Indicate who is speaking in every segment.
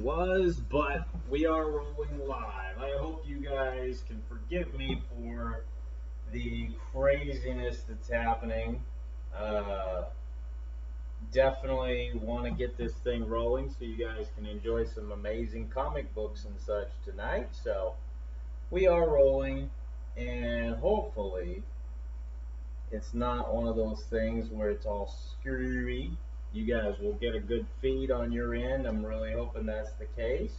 Speaker 1: was, but we are rolling live. I hope you guys can forgive me for the craziness that's happening. Uh, Definitely want to get this thing rolling so you guys can enjoy some amazing comic books and such tonight. So we are rolling, and hopefully it's not one of those things where it's all screwy. You guys will get a good feed on your end. I'm really hoping that's the case.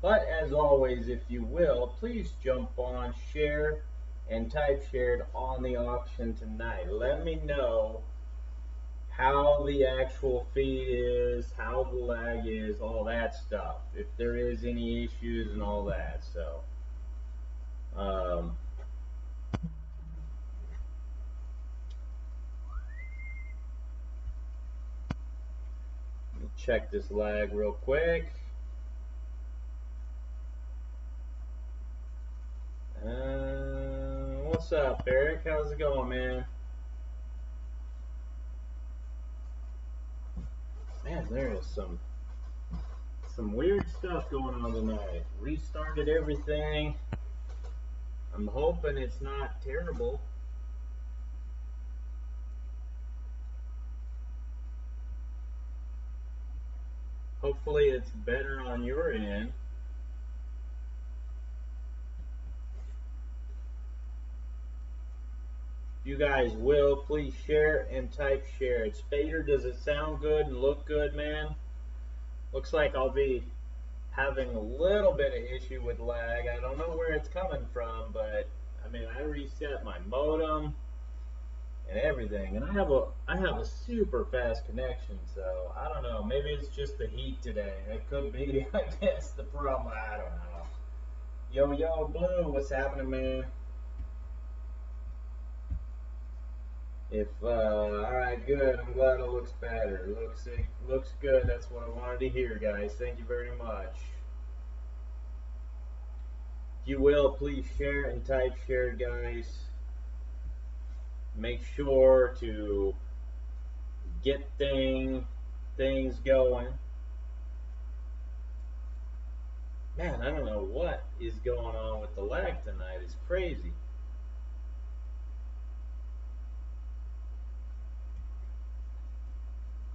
Speaker 1: But as always, if you will, please jump on, share, and type shared on the auction tonight. Let me know how the actual feed is, how the lag is, all that stuff. If there is any issues and all that. So, um, let me check this lag real quick. What's up, Eric? How's it going, man? Man, there is some weird stuff going on tonight. Restarted everything. I'm hoping it's not terrible. Hopefully it's better on your end. You guys will please share and type share. Spader, does it sound good and look good, man? Looks like I'll be having a little bit of issue with lag. I don't know where it's coming from, but I mean, I reset my modem and everything, and I have a super fast connection, so I don't know. Maybe it's just the heat today. It could be, I guess, the problem. I don't know. Yo, Blue, what's happening, man? If all right, good. I'm glad it looks better. It looks good. That's what I wanted to hear, guys. Thank you very much. If you will, please share and type share, guys. Make sure to get things going. Man, I don't know what is going on with the lag tonight. It's crazy.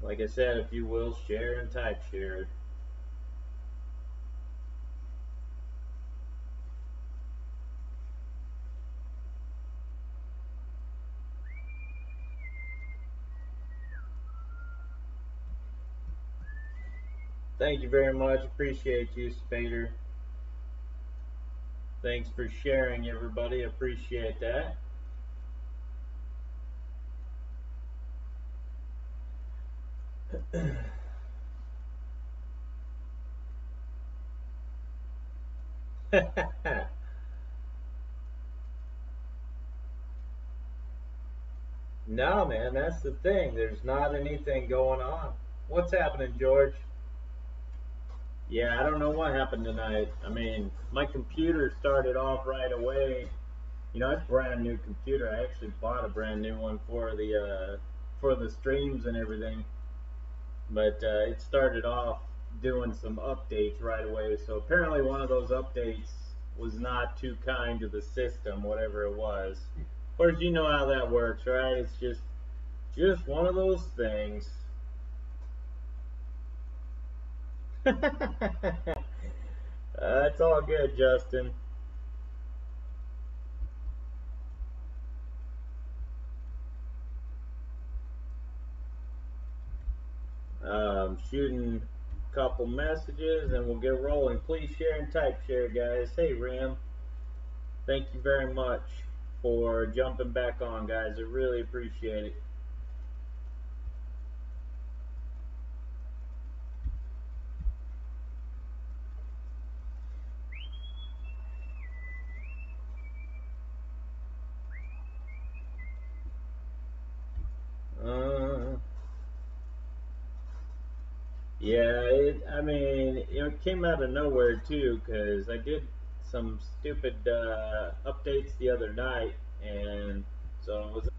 Speaker 1: Like I said, if you will, share and type share. Thank you very much. Appreciate you, Spader. Thanks for sharing, everybody. Appreciate that. No, man, that's the thing. There's not anything going on. What's happening, George? Yeah, I don't know what happened tonight. I mean, my computer started off right away. You know, it's a brand new computer. I actually bought a brand new one for the streams and everything. But it started off doing some updates right away. So apparently one of those updates was not too kind to the system, whatever it was. Of course, you know how that works, right? It's just one of those things. It's all good, Justin. Shooting a couple messages and we'll get rolling. Please share and type share, guys. Hey, Ram. Thank you very much for jumping back on, guys. I really appreciate it. Uh, yeah, I mean, it came out of nowhere too, because I did some stupid updates the other night, and so it was.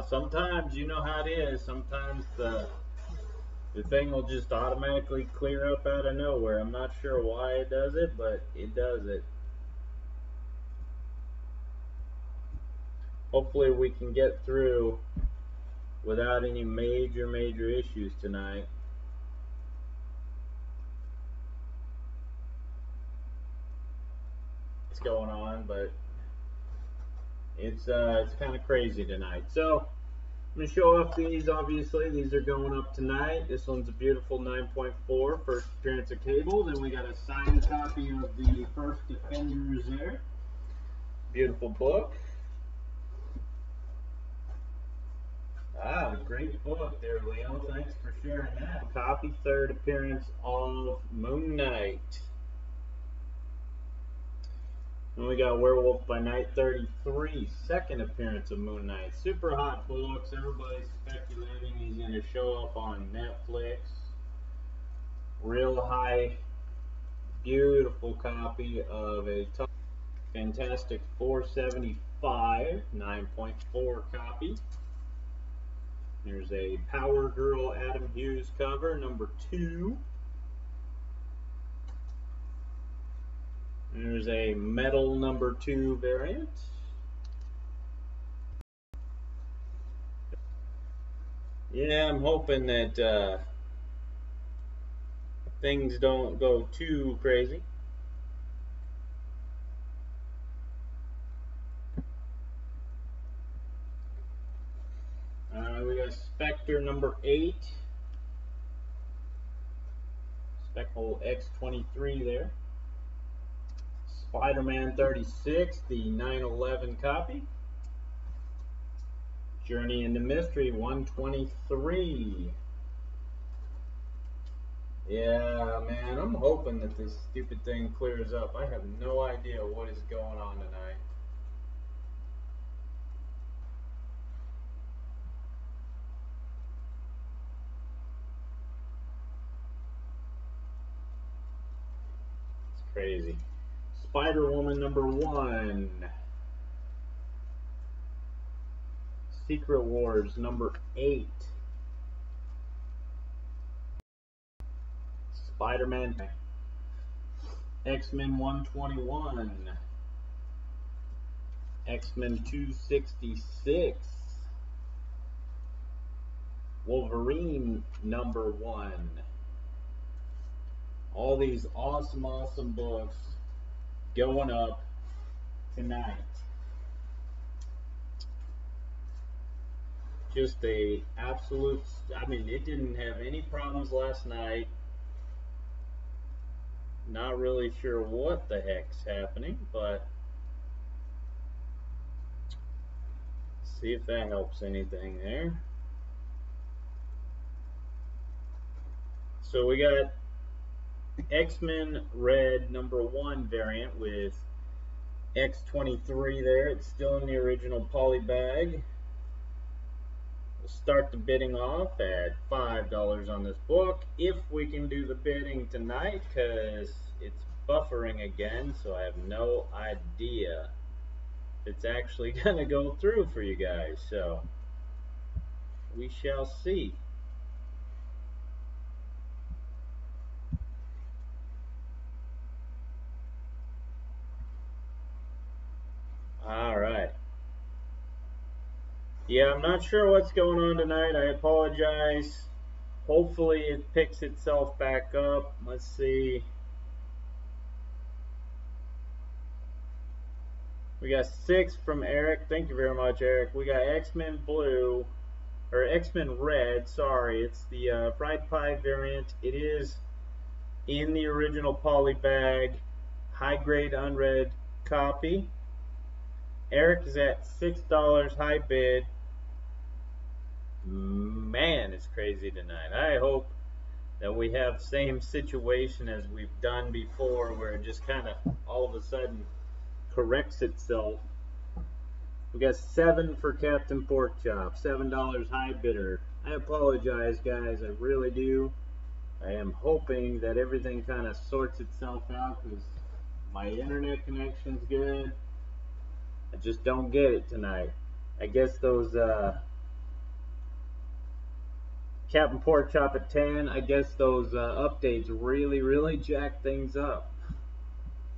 Speaker 1: Sometimes you know how it is. Sometimes the thing will just automatically clear up out of nowhere. I'm not sure why it does it, but it does it. Hopefully we can get through without any major issues tonight. What's going on, but it's kind of crazy tonight. So I'm going to show off these. Obviously, these are going up tonight. This one's a beautiful 9.4, first appearance of Cable. Then we got a signed copy of the First Defenders there. Beautiful book. Ah, great book there, Leo. Thanks for sharing that. Copy, third appearance of Moon Knight. And we got Werewolf by Night 33, second appearance of Moon Knight. Super hot books. Everybody's speculating he's going to show up on Netflix. Real high, beautiful copy of a Fantastic 475, 9.4 copy. There's a Power Girl Adam Hughes cover, number 2. There's a Metal number 2 variant. Yeah, I'm hoping that things don't go too crazy. We got Spectre number 8. Speckle X23 there. Spider-Man 36, the 9/11 copy. Journey into Mystery 123. Yeah, man, I'm hoping that this stupid thing clears up. I have no idea what is going on tonight. It's crazy. Spider-Woman number 1. Secret Wars number 8. Spider-Man. X-Men 121. X-Men 266. Wolverine number 1. All these awesome books going up tonight. Just a absolute, I mean, it didn't have any problems last night. Not really sure what the heck's happening, but see if that helps anything there. So we got X-Men Red number 1 variant with X23 there. It's still in the original poly bag. We'll start the bidding off at $5 on this book if we can do the bidding tonight, because it's buffering again, so I have no idea if it's actually going to go through for you guys. So we shall see. All right. Yeah, I'm not sure what's going on tonight. I apologize. Hopefully it picks itself back up. Let's see. We got 6 from Eric. Thank you very much, Eric. We got X-Men Blue, or X-Men Red. Sorry, it's the fried pie variant. It is in the original poly bag, high grade unread copy. Eric is at $6 high bid. Man, it's crazy tonight. I hope that we have same situation as we've done before, where it just kind of all of a sudden corrects itself. We got 7 for Captain Porkchop, $7 high bidder. I apologize, guys, I really do. I am hoping that everything kind of sorts itself out, because My internet connection's good. I just don't get it tonight. I guess those Captain Pork Chop at 10, I guess those updates really jack things up.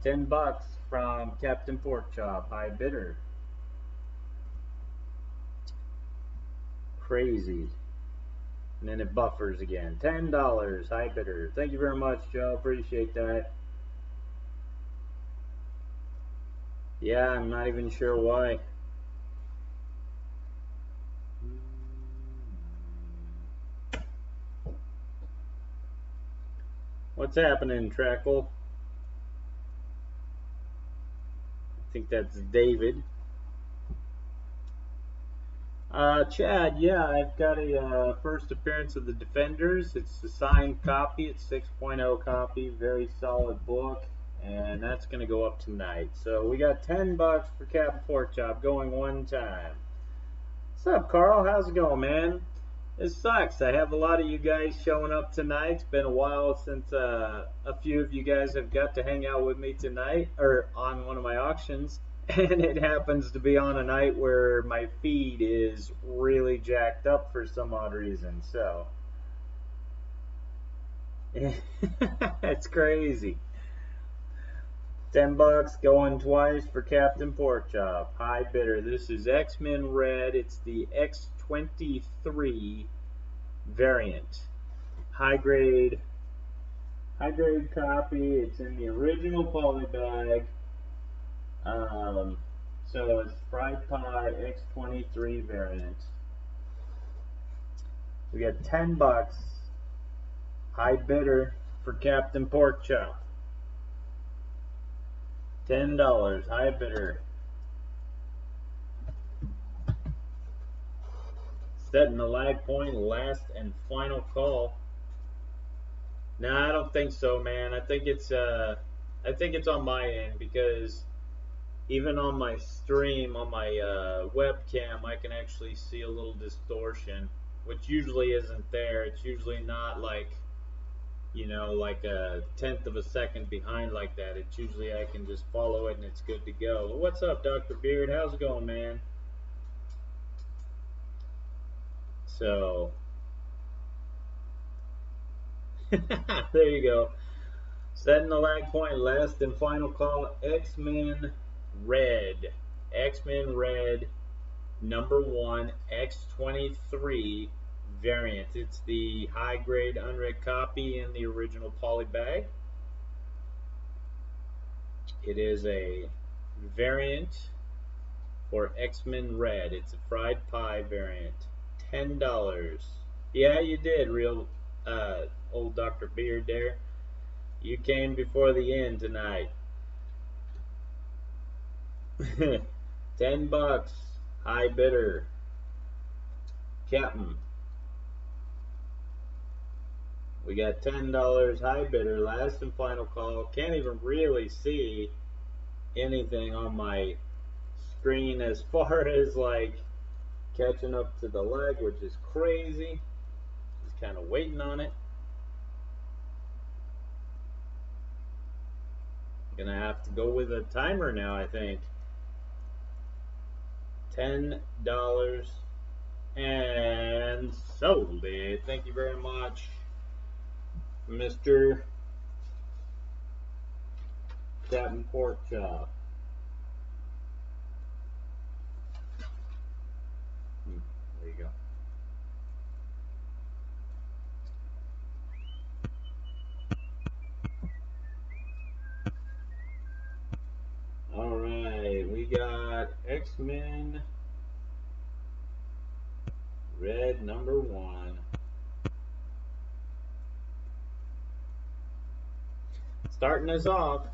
Speaker 1: $10 from Captain Pork Chop, high bidder. Crazy. And then it buffers again. $10, high bidder. Thank you very much, Joe. Appreciate that. Yeah, I'm not even sure why. What's happening, Trackle? I think that's David. Chad, yeah, I've got a first appearance of the Defenders. It's a signed copy. It's 6.0 copy. Very solid book. And that's going to go up tonight. So we got $10 for Captain Pork Chop going one time. What's up, Carl? How's it going, man? It sucks. I have a lot of you guys showing up tonight. It's been a while since a few of you guys have got to hang out with me tonight, or on one of my auctions. And it happens to be on a night where my feed is really jacked up for some odd reason. So it's crazy. $10 going twice for Captain Pork Chop. High bidder. This is X-Men Red. It's the X23 variant. High grade copy. It's in the original poly bag. So it's Fried Pie X23 variant. We got $10. High bidder for Captain Pork Chop. $10. High bidder. Setting the lag point. Last and final call. No, I don't think so, man. I think it's on my end, because even on my stream, on my webcam, I can actually see a little distortion, which usually isn't there. It's usually not like, you know, like a 1/10 of a second behind like that. It's usually I can just follow it and it's good to go. What's up, Dr. Beard? How's it going, man? So, there you go. Setting the lag point, last and final call, X-Men Red. X-Men Red, #1, X23 variant. It's the high grade unread copy in the original poly bag. It is a variant for X-Men Red. It's a Fried Pie variant. $10. Yeah, you did, real old Dr. Beard there. You came before the end tonight. $10. High bidder. Captain. We got $10. High bidder. Last and final call. Can't even really see anything on my screen as far as like catching up to the lag, which is crazy. Just kind of waiting on it. Gonna have to go with a timer now, I think. $10 and sold it. Thank you very much, Mr. Captain Pork Chop. There you go. All right, we got X-Men Red #1. Starting us off.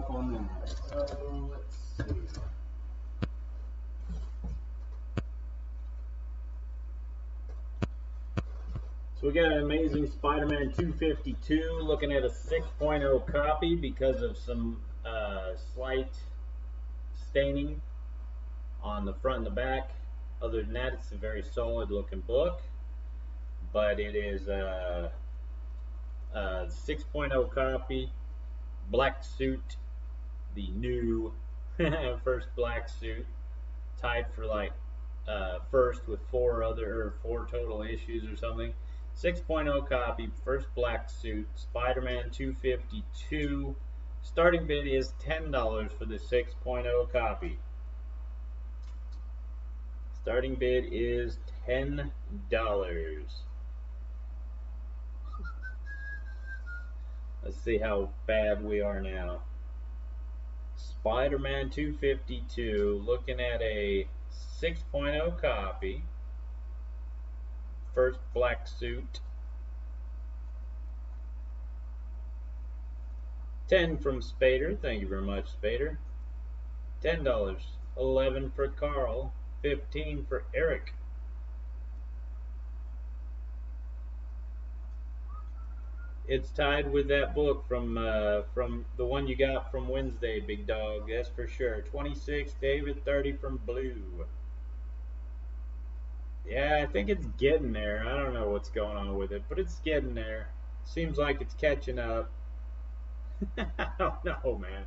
Speaker 1: On that. So let's see. So we got an Amazing Spider-Man 252, looking at a 6.0 copy because of some slight staining on the front and the back. Other than that, it's a very solid looking book, but it is 6.0 copy, black suit, the new first black suit, tied for like first with four total issues or something. 6.0 copy, first black suit, Spider-Man 252. Starting bid is $10 for the 6.0 copy. Starting bid is $10. Let's see how bad we are now. Spider-Man 252, looking at a 6.0 copy. First black suit. 10 from Spader. Thank you very much, Spader. $10. 11 for Carl. 15 for Eric. It's tied with that book from the one you got from Wednesday, Big Dog. That's for sure. 26, David. 30 from Blue. Yeah, I think it's getting there. I don't know what's going on with it, but it's getting there. Seems like it's catching up. I don't know, man.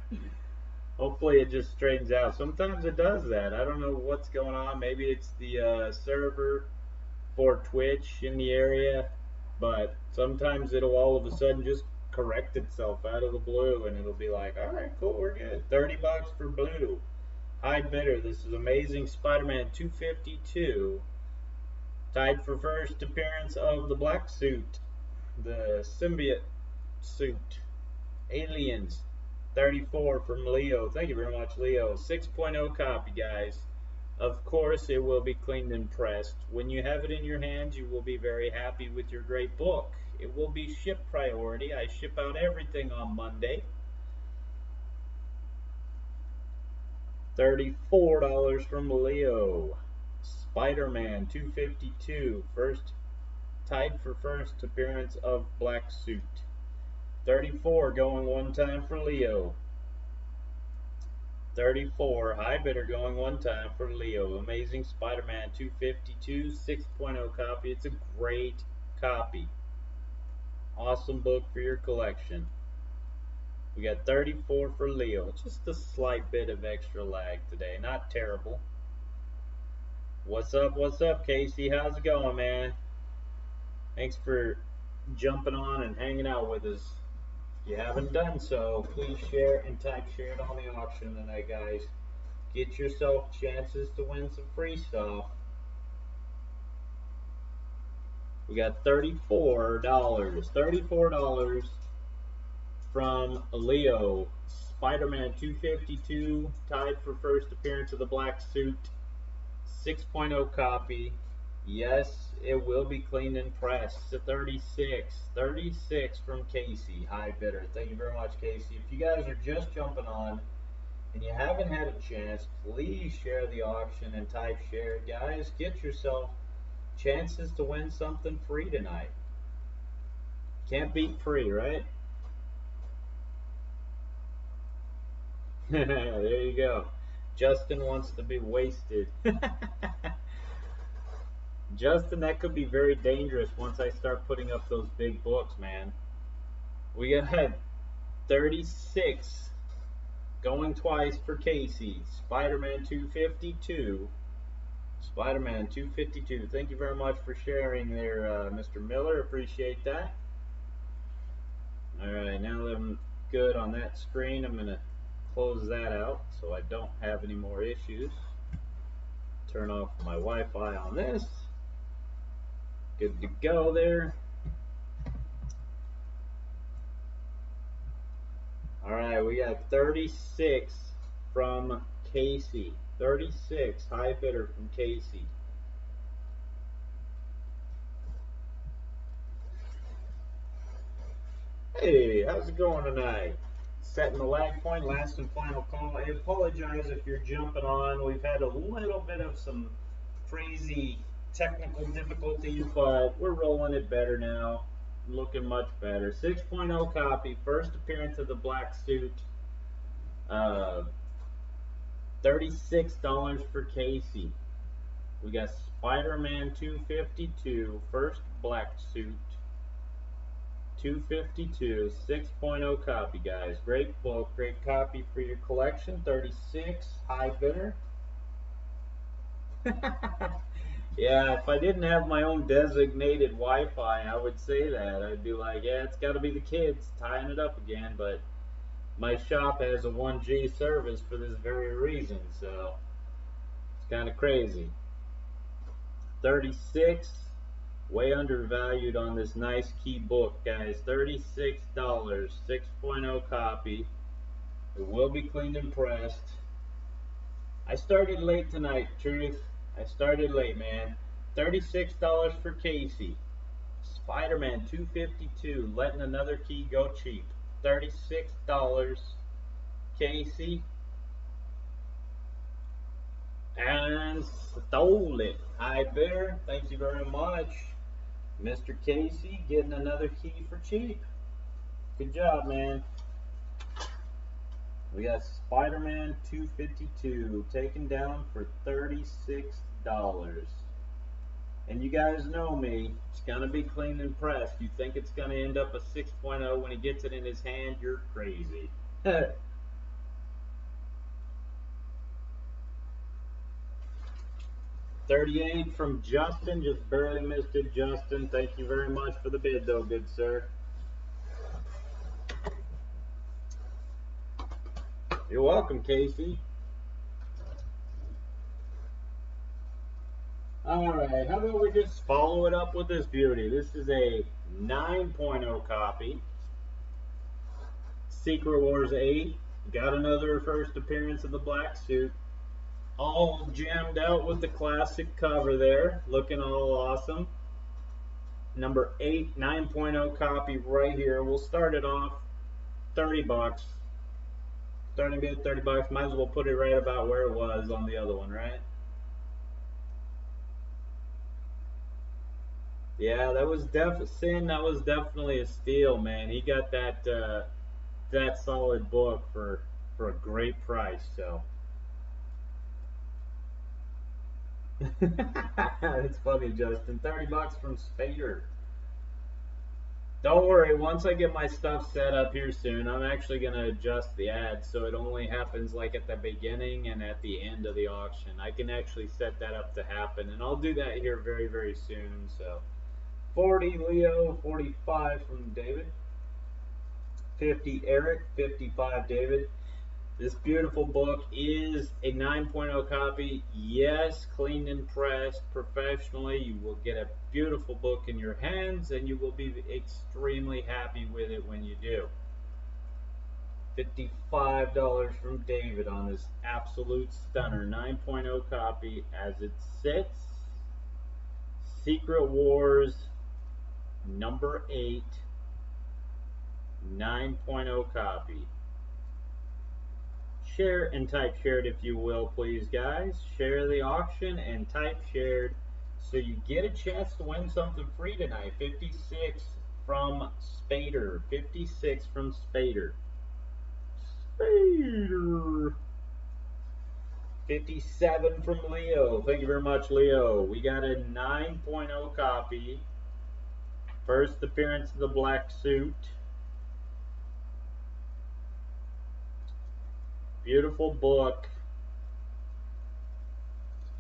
Speaker 1: Hopefully it just straightens out. Sometimes it does that. I don't know what's going on. Maybe it's the server for Twitch in the area, but sometimes it'll all of a sudden just correct itself out of the blue, and it'll be like, all right, cool, we're good. $30 for Blue. High bidder. This is Amazing Spider-Man 252. Tied for first appearance of the black suit, the symbiote suit, Aliens. 34 from Leo. Thank you very much, Leo. 6.0 copy, guys. Of course, it will be cleaned and pressed. When you have it in your hands, you will be very happy with your great book. It will be ship priority. I ship out everything on Monday. $34 from Leo. Spider-Man 252. Tied for first appearance of black suit. 34 going one time for Leo. 34 high bidder going one time for Leo. Amazing Spider-Man 252 6.0 copy. It's a great copy. Awesome book for your collection. We got 34 for Leo. Just a slight bit of extra lag today. Not terrible. What's up, Casey? How's it going, man? Thanks for jumping on and hanging out with us. If you haven't done so, please share and type shared on the auction tonight, guys. Get yourself chances to win some free stuff. We got $34. $34 from Leo. Spider-Man 252, tied for first appearance of the black suit. 6.0 copy. Yes, it will be cleaned and pressed. 36. 36 from Casey, high bidder. Thank you very much, Casey. If you guys are just jumping on and you haven't had a chance, please share the auction and type share. Guys, get yourself chances to win something free tonight. Can't beat free, right? There you go. Justin wants to be wasted. Justin, that could be very dangerous once I start putting up those big books, man. We got 36 going twice for Casey. Spider-Man 252. Spider-Man 252. Thank you very much for sharing there, Mr. Miller. Appreciate that. Alright, now that I'm good on that screen, I'm going to close that out so I don't have any more issues. Turn off my Wi-Fi on this. Good to go there. Alright, we got 36 from Casey. 36, high bidder from Casey. Hey, how's it going tonight? Setting the lag point, last and final call. I apologize if you're jumping on. We've had a little bit of some crazy technical difficulties, but we're rolling it better now. Looking much better. 6.0 copy, first appearance of the black suit. $36 for Casey. We got Spider-Man 252, first black suit. 252, 6.0 copy, guys. Great book, great copy for your collection. 36, high bidder. Yeah, if I didn't have my own designated Wi-Fi, I would say that. I'd be like, yeah, it's got to be the kids tying it up again, but my shop has a 1G service for this very reason, so it's kind of crazy. 36, way undervalued on this nice key book, guys. $36, 6.0 copy. It will be cleaned and pressed. I started late tonight, truth. I started late, man. $36 for Casey. Spider-Man 252, letting another key go cheap. $36, Casey. And stole it. High bidder, thank you very much. Mr. Casey getting another key for cheap. Good job, man. We got Spider-Man 252 taken down for $36. And you guys know me, it's gonna be cleaned and pressed. You think it's gonna end up a 6.0 when he gets it in his hand, you're crazy. 38 from Justin, just barely missed it, Justin. Thank you very much for the bid, though, good sir. You're welcome, Casey. Alright, how about we just follow it up with this beauty? This is a 9.0 copy. Secret Wars 8. Got another first appearance of the black suit. All jammed out with the classic cover there. Looking all awesome. Number 8, 9.0 copy right here. We'll start it off 30 bucks. Starting bid 30 bucks. Might as well put it right about where it was on the other one, right? Yeah, that was Sin. That was definitely a steal, man. He got that that solid book for a great price. So it's funny, Justin. 30 bucks from Spader. Don't worry. Once I get my stuff set up here soon, I'm actually gonna adjust the ad so it only happens like at the beginning and at the end of the auction. I can actually set that up to happen, and I'll do that here very, very soon. So. 40 Leo, 45 from David, 50 Eric, 55 David. This beautiful book is a 9.0 copy. Yes, cleaned and pressed professionally. You will get a beautiful book in your hands and you will be extremely happy with it when you do. $55 from David on this absolute stunner 9.0 copy as it sits. Secret Wars number 8, 9.0 copy. Share and type shared if you will, please, guys. Share the auction and type shared so you get a chance to win something free tonight. 56 from Spader. 56 from Spader. Spader. 57 from Leo. Thank you very much, Leo. We got a 9.0 copy. First appearance of the black suit. Beautiful book.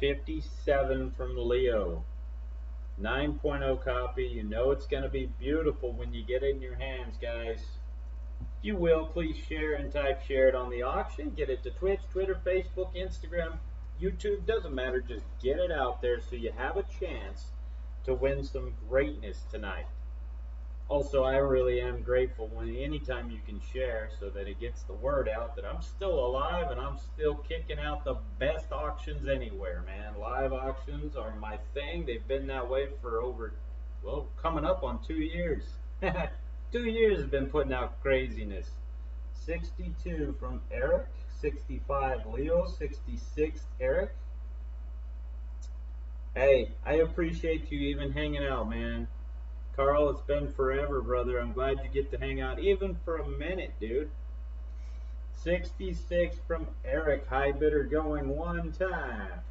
Speaker 1: 57 from Leo. 9.0 copy. You know it's going to be beautiful when you get it in your hands, guys. If you will, please share and type shared on the auction. Get it to Twitch, Twitter, Facebook, Instagram, YouTube. Doesn't matter. Just get it out there so you have a chance to win some greatness tonight. Also, I really am grateful when anytime you can share so that it gets the word out that I'm still alive and I'm still kicking out the best auctions anywhere, man. Live auctions are my thing. They've been that way for over, well, coming up on 2 years. 2 years have been putting out craziness. 62 from Eric, 65 Leo, 66 Eric. Hey, I appreciate you even hanging out, man. Carl, it's been forever, brother. I'm glad you get to hang out even for a minute, dude. 66 from Eric. High bidder going one time.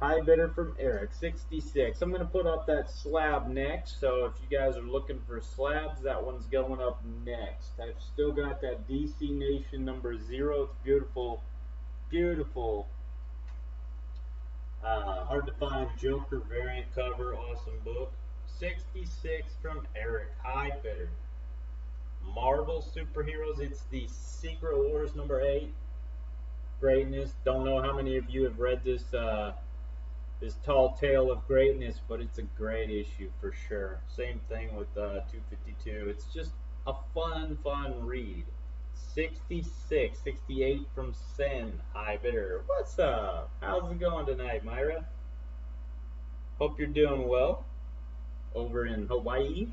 Speaker 1: High bidder from Eric, 66. I'm going to put up that slab next. So if you guys are looking for slabs, that one's going up next. I've still got that DC Nation number 0. It's beautiful, beautiful. Hard to find Joker variant cover. Awesome book. 66 from Eric, high bidder. Marvel Superheroes. It's the Secret Wars number 8. Greatness. Don't know how many of you have read this this Tall Tale of Greatness, but it's a great issue for sure. Same thing with 252. It's just a fun read. 66, 68 from Sen, high bidder. What's up? How's it going tonight, Myra? Hope you're doing well over in Hawaii.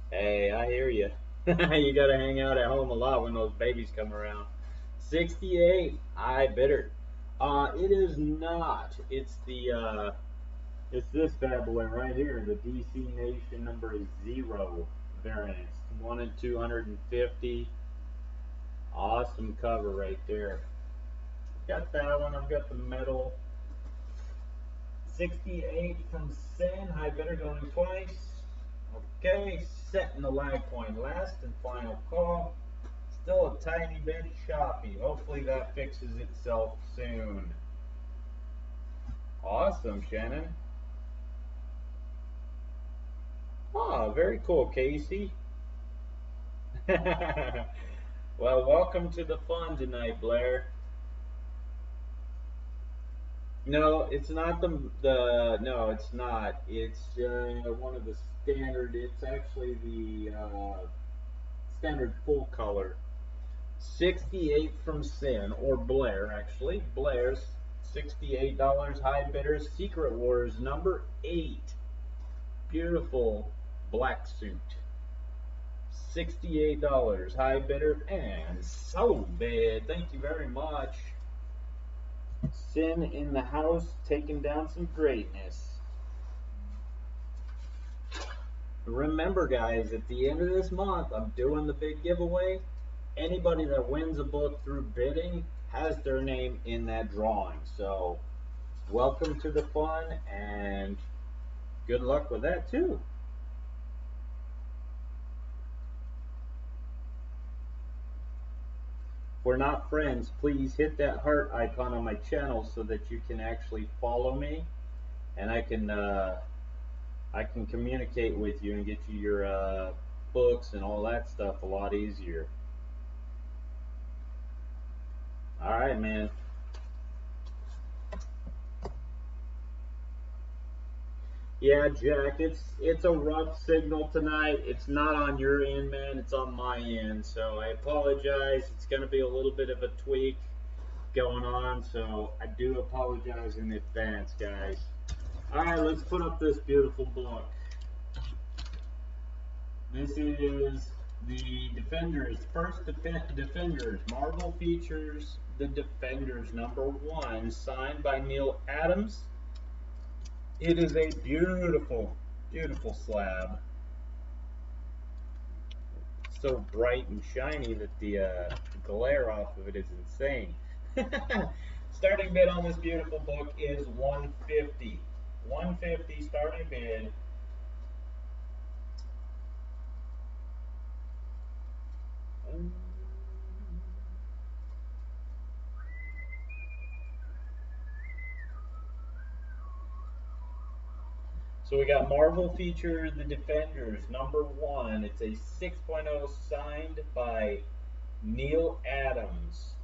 Speaker 1: Hey, I hear you. You gotta hang out at home a lot when those babies come around. 68, high bidder. It is not. It's the it's this bad boy right here, the DC Nation number 0 variant. 1 in 250. Awesome cover right there. Got that one. I've got the metal. 68 from Sen, high bidder going twice. Okay, setting the lag point. Last and final call. Still a tiny bit choppy. Hopefully that fixes itself soon. Awesome, Shannon. Oh, very cool, Casey. Well, welcome to the fun tonight, Blair. No, it's not no, it's not. It's one of the standard. It's actually the standard full color. 68 from Sin, or Blair, actually. Blair's $68, high bidder. Secret Wars number 8. Beautiful black suit. $68, high bidder, and so bad. Thank you very much. Sin in the house, taking down some greatness. Remember, guys, at the end of this month, I'm doing the big giveaway. Anybody that wins a book through bidding has their name in that drawing. So, welcome to the fun, and good luck with that, too. If we're not friends, please hit that heart icon on my channel so that you can actually follow me, and I can communicate with you and get you your books and all that stuff a lot easier. All right, man. Yeah, Jack, it's a rough signal tonight. It's not on your end, man. It's on my end. So I apologize. It's going to be a little bit of a tweak going on. So I do apologize in advance, guys. All right, let's put up this beautiful book. This is the Defenders, first Defenders. Marvel features the Defenders #1, signed by Neal Adams. It is a beautiful, beautiful slab. So bright and shiny that the glare off of it is insane. Starting bid on this beautiful book is $150. $150 starting bid. So we got Marvel feature The Defenders #1. It's a 6.0 signed by Neal Adams.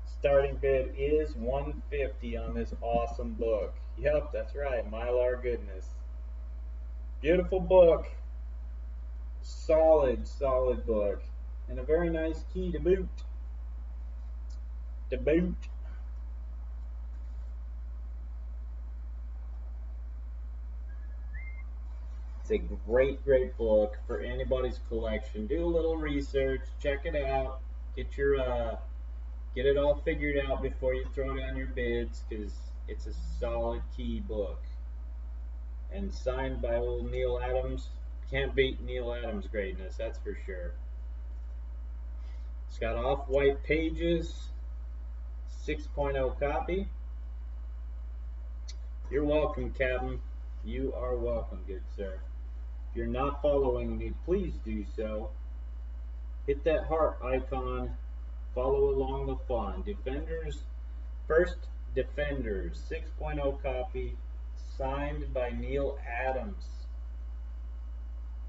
Speaker 1: Starting bid is $150 on this awesome book. Yep, that's right, Mylar goodness. Beautiful book. Solid, solid book. And a very nice key to boot. To boot. It's a great, great book for anybody's collection. Do a little research, check it out, get it all figured out before you throw down your bids, because it's a solid key book. And signed by old Neal Adams. Can't beat Neal Adams' greatness, that's for sure. It's got off-white pages. 6.0 copy. You're welcome, Captain. You are welcome, good sir. If you're not following me, please do so. Hit that heart icon. Follow along the fun. Defenders, first Defenders, 6.0 copy, signed by Neal Adams.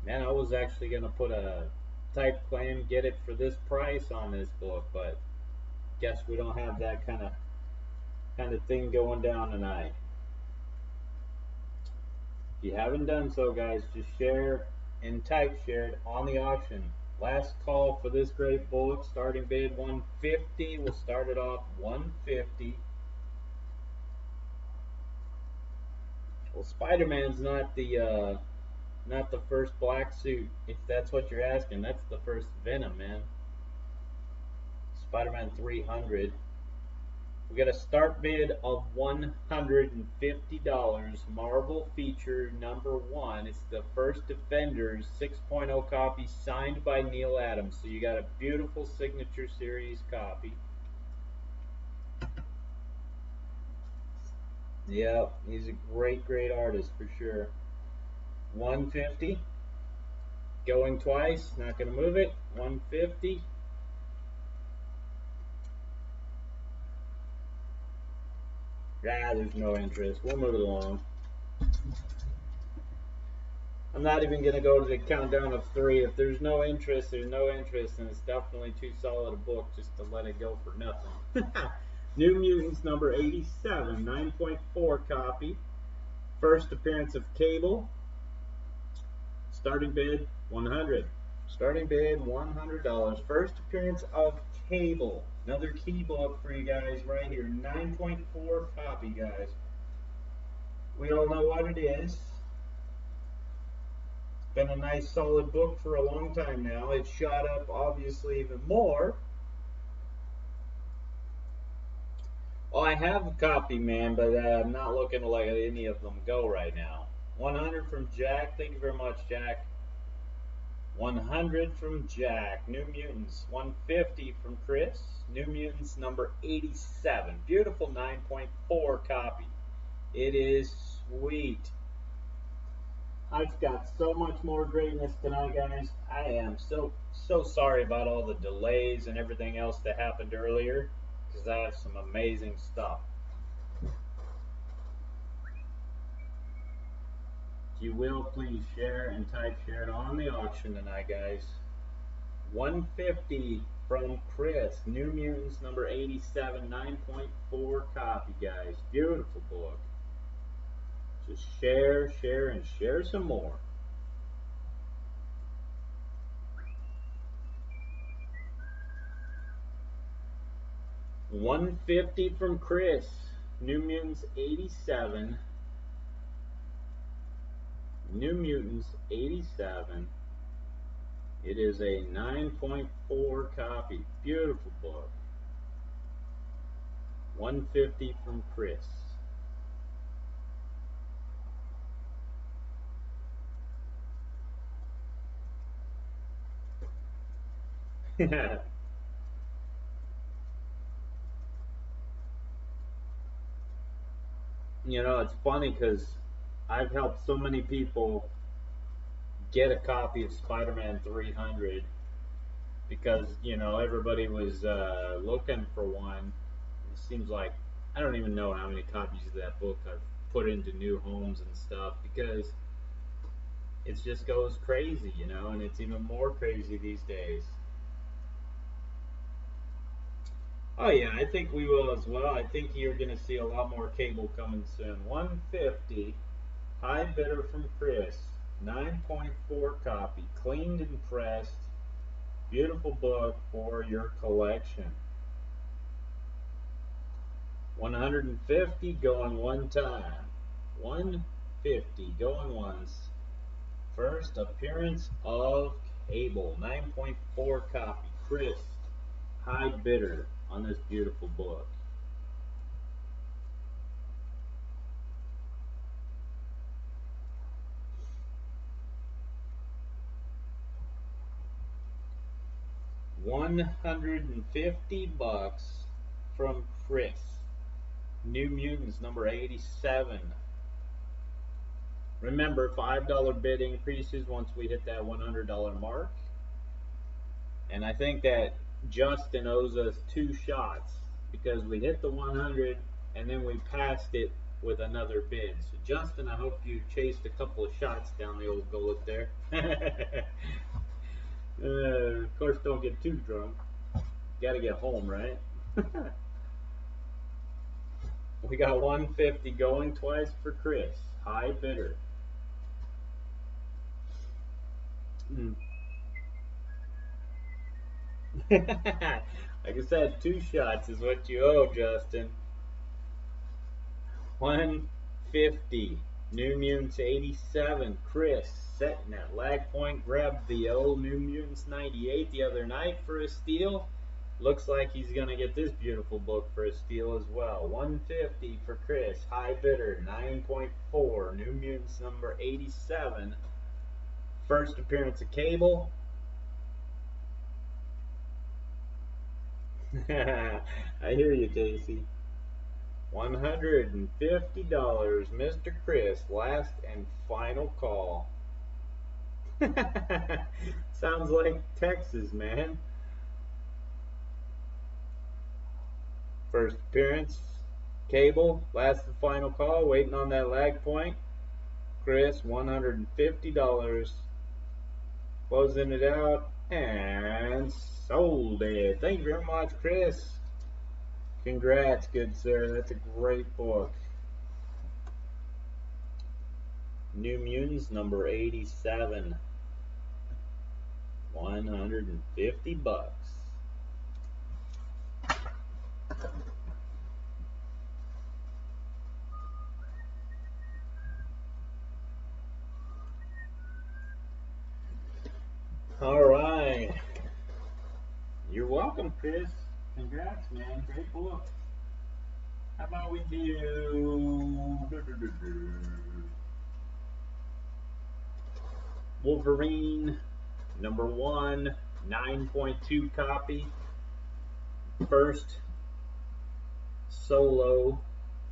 Speaker 1: Man, I was actually going to put a type claim, get it for this price on this book, but guess we don't have that kind of thing going down tonight. If you haven't done so, guys, just share and type shared on the auction. Last call for this great book. Starting bid 150. We'll start it off 150. Well, Spider-Man's not the first black suit. If that's what you're asking, that's the first Venom, man. Spider-Man 300. We got a start bid of $150. Marvel feature number 1. It's the first Defenders 6.0 copy signed by Neal Adams. So you got a beautiful signature series copy. Yep, he's a great artist for sure. 150. Going twice, not going to move it. 150. There's no interest. We'll move it along. I'm not even going to go to the countdown of 3. If there's no interest, there's no interest, and it's definitely too solid a book just to let it go for nothing. New Mutants number 87, 9.4 copy. First appearance of Cable. Starting bid 100. Starting bid $100. First appearance of Cable. Another key book for you guys right here. 9.4 copy, guys. We all know what it is. Been a nice solid book for a long time now. It's shot up obviously even more. Oh, I have a copy, man, but I'm not looking to let any of them go right now. 100 from Jack. Thank you very much, Jack. 100 from Jack. New Mutants. 150 from Chris. New Mutants number 87. Beautiful 9.4 copy. It is sweet. I've got so much more greatness tonight, guys. I am so sorry about all the delays and everything else that happened earlier, because I have some amazing stuff. If you will, please share and type shared on the auction tonight, guys. 150 from Chris. New Mutants number 87, 9.4 copy, guys. Beautiful book. Just share, and share some more. $150 from Chris. New Mutants 87. New Mutants 87. It is a 9.4 copy. Beautiful book. 150 from Chris. You know, it's funny because I've helped so many people get a copy of Spider-Man 300 because, you know, everybody was looking for one. It seems like, I don't even know how many copies of that book I've put into new homes and stuff because it just goes crazy, you know, and it's even more crazy these days. Oh yeah, I think we will as well. I think you're going to see a lot more Cable coming soon. 150, high bidder from Chris, 9.4 copy, cleaned and pressed. Beautiful book for your collection. 150 going one time. 150 going once. First appearance of Cable, 9.4 copy. Chris, high bidder on this beautiful book. $150 from Chris. New Mutants number 87. Remember, $5 bid increases once we hit that $100 mark. And I think that Justin owes us 2 shots because we hit the 100 and then we passed it with another bid. So Justin, I hope you chased a couple of shots down the old gullet there. Of course, don't get too drunk. Gotta get home, right? We got 150 going twice for Chris. High bidder. Like I said, 2 shots is what you owe, Justin. 150. New Mutants 87. Chris setting at lag point. Grabbed the old New Mutants 98 the other night for a steal. Looks like he's going to get this beautiful book for a steal as well. 150 for Chris. High bidder. 9.4. New Mutants number 87. First appearance of Cable. I hear you, Casey. $150, Mr. Chris, last and final call. Sounds like Texas, man. First appearance, Cable, last and final call, waiting on that lag point. Chris, $150, closing it out, and sold it. Thank you very much, Chris. Congrats, good sir. That's a great book. New Mutants number 87. 150 bucks. All right. You're welcome, Chris. Congrats, man. Great book. How about we do Wolverine number 1, 9.2 copy. First solo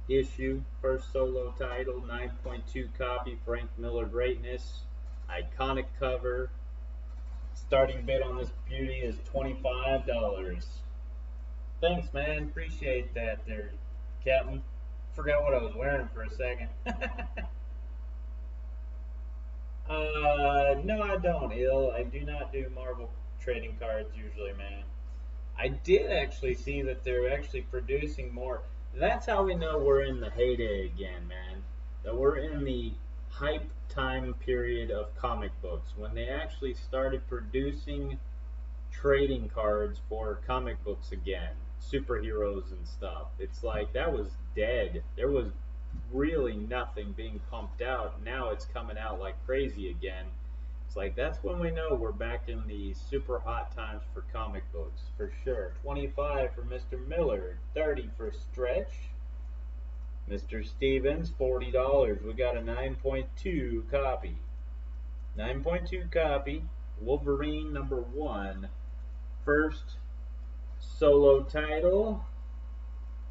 Speaker 1: issue, first solo title, 9.2 copy, Frank Miller Greatness. Iconic cover. Starting bid on this beauty is $25. Thanks, man. Appreciate that there, Captain. Forgot what I was wearing for a second. No, I don't, I do not do Marvel trading cards usually, man. I did actually see that they're actually producing more. That's how we know we're in the heyday again, man. That we're in the hype time period of comic books when they actually started producing trading cards for comic books again, superheroes and stuff. It's like that was dead. There was really nothing being pumped out. Now it's coming out like crazy again. It's like that's when we know we're back in the super hot times for comic books, for sure. 25 for Mr. Miller, 30 for Stretch. Mr. Stevens, $40. We got a 9.2 copy. 9.2 copy. Wolverine number 1. First solo title.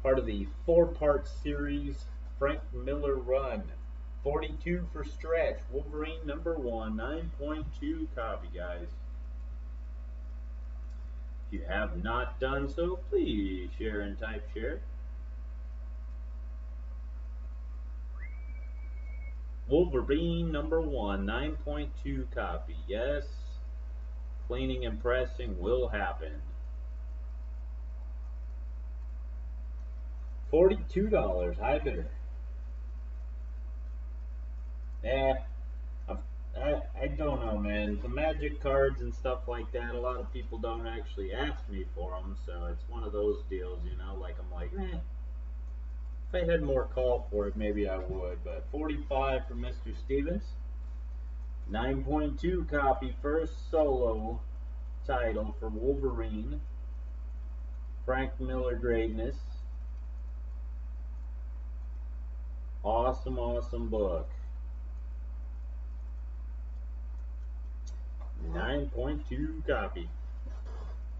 Speaker 1: Part of the 4-part series Frank Miller run. 42 for Stretch. Wolverine number 1. 9.2 copy, guys. If you have not done so, please share and type share. Wolverine number 1, 9.2 copy. Yes, cleaning and pressing will happen. $42, high bidder. I don't know, man. The magic cards and stuff like that, a lot of people don't actually ask me for them, so it's one of those deals, you know, like I'm like, if I had more call for it, maybe I would, but 45 for Mr. Stevens. 9.2 copy, first solo title for Wolverine. Frank Miller Greatness. Awesome, awesome book. 9.2 copy.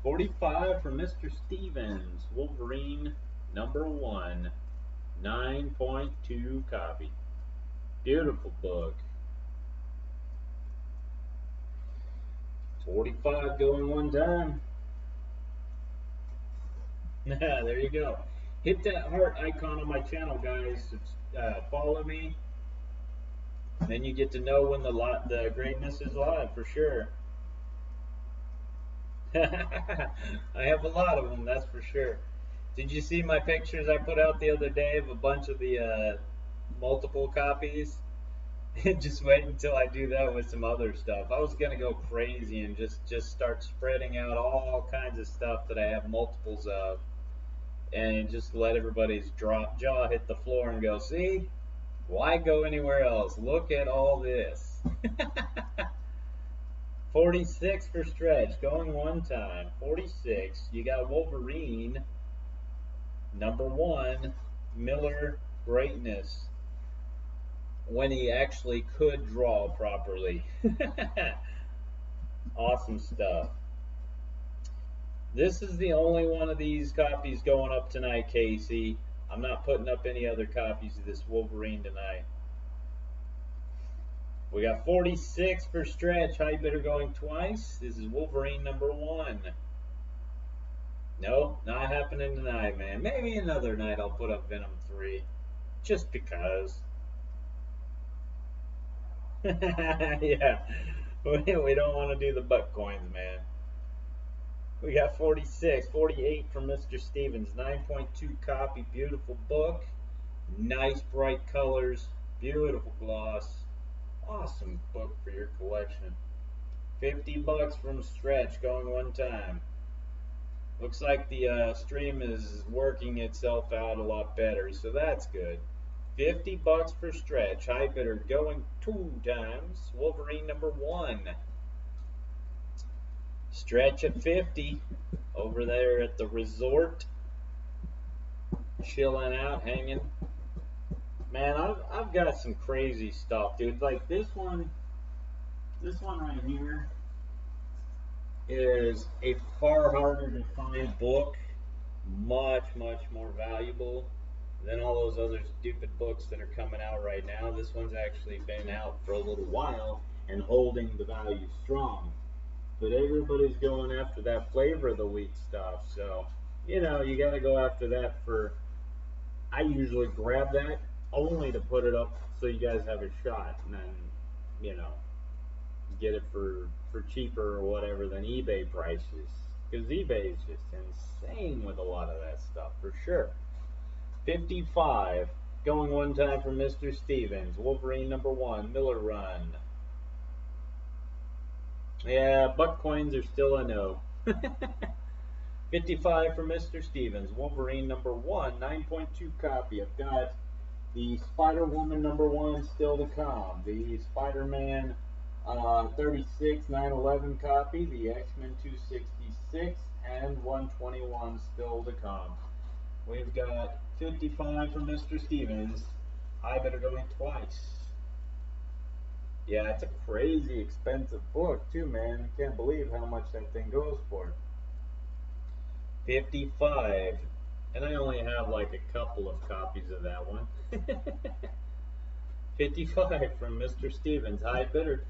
Speaker 1: 45 for Mr. Stevens, Wolverine #1, 9.2 copy. Beautiful book. 45 going one time. There you go. Hit that heart icon on my channel, guys. Follow me. Then you get to know when the greatness is live for sure. I have a lot of them, that's for sure. Did you see my pictures I put out the other day of a bunch of the multiple copies? Just wait until I do that with some other stuff. I was gonna go crazy and just start spreading out all kinds of stuff that I have multiples of, and just let everybody's jaw hit the floor and go, see? Why go anywhere else? Look at all this. 46 for Stretch, going one time. 46. You got Wolverine #1, Miller Greatness, when he actually could draw properly. Awesome stuff. This is the only one of these copies going up tonight, Casey. I'm not putting up any other copies of this Wolverine tonight. We got 46 for Stretch. High bidder going twice. This is Wolverine #1. Nope, not happening tonight, man. Maybe another night I'll put up Venom 3. Just because. Yeah. We don't want to do the butt coins, man. We got 46, 48 from Mr. Stevens. 9.2 copy. Beautiful book. Nice bright colors. Beautiful gloss. Awesome book for your collection. 50 bucks from Stretch, going one time. Looks like the stream is working itself out a lot better, so that's good. 50 bucks for Stretch. High bidder going two times. Wolverine #1. Stretch at 50 over there at the resort, chilling out, hanging. Man, I've got some crazy stuff, dude. Like this one right here is a far harder to find book, much more valuable than all those other stupid books that are coming out right now. This one's actually been out for a little while and holding the value strong. But everybody's going after that flavor of the week stuff, so you know you got to go after that. I usually grab that only to put it up so you guys have a shot, and then you know get it for cheaper or whatever than eBay prices, because eBay is just insane with a lot of that stuff for sure. 55 going one time for Mr. Stevens. Wolverine #1, Miller run. Yeah, buck coins are still a no. 55 for Mr. Stevens. Wolverine #1, 9.2 copy. I've got the Spider-Woman #1 still to come. The Spider-Man 36, 911 copy. The X-Men 266 and 121 still to come. We've got 55 for Mr. Stevens. High bidder going twice. Yeah, it's a crazy expensive book too, man. I can't believe how much that thing goes for. 55. And I only have like a couple of copies of that one. 55 from Mr. Stevens. High bidder.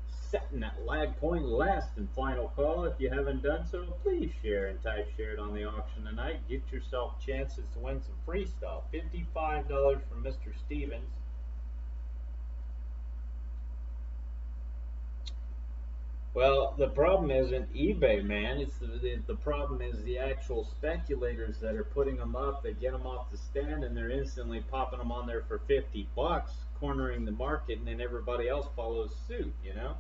Speaker 1: Setting that lag point last and final call. If you haven't done so, please share and type share it on the auction tonight. Get yourself chances to win some free stuff. $55 from Mr. Stevens. Well, the problem isn't eBay, man. It's the problem is the actual speculators that are putting them up. They get them off the stand and they're instantly popping them on there for 50 bucks, cornering the market, and then everybody else follows suit, you know?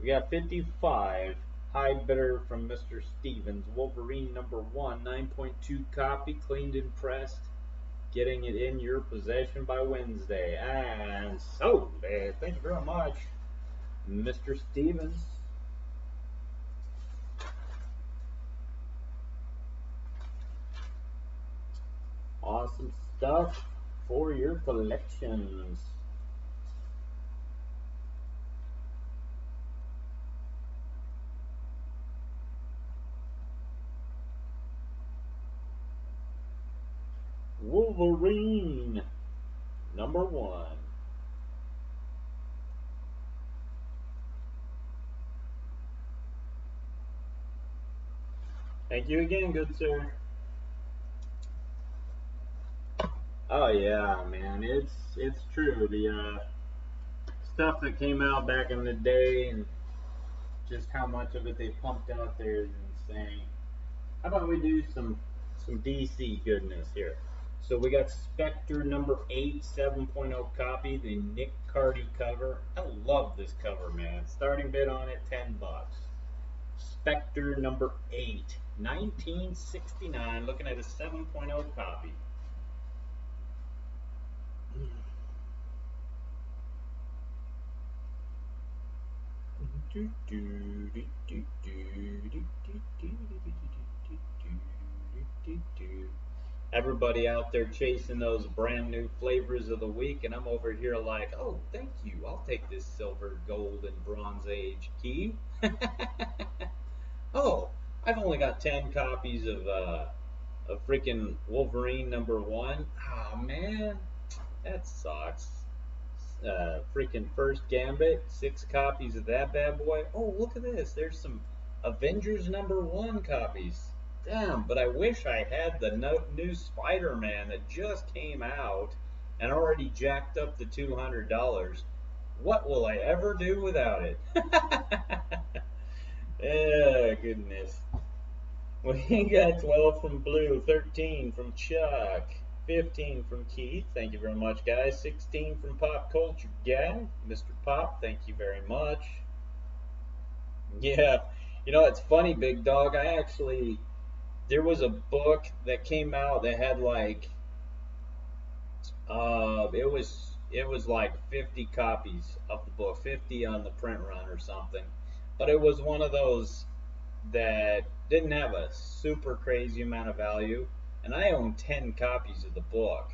Speaker 1: We got 55. High bidder from Mr. Stevens. Wolverine #1, 9.2 copy, cleaned and pressed. Getting it in your possession by Wednesday. And so, thank you very much, Mr. Stevens. Awesome stuff for your collections. Wolverine #1. Thank you again, good sir. Oh yeah, man, it's true. The stuff that came out back in the day and just how much of it they pumped out there is insane. How about we do some DC goodness here? So we got Spectre #8, 7.0 copy, the Nick Cardy cover. I love this cover, man. Starting bid on it, $10. Spectre #8, 1969. Looking at a 7.0 copy. Everybody out there chasing those brand new flavors of the week, and I'm over here like, oh, thank you. I'll take this silver, gold, and bronze age key. Oh, I've only got 10 copies of freaking Wolverine #1. Oh man, that sucks. Freaking First Gambit, 6 copies of that bad boy. Oh, look at this. There's some Avengers #1 copies. Damn, but I wish I had the new Spider-Man that just came out and already jacked up to $200. What will I ever do without it? Oh, goodness. We got 12 from Blue, 13 from Chuck, 15 from Keith. Thank you very much, guys. 16 from Pop Culture Guy. Mr. Pop, thank you very much. Yeah, you know, it's funny, Big Dog. There was a book that came out that had like, it was like 50 copies of the book, 50 on the print run or something. But it was one of those that didn't have a super crazy amount of value, and I own 10 copies of the book.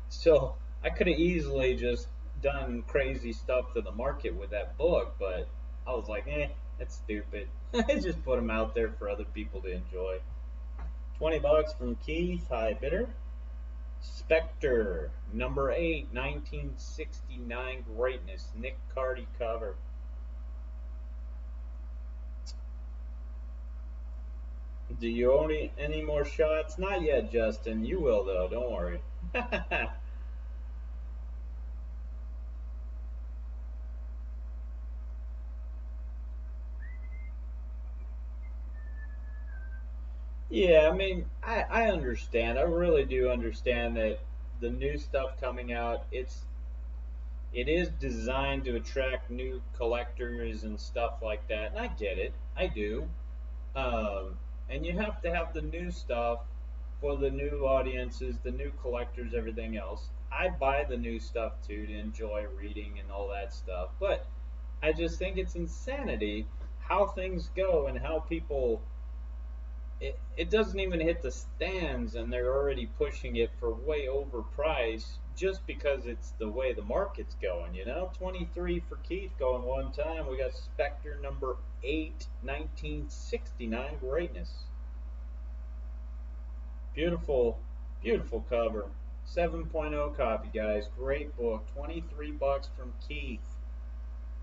Speaker 1: So I could have easily just done crazy stuff to the market with that book, but I was like, that's stupid. I just put them out there for other people to enjoy. $20 from Keith, high bidder. Spectre, #8, 1969 greatness, Nick Cardy cover. Do you own any more shots? Not yet, Justin. You will, though. Don't worry. Yeah, I mean, I understand. I really do understand that the new stuff coming out, it is designed to attract new collectors and stuff like that. And I get it. I do. And you have to have the new stuff for the new audiences, the new collectors, everything else. I buy the new stuff too to enjoy reading and all that stuff. But I just think it's insanity how things go and how people. It doesn't even hit the stands and they're already pushing it for way overpriced just because it's the way the market's going, you know? 23 for Keith going one time. We got Spectre #8, 1969 greatness. Beautiful, beautiful cover. 7.0 copy, guys. Great book. $23 from Keith.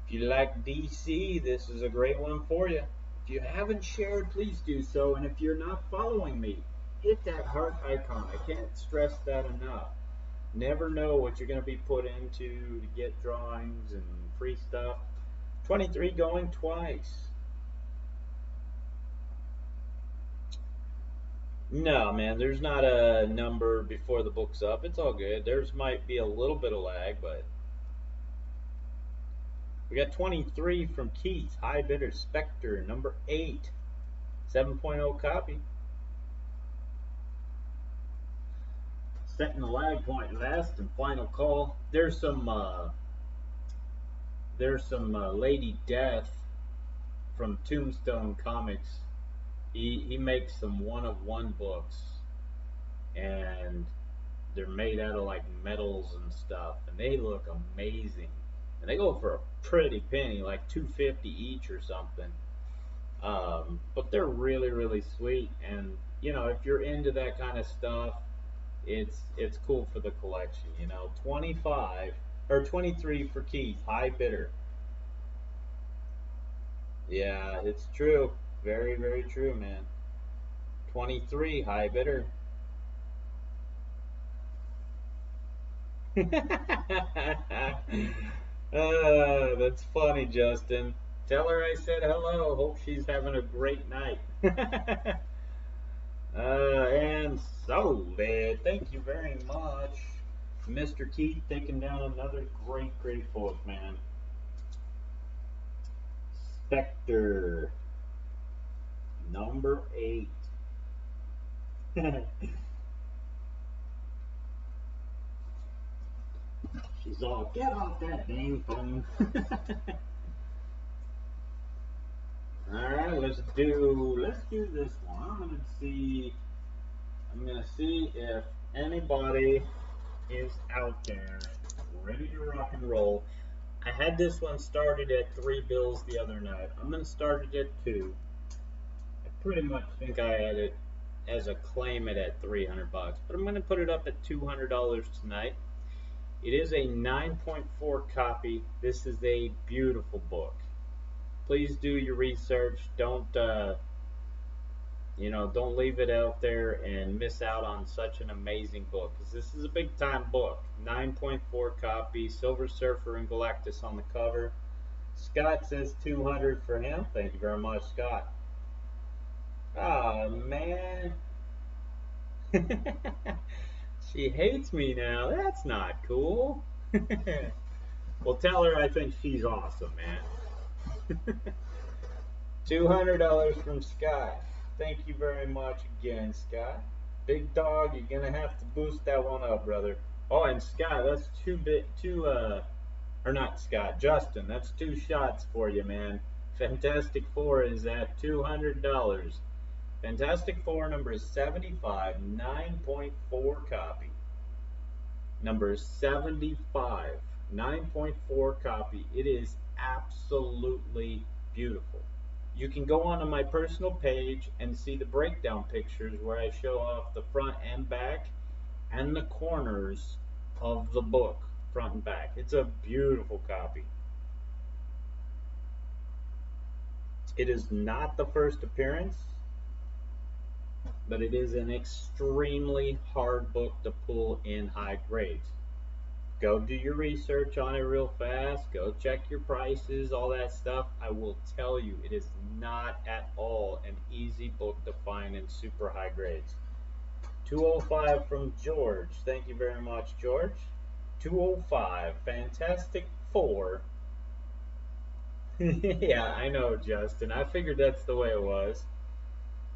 Speaker 1: If you like DC, this is a great one for you. If you haven't shared, please do so. And if you're not following me, hit that heart icon. I can't stress that enough. Never know what you're going to be put into to get drawings and free stuff. 23 going twice. No, man, there's not a number before the book's up. It's all good. There's might be a little bit of lag, but we got 23 from Keith, high bidder, Spectre, #8, 7.0 copy. Setting the lag point last and final call. There's some Lady Death from Tombstone Comics. He makes some one-of-one books, and they're made out of like metals and stuff, and they look amazing. And they go for a pretty penny, like $2.50 each or something. But they're really, really sweet. And you know, if you're into that kind of stuff, it's cool for the collection, you know. 25 or 23 for Keith, high bidder. Yeah, it's true. Very, very true, man. 23, high bidder. That's funny, Justin. Tell her I said hello. Hope she's having a great night. And sold it. Thank you very much, Mr. Keith, taking down another great, great book, man. Spectre, number 8. She's all, get off that dang phone. Alright, let's do this one. I'm gonna see if anybody is out there ready to rock and roll. I had this one started at 3 bills the other night. I'm gonna start it at 2. I pretty much think I had it as a claim it at 300 bucks, but I'm gonna put it up at $200 tonight. It is a 9.4 copy. This is a beautiful book. Please do your research. Don't don't leave it out there and miss out on such an amazing book, because this is a big time book. 9.4 copy, Silver Surfer and Galactus on the cover. Scott says 200 for him. Thank you very much, Scott. Oh man. She hates me now. That's not cool. Well, tell her I think she's awesome, man. $200 from Scott. Thank you very much again, Scott. Big dog, you're gonna have to boost that one up, brother. Oh, and Scott, that's or not Scott, Justin, that's 2 shots for you, man. Fantastic Four is at $200. Fantastic Four number 75, 9.4 copy. Number 75, 9.4 copy. It is absolutely beautiful. You can go onto my personal page and see the breakdown pictures where I show off the front and back and the corners of the book, front and back. It's a beautiful copy. It is not the first appearance, but it is an extremely hard book to pull in high grades. Go do your research on it real fast. Go check your prices, all that stuff. I will tell you, it is not at all an easy book to find in super high grades. 205 from George. Thank you very much, George. 205. Fantastic Four. Yeah, I know, Justin. I figured that's the way it was.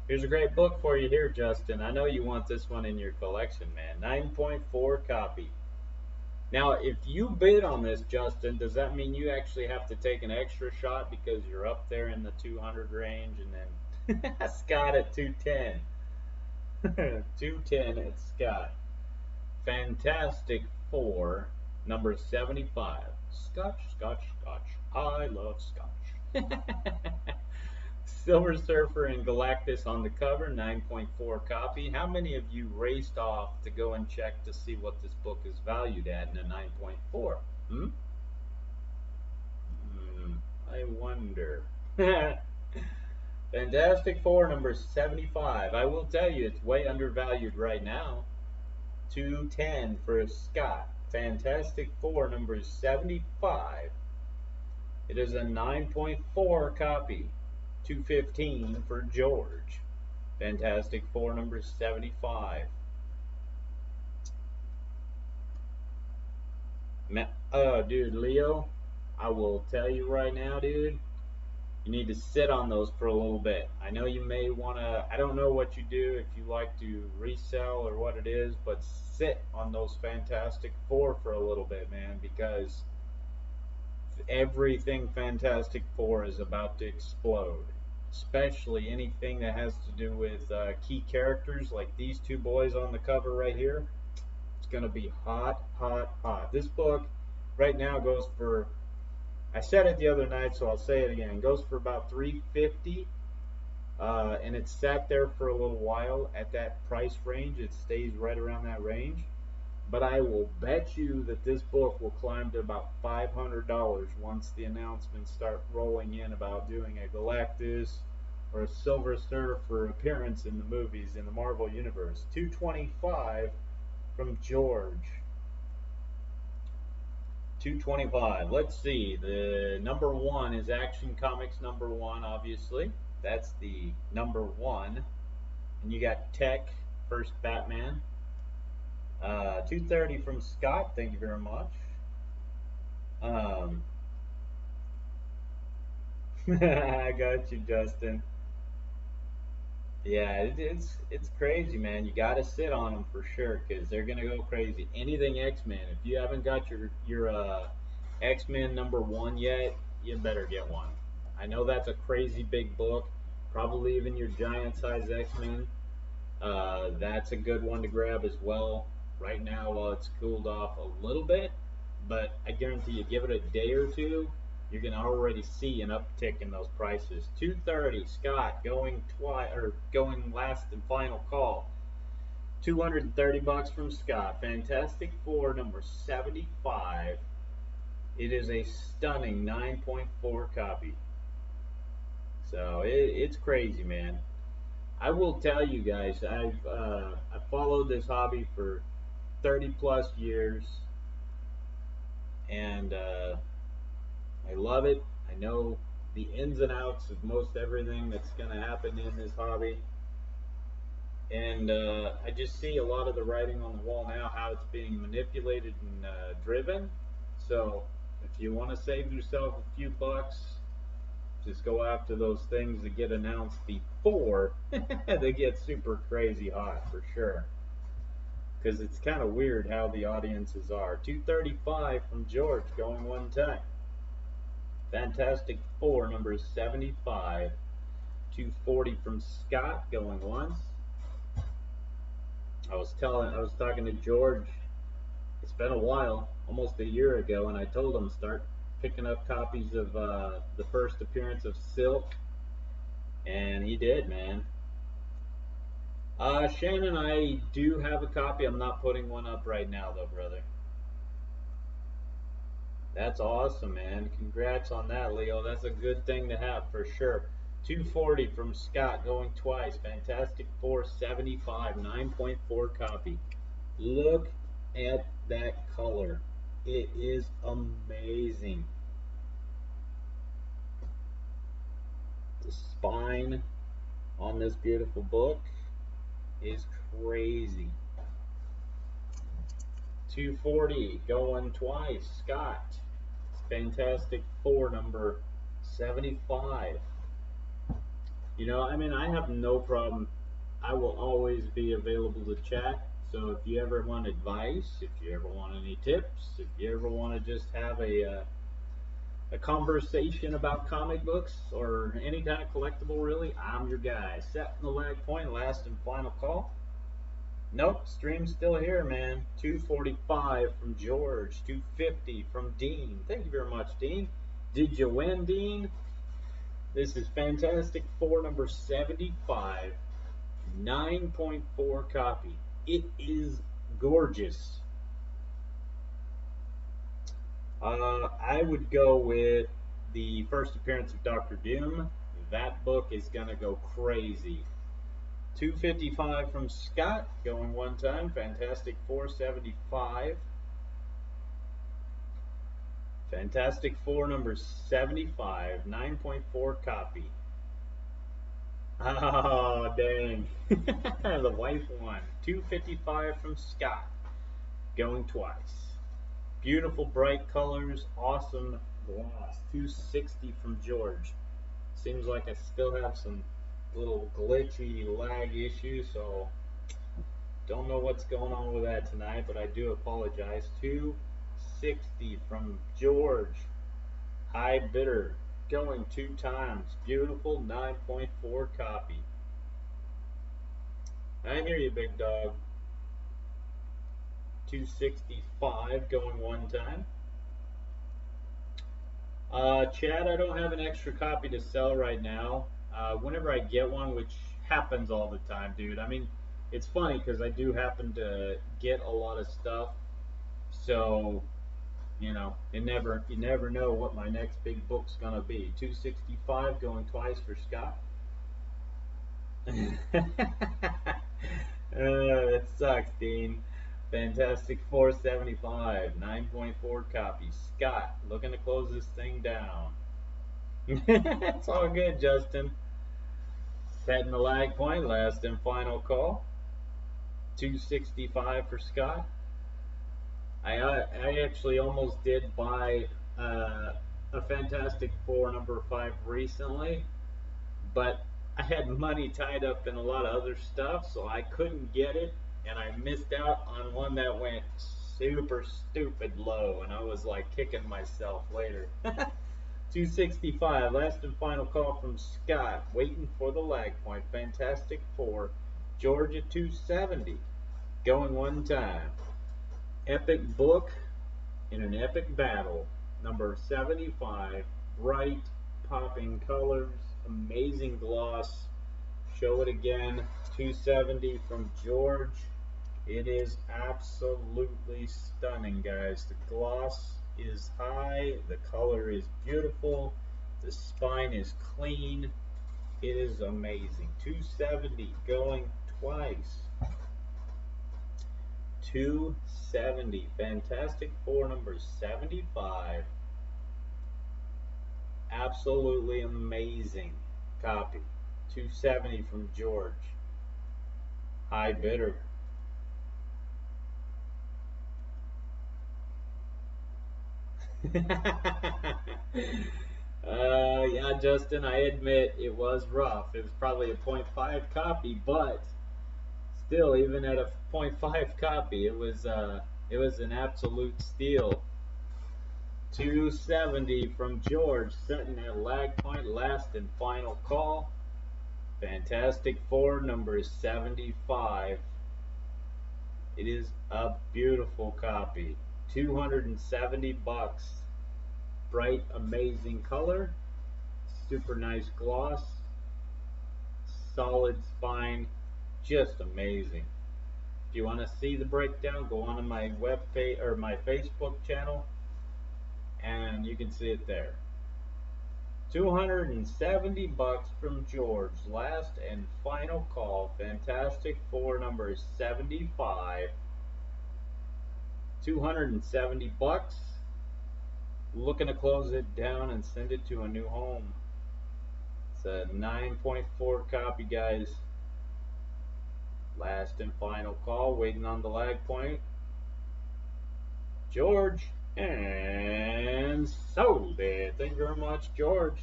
Speaker 1: Here's a great book for you here, Justin. I know you want this one in your collection, man. 9.4 copy. Now, if you bid on this, Justin, does that mean you actually have to take an extra shot because you're up there in the 200 range, and then Scott at 210? 210 at Scott. Fantastic Four, number 75. Scotch, Scotch, Scotch. I love Scotch. Silver Surfer and Galactus on the cover, 9.4 copy. How many of you raced off to go and check to see what this book is valued at in a 9.4? I wonder. Fantastic Four, number 75. I will tell you, it's way undervalued right now. 210 for Scott. Fantastic Four, number 75. It is a 9.4 copy. 215 for George. Fantastic Four number 75. Dude, Leo, I will tell you right now, dude, you need to sit on those for a little bit. I know you may want to, I don't know what you do, if you like to resell or what it is, but sit on those Fantastic Four for a little bit, man, because everything Fantastic Four is about to explode. Especially anything that has to do with key characters like these 2 boys on the cover right here. It's going to be hot, hot, hot. This book right now goes for, I said it the other night, so I'll say it again, it goes for about $350. and it sat there for a little while at that price range. It stays right around that range. But I will bet you that this book will climb to about $500 once the announcements start rolling in about doing a Galactus or a Silver Surfer appearance in the movies in the Marvel Universe. $225 from George. $225. Let's see. The number one is Action Comics number one, obviously. That's the number one. And you got Tech, first Batman. 230 from Scott. Thank you very much. I got you, Justin. Yeah, it's crazy, man. You got to sit on them for sure because they're gonna go crazy. Anything X-Men. If you haven't got your X-Men number one yet, you better get one. I know that's a crazy big book. Probably even your giant size X-Men. That's a good one to grab as well. Right now, while it's cooled off a little bit, but I guarantee you, give it a day or two, you're gonna already see an uptick in those prices. 230, Scott going twice or going last and final call. 230 bucks from Scott. Fantastic Four number 75. It is a stunning 9.4 copy. So it's crazy, man. I will tell you guys, I followed this hobby for 30 plus years, and I love it. I know the ins and outs of most everything that's going to happen in this hobby, and I just see a lot of the writing on the wall now, how it's being manipulated and driven. So if you want to save yourself a few bucks, just go after those things that get announced before they get super crazy hot for sure. Because it's kind of weird how the audiences are. 235 from George going one time. Fantastic Four number 75. 240 from Scott going once. I was talking to George. It's been a while, almost a year ago, and I told him start picking up copies of the first appearance of Silk, and he did, man. Shannon, I do have a copy. I'm not putting one up right now, though, brother. That's awesome, man. Congrats on that, Leo. That's a good thing to have for sure. 240 from Scott going twice. Fantastic Four 75, 9.4 copy. Look at that color. It is amazing. The spine on this beautiful book is crazy. 240 going twice. Scott. Fantastic Four number 75. You know, I mean, I have no problem. I will always be available to chat. So if you ever want advice, if you ever want any tips, if you ever want to just have a conversation about comic books or any kind of collectible, really, I'm your guy. Setting the lag point, last and final call. Nope, stream's still here, man. 245 from George, 250 from Dean. Thank you very much, Dean. Did you win, Dean? This is Fantastic Four number 75, 9.4 copy. It is gorgeous. I would go with the first appearance of Doctor Doom. That book is gonna go crazy. 255 from Scott, going one time. Fantastic Four 75. Fantastic Four number 75, 9.4 copy. Oh, dang. The wife won. 255 from Scott, going twice. Beautiful bright colors, awesome gloss. 260 from George. Seems like I still have some little glitchy lag issues, so don't know what's going on with that tonight, but I do apologize. 260 from George. High bidder, going two times. Beautiful 9.4 copy. I hear you, big dog. 265 going one time. Chad, I don't have an extra copy to sell right now. whenever I get one, which happens all the time, dude. I mean, it's funny because I do happen to get a lot of stuff, so you never know what my next big book's gonna be. 265 going twice for Scott. That sucks, Dean. Fantastic 475, 9.4 copies. Scott, looking to close this thing down. It's all good, Justin. Setting the lag point, last and final call. 265 for Scott. I actually almost did buy a Fantastic Four #5 recently, but I had money tied up in a lot of other stuff, so I couldn't get it, and I missed out on one that went super stupid low, and I was like kicking myself later. 265, last and final call from Scott, waiting for the lag point. Fantastic Four, Georgia 270, going one time. Epic book in an epic battle, #75, bright, popping colors, amazing gloss. Show it again, 270 from George. It is absolutely stunning, guys. The gloss is high, the color is beautiful, the spine is clean. It is amazing. 270 going twice. 270. Fantastic Four #75. Absolutely amazing copy. 270 from George. High bidder. Yeah, Justin, I admit it was rough. It was probably a 0.5 copy, but still, even at a 0.5 copy, it was an absolute steal. 270 from George, setting that lag point, last and final call. Fantastic Four #75. It is a beautiful copy. 270 bucks. Bright, amazing color. Super nice gloss. Solid spine. Just amazing. If you want to see the breakdown, go on to my webpage or my Facebook channel, and you can see it there. 270 bucks from George. Last and final call. Fantastic Four #75. 270 bucks. Looking to close it down and send it to a new home. It's a 9.4 copy, guys. Last and final call. Waiting on the lag point. George. And sold it. Thank you very much, George.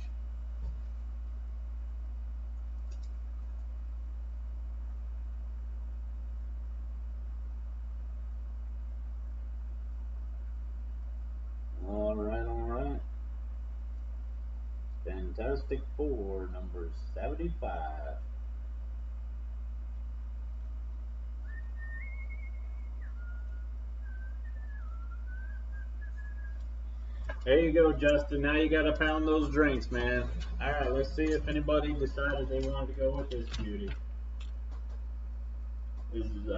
Speaker 1: All right. Fantastic Four #75. There you go, Justin. Now you gotta pound those drinks, man. All right, let's see if anybody decided they wanted to go with this beauty. This is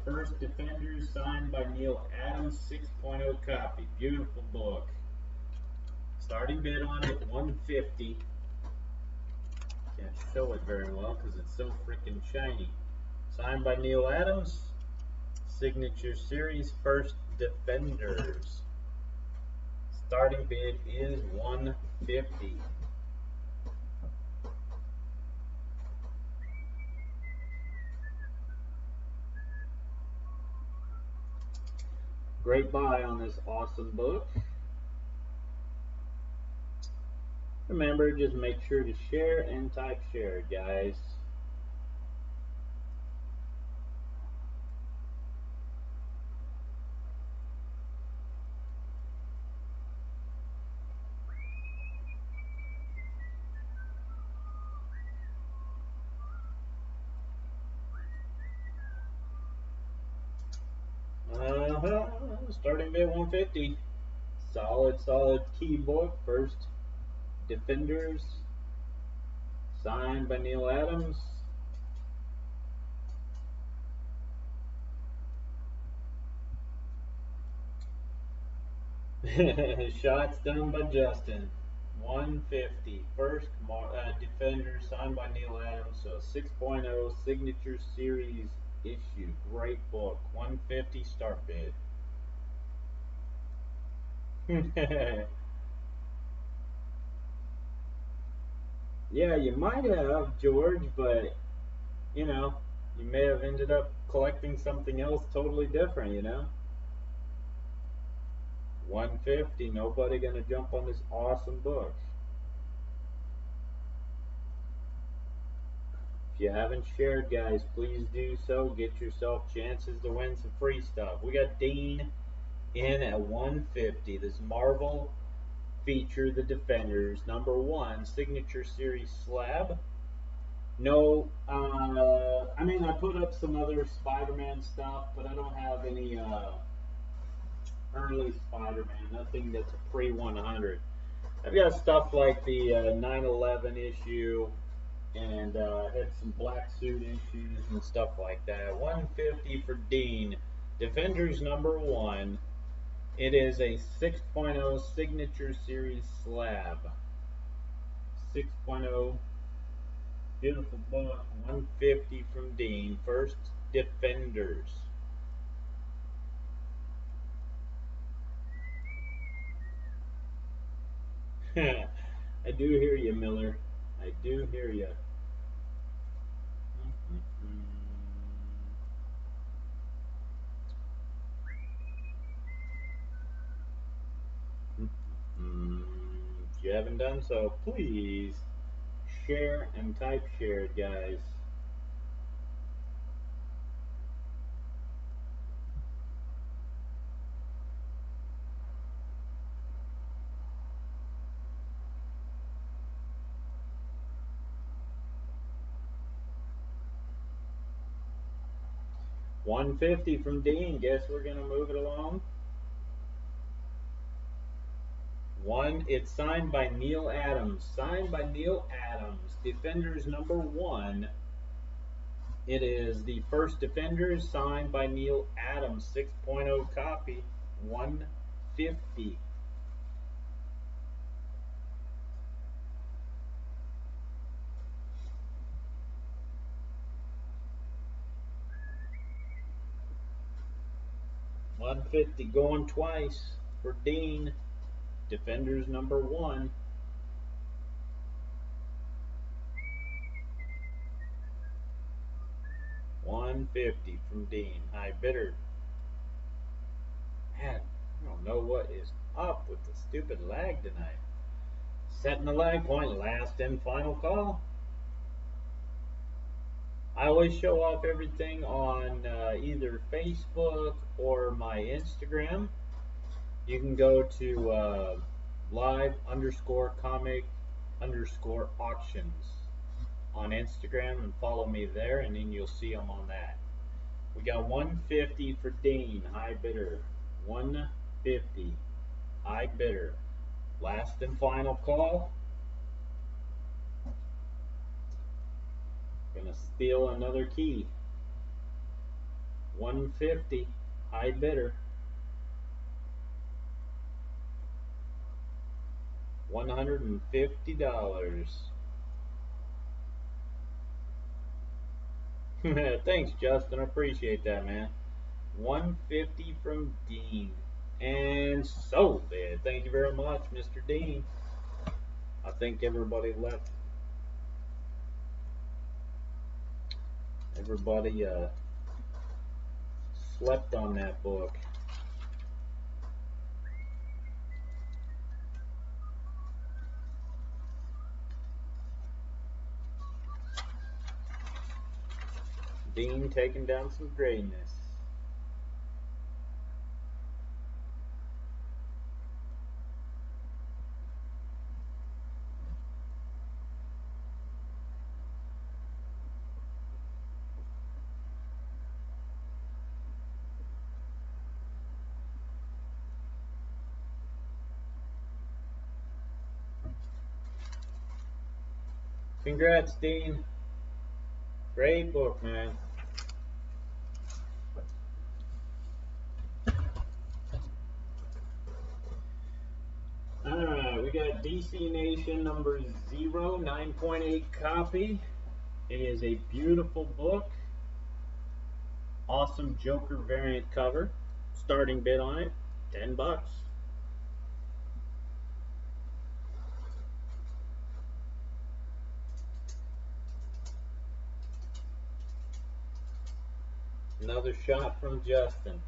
Speaker 1: First Defenders, signed by Neal Adams, 6.0 copy. Beautiful book. Starting bid on it, 150. Can't show it very well because it's so freaking shiny. Signed by Neal Adams. Signature Series, First Defenders. Starting bid is 150. Great buy on this awesome book. Remember, just make sure to share and type share, guys. Starting bid 150. Solid key book. First Defenders. Signed by Neal Adams. Shots done by Justin. 150. First Defender signed by Neal Adams. So 6.0 Signature Series issue. Great book. 150 start bid. Yeah, you might have, George, but you know, you may have ended up collecting something else totally different, you know? 150, nobody gonna jump on this awesome book. If you haven't shared, guys, please do so. Get yourself chances to win some free stuff. We got Dean in at 150. This Marvel feature, The Defenders, #1, Signature Series slab. No, I mean, I put up some other Spider-Man stuff, but I don't have any early Spider-Man, nothing that's a pre-100. I've got stuff like the 9/11 issue, and had some black suit issues and stuff like that. 150 for Dean. Defenders #1. It is a 6.0 Signature Series slab. 6.0. Beautiful book. 150 from Dean. First Defenders. I do hear you, Miller. I do hear you. If you haven't done so, please share and type shared, guys. $150 from Dean. Guess we're gonna move it along. It's signed by Neal Adams. Signed by Neal Adams. Defenders #1. It is the first Defenders signed by Neal Adams. 6.0 copy. 150. $150 going twice for Dean. Defenders #1. $150 from Dean. High bidder. Man, I don't know what is up with the stupid lag tonight. Setting the lag point, last and final call. I always show off everything on either Facebook or my Instagram. You can go to live_comic_auctions on Instagram and follow me there, and then you'll see them on that. We got 150 for Dean, high bidder. 150, high bidder. Last and final call. Gonna steal another key. 150, high bidder. $150. Thanks, Justin. I appreciate that, man. 150 from Dean. And sold it. Thank you very much, Mr. Dean. I think everybody left. Everybody slept on that book. Dean taking down some greatness. Congrats, Dean. Great book, man. Alright, we got DC Nation number 0, 9.8 copy. It is a beautiful book. Awesome Joker variant cover. Starting bid on it, $10. Another shot from Justin.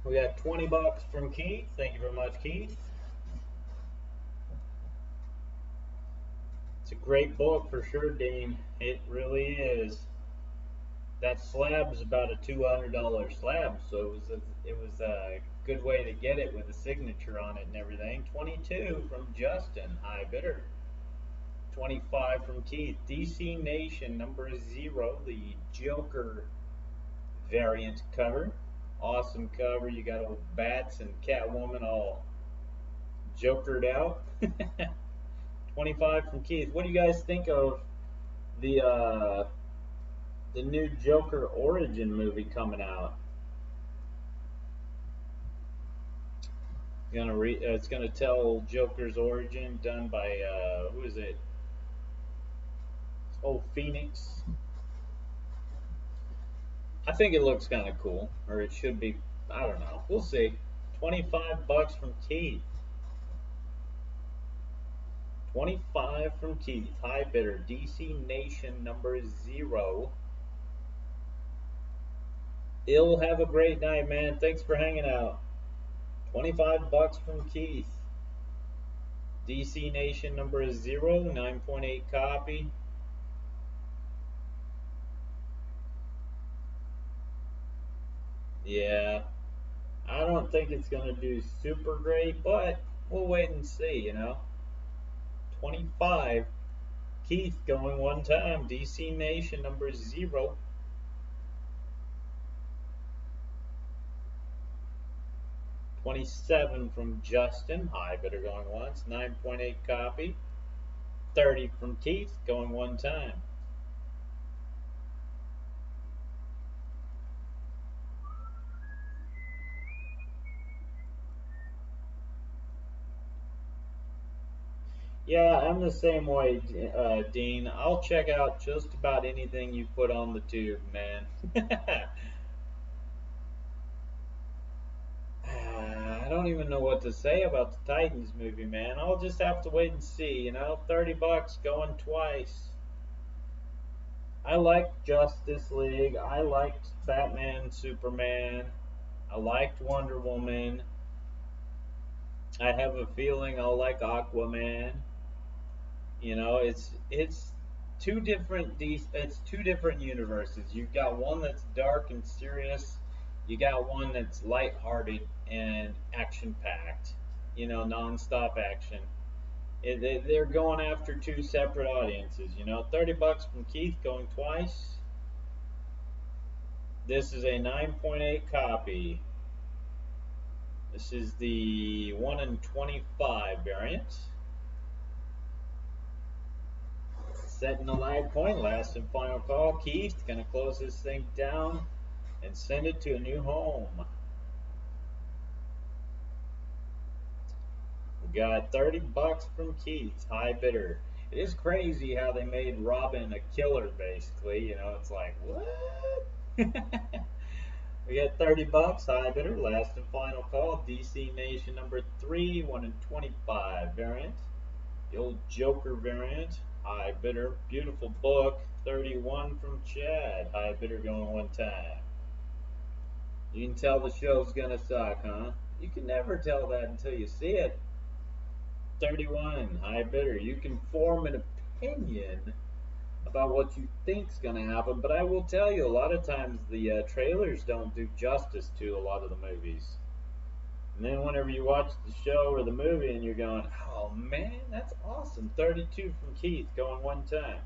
Speaker 1: We got $20 from Keith. Thank you very much, Keith. It's a great book for sure, Dean. It really is. That slab is about a $200 slab, so it was a good way to get it with a signature on it and everything. 22 from Justin, high bidder. 25 from Keith. DC Nation number 0, the Joker variant cover. Awesome cover. You got old Bats and Catwoman all jokered out. 25 from Keith. What do you guys think of the new Joker origin movie coming out? It's gonna tell Joker's origin, done by who is it? Oh, Phoenix. I think it looks kind of cool, or it should be. I don't know. We'll see. $25 from Keith. 25 from Keith. High bidder. DC Nation number 0. Ill, have a great night, man. Thanks for hanging out. $25 from Keith. DC Nation number 0, 9.8 copy. Yeah, I don't think it's going to do super great, but we'll wait and see, you know. 25. Keith going one time. DC Nation number 0. 27 from Justin. High bidder going once. 9.8 copy. 30 from Keith going one time. Yeah, I'm the same way, Dean. I'll check out just about anything you put on the tube, man. I don't even know what to say about the Titans movie, man. I'll just have to wait and see, you know. $30 going twice. I liked Justice League. I liked Batman, Superman. I liked Wonder Woman. I have a feeling I'll like Aquaman. You know, it's it's two different universes. You've got one that's dark and serious. You got one that's lighthearted and action packed. You know, nonstop action. They're going after two separate audiences. You know, $30 from Keith going twice. This is a 9.8 copy. This is the 1 in 25 variant. Setting the lag point, last and final call. Keith gonna close this thing down and send it to a new home. We got $30 from Keith, high bidder. It is crazy how they made Robin a killer, basically. You know, it's like, what? We got $30, high bidder, last and final call. DC Nation number 3, 1 in 25 variant. The old Joker variant. High bidder, beautiful book. 31 from Chad. High bidder going one time. You can tell the show's gonna suck, huh? You can never tell that until you see it. 31, High Bidder. You can form an opinion about what you think's going to happen, but I will tell you, a lot of times the trailers don't do justice to a lot of the movies. And then whenever you watch the show or the movie and you're going, oh man, that's awesome, 32 from Keith going one time.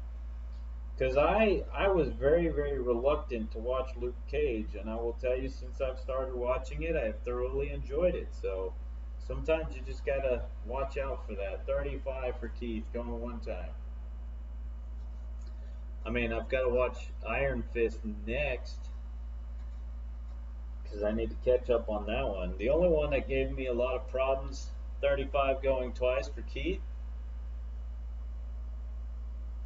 Speaker 1: Because I was very, very reluctant to watch Luke Cage, and I will tell you, since I've started watching it, I've thoroughly enjoyed it. So sometimes you just got to watch out for that. 35 for Keith going one time. I mean, I've got to watch Iron Fist next because I need to catch up on that one. The only one that gave me a lot of problems, 35 going twice for Keith.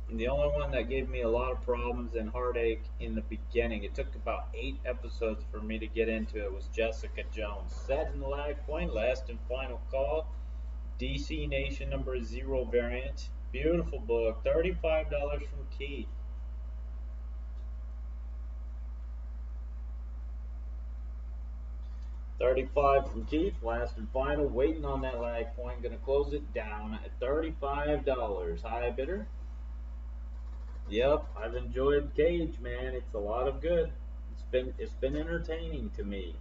Speaker 1: And the only one that gave me a lot of problems and heartache in the beginning, it took about 8 episodes for me to get into it, was Jessica Jones. Set in the Lag Point, Last and Final Call, DC Nation #0 variant. Beautiful book, $35 from Keith. $35 from Keith, last and final, waiting on that lag point. Gonna close it down at $35. High Bidder. Yep, I've enjoyed Cage, man. It's a lot of good. It's been entertaining to me.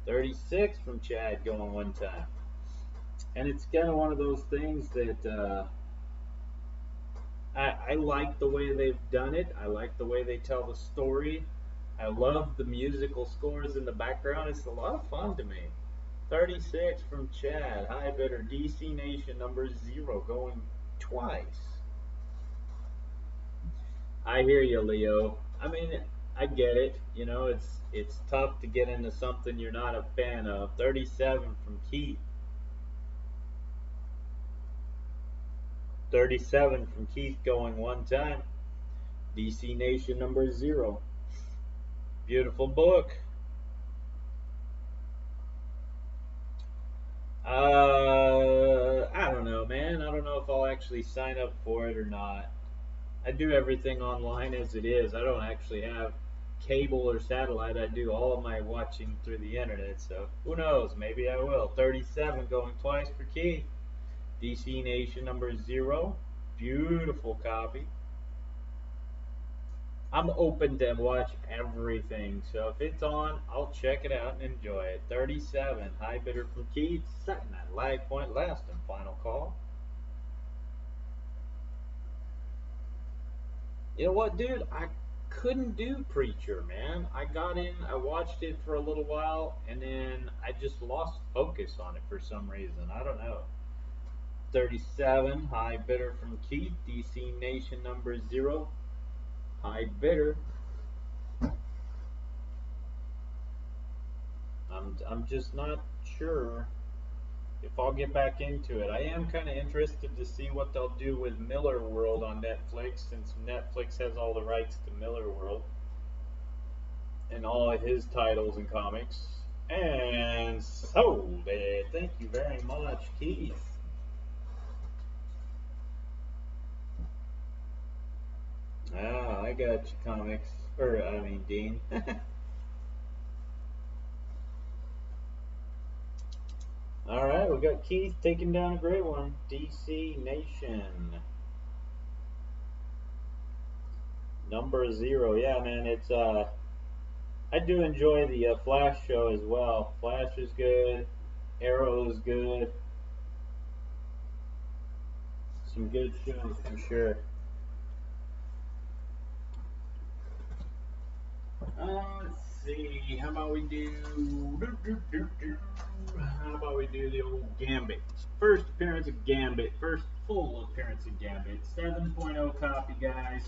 Speaker 1: 36 from Chad going one time. And it's kind of one of those things that I like the way they've done it. I like the way they tell the story. I love the musical scores in the background. It's a lot of fun to me. 36 from Chad. High Bidder. DC Nation #0 going twice. I hear you, Leo. I mean, I get it. You know, it's tough to get into something you're not a fan of. 37 from Keith. 37 from Keith going one time. DC Nation #0. Beautiful book. I don't know, man. I don't know if I'll actually sign up for it or not. I do everything online as it is. I don't actually have cable or satellite. I do all of my watching through the internet. So who knows? Maybe I will. 37 going twice for Keith. DC Nation #0. Beautiful copy. I'm open to watch everything, so if it's on, I'll check it out and enjoy it. 37, High Bidder from Keith, setting that lag point, last and final call. You know what, dude? I couldn't do Preacher, man. I got in, I watched it for a little while, and then I just lost focus on it for some reason. I don't know. 37, High Bidder from Keith, DC Nation #0. High Bidder. I'm just not sure if I'll get back into it. I am kind of interested to see what they'll do with Miller World on Netflix, since Netflix has all the rights to Miller World and all of his titles and comics. And sold it. Thank you very much, Keith. Ah, I got you, comics. Dean. All right, we got Keith taking down a great one. DC Nation #0. Yeah, man, it's I do enjoy the Flash show as well. Flash is good. Arrow is good. Some good shows for sure. Let's see. How about we do? How about we do the old Gambit? First appearance of Gambit. First full appearance of Gambit. 7.0 copy, guys.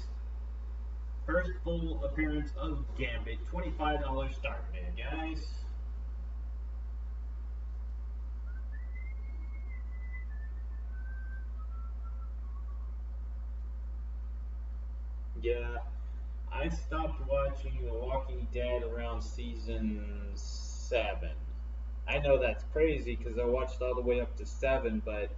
Speaker 1: First full appearance of Gambit. $25 start bid, guys. Yeah, I stopped watching The Walking Dead around season 7. I know that's crazy because I watched all the way up to 7, but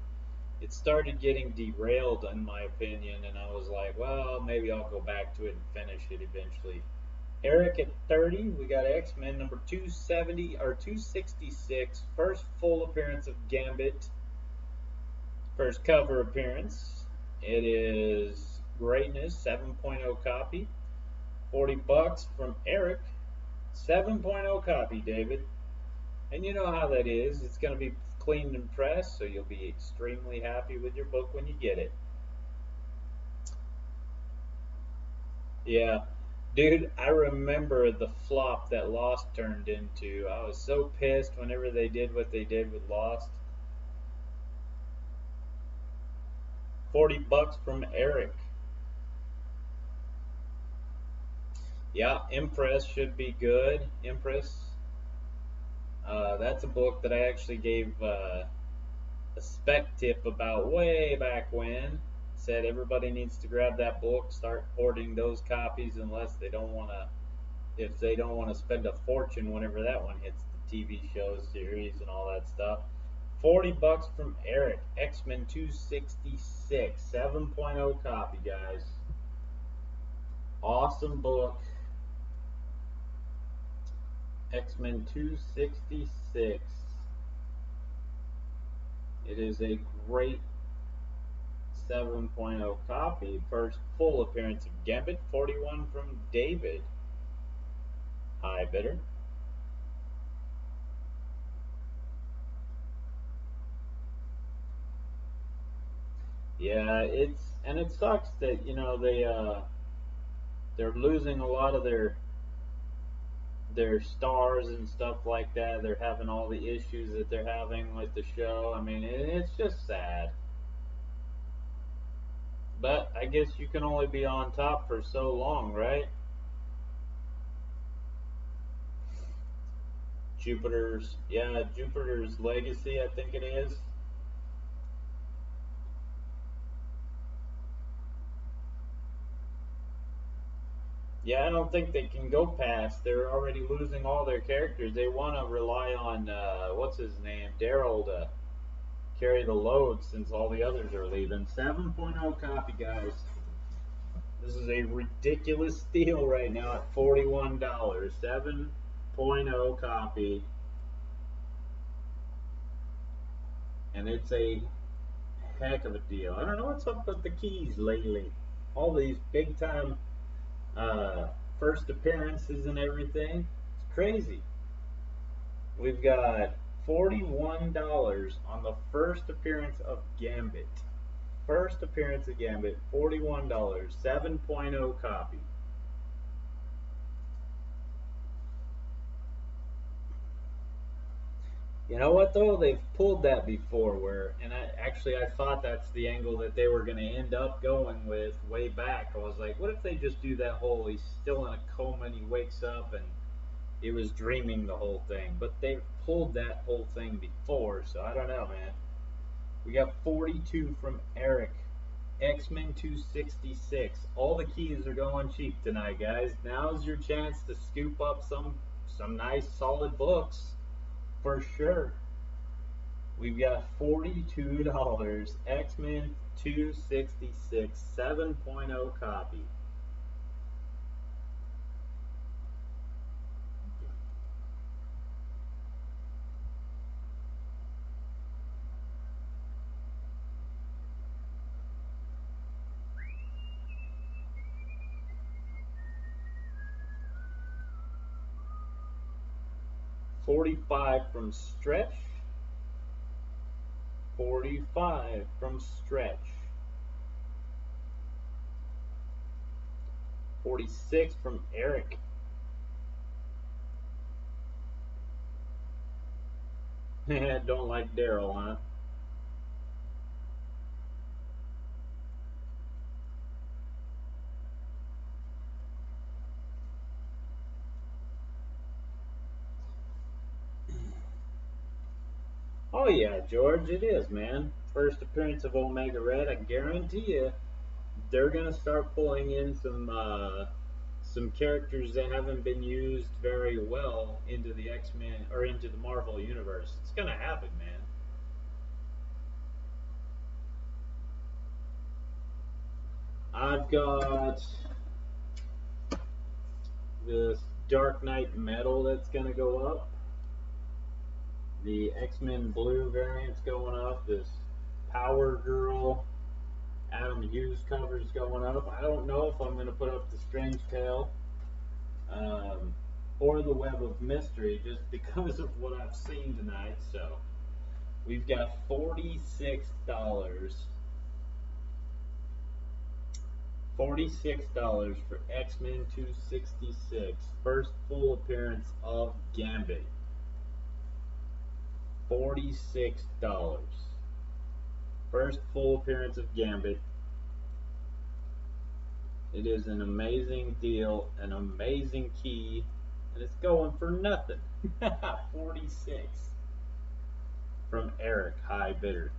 Speaker 1: it started getting derailed in my opinion, and I was like, well, maybe I'll go back to it and finish it eventually. Eric at 30, we got X-Men #270 or 266, first full appearance of Gambit.
Speaker 2: First cover appearance. It is Greatness 7.0 copy. 40 bucks from Eric. 7.0 copy, David. And you know how that is. It's going to be cleaned and pressed, so you'll be extremely happy with your book when you get it. Yeah. Dude, I remember the flop that Lost turned into. I was so pissed whenever they did what they did with Lost. 40 bucks from Eric. Yeah, Impress should be good. Impress. That's a book that I actually gave a spec tip about way back when. Said everybody needs to grab that book, start hoarding those copies unless they don't want to, if they don't want to spend a fortune whenever that one hits the TV show series and all that stuff. 40 bucks from Eric. X-Men 266, 7.0 copy, guys. Awesome book. X-Men 266. It is a great 7.0 copy. First full appearance of Gambit. 41 from David. Hi, bidder. Yeah, it sucks that they're losing a lot of their stars and stuff like that. They're having all the issues that they're having with the show. I mean, it's just sad. But I guess you can only be on top for so long, right? Jupiter's Legacy, I think it is. Yeah, I don't think they can go past. They're already losing all their characters. They want to rely on what's his name, Daryl, to carry the load since all the others are leaving. 7.0 copy, guys. This is a ridiculous steal right now at $41. 7.0 copy. And it's a heck of a deal. I don't know what's up with the keys lately. All these big time first appearances and everything. It's crazy. We've got $41 on the first appearance of Gambit. First appearance of Gambit, $41, 7.0 copy. You know what though? They've pulled that before and I thought that's the angle that they were going to end up going with way back. I was like, what if they just do that whole, he's still in a coma and he wakes up and it was dreaming the whole thing. But they've pulled that whole thing before, so I don't know, man. We got 42 from Eric. X-Men 266. All the keys are going cheap tonight, guys. Now's your chance to scoop up some nice solid books for sure. We've got $42. X-Men 266, 7.0 copy. $45 from Stretch. 45 from Stretch. 46 from Eric. Don't like Daryl, huh? Oh yeah, George, it is, man. First appearance of Omega Red. I guarantee you, they're gonna start pulling in some characters that haven't been used very well into the X-Men or into the Marvel universe. It's gonna happen, man. I've got this Dark Knight Metal that's gonna go up. The X-Men Blue variant's going up. This Power Girl Hughes covers going up. I don't know if I'm going to put up the Strange Tale or the Web of Mystery just because of what I've seen tonight. So we've got $46. $46 for X-Men 266. First full appearance of Gambit. $46. First full appearance of Gambit. It is an amazing deal, an amazing key, and it's going for nothing. 46 from Eric, high bidder.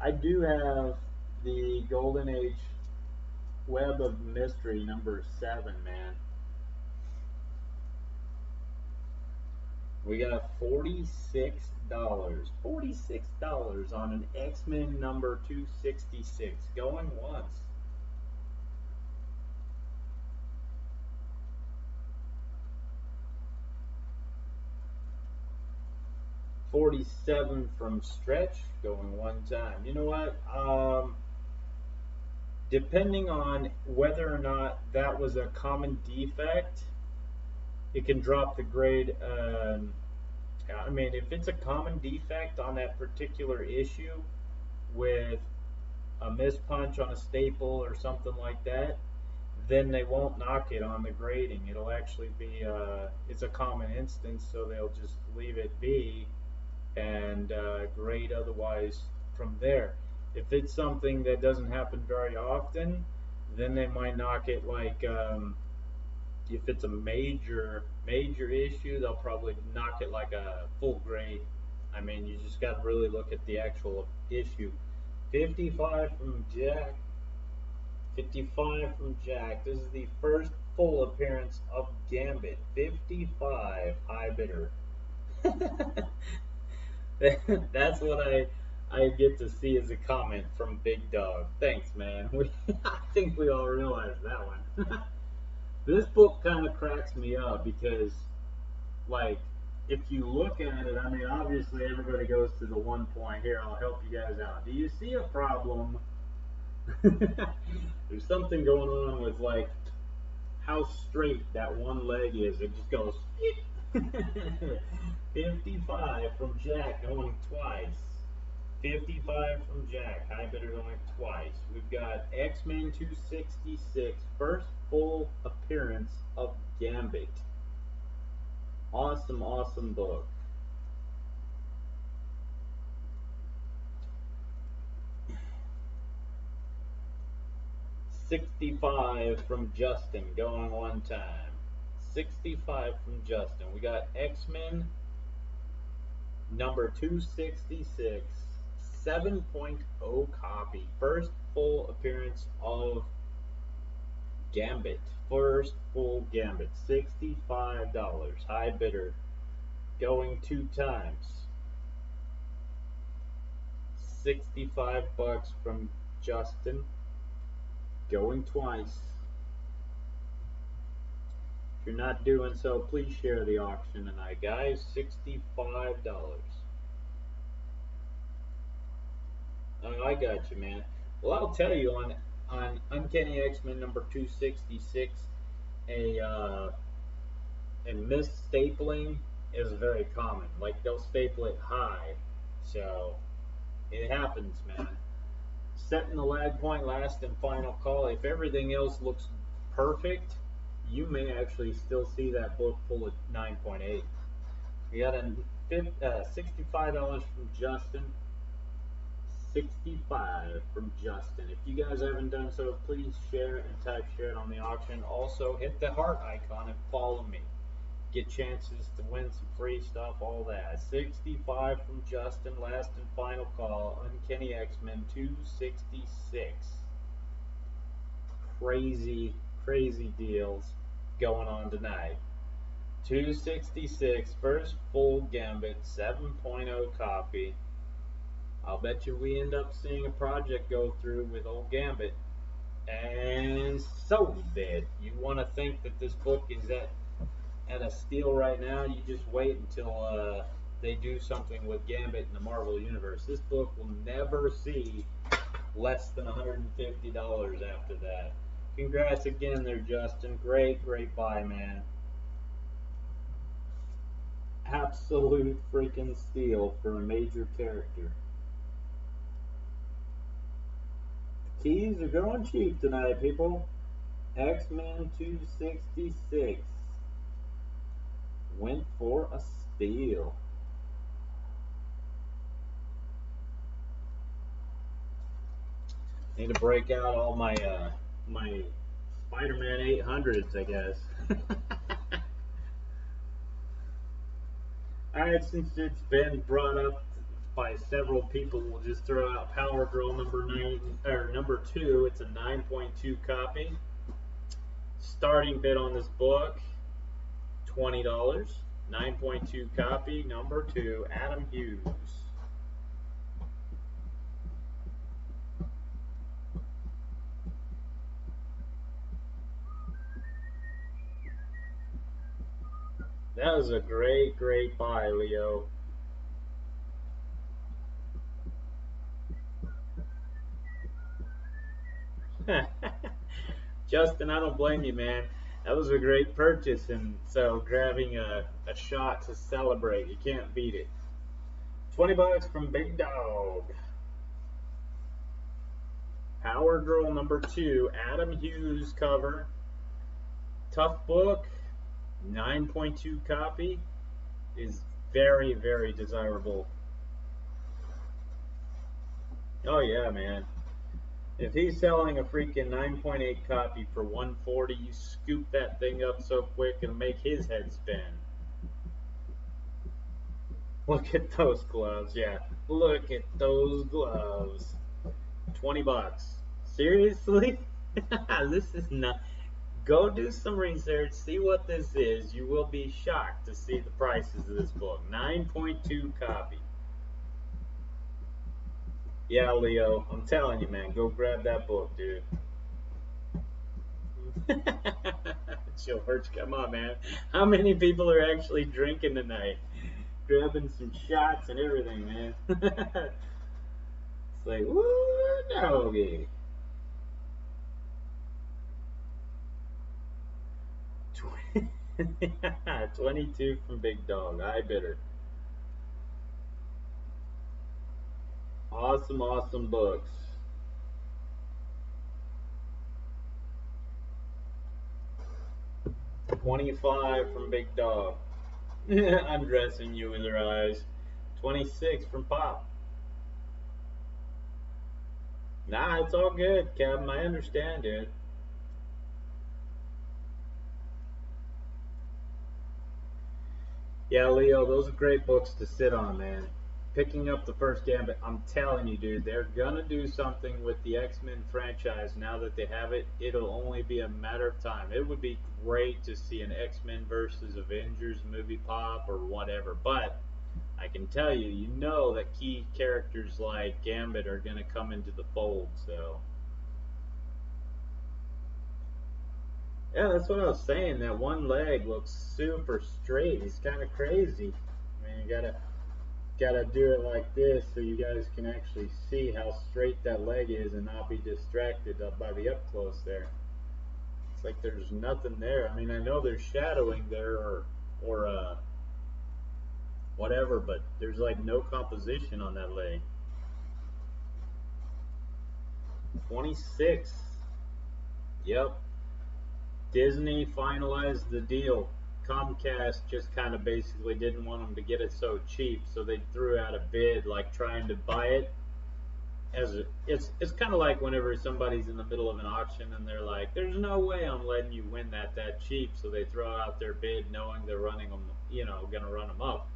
Speaker 2: I do have the Golden Age Web of Mystery number 7, man. We got $46. $46 on an X-Men number 266. Going once. $47 from Stretch. Going one time. You know what? Depending on whether or not that was a common defect, it can drop the grade. I mean, if it's a common defect on that particular issue with a mispunch on a staple or something like that, then they won't knock it on the grading. It'll actually be, it's a common instance, so they'll just leave it be and grade otherwise from there. If it's something that doesn't happen very often, then they might knock it like, if it's a major issue, they'll probably knock it like a full grade. I mean, you just got to really look at the actual issue. 55 from Jack. 55 from Jack. This is the first full appearance of Gambit. 55, high bidder. That's what I get to see as a comment from Big Dog. Thanks, man. I think we all realize that one. This book kind of cracks me up because, like, if you look at it, I mean, obviously everybody goes to the one point. Here, I'll help you guys out. Do you see a problem? There's something going on with, like, how straight that one leg is. It just goes 55 from Jack going twice. 55 from Jack. High bidder going twice. We've got X-Men 266. First full appearance of Gambit. Awesome, awesome book. $65 from Justin going one time. 65 from Justin. We got X-Men number 266. 7.0 copy. First full appearance of Gambit. First full Gambit. $65. High bidder. Going two times. 65 bucks from Justin. Going twice. If you're not doing so, please share the auction tonight, guys. $65. Oh, I got you, man. Well, I'll tell you on Uncanny X-Men number 266, a misstapling is very common. Like, they'll staple it high, so it happens, man. Setting the lag point, last and final call. If everything else looks perfect, you may actually still see that book pull at 9.8. We got a $65 from Justin. 65 from Justin. If you guys haven't done so, please share and type share it on the auction. Also, hit the heart icon and follow me. Get chances to win some free stuff, all that. 65 from Justin. Last and final call. Uncanny X-Men 266. Crazy, crazy deals going on tonight. 266. First full Gambit. 7.0 copy. I'll bet you we end up seeing a project go through with old Gambit. And so bad. You want to think that this book is at a steal right now? You just wait until they do something with Gambit in the Marvel Universe. This book will never see less than $150 after that. Congrats again there, Justin. Great, great buy, man. Absolute freaking steal for a major character. The keys are going cheap tonight, people. X-Men 266 went for a steal. Need to break out all my my Spider-Man 800s, I guess. Alright, since it's been brought up by several people, we'll just throw out Power Girl number 2. It's a 9.2 copy. Starting bid on this book, $20. 9.2 copy, number 2, Adam Hughes. That was a great, great buy, Leo. Justin, I don't blame you, man. That was a great purchase, and so grabbing a shot to celebrate, you can't beat it. $20 from Big Dog. Power Girl number 2, Adam Hughes cover. Tough book, 9.2 copy, is very, very desirable. Oh yeah, man. If he's selling a freaking 9.8 copy for $140, you scoop that thing up so quick it'll make his head spin. Look at those gloves, yeah. Look at those gloves. $20. Seriously? This is not. Go do some research, see what this is. You will be shocked to see the prices of this book. 9.2 copy. Yeah, Leo, I'm telling you, man, go grab that book, dude. George, come on, man. How many people are actually drinking tonight? Grabbing some shots and everything, man. It's like, woo, doggy. 22 from Big Dog. I bidder. Awesome, awesome books. $25 from Big Dog. Undressing you with her eyes. 26 from Pop. Nah, it's all good, Kevin. I understand, dude. Yeah, Leo, those are great books to sit on, man. Picking up the first Gambit, I'm telling you, dude, they're gonna do something with the X-Men franchise now that they have it. It'll only be a matter of time. It would be great to see an X-Men versus Avengers movie pop or whatever, but I can tell you, you know that key characters like Gambit are gonna come into the fold, so. Yeah, that's what I was saying. That one leg looks super straight. He's kind of crazy. I mean, you gotta do it like this so you guys can actually see how straight that leg is and not be distracted by the up close there. It's like there's nothing there. I mean, I know there's shadowing there or whatever, but there's like no composition on that leg. 26. Yep. Disney finalized the deal. Comcast just kind of basically didn't want them to get it so cheap, so they threw out a bid, like trying to buy it. It's kind of like whenever somebody's in the middle of an auction and they're like, "There's no way I'm letting you win that cheap," so they throw out their bid, knowing they're running them, gonna run them up.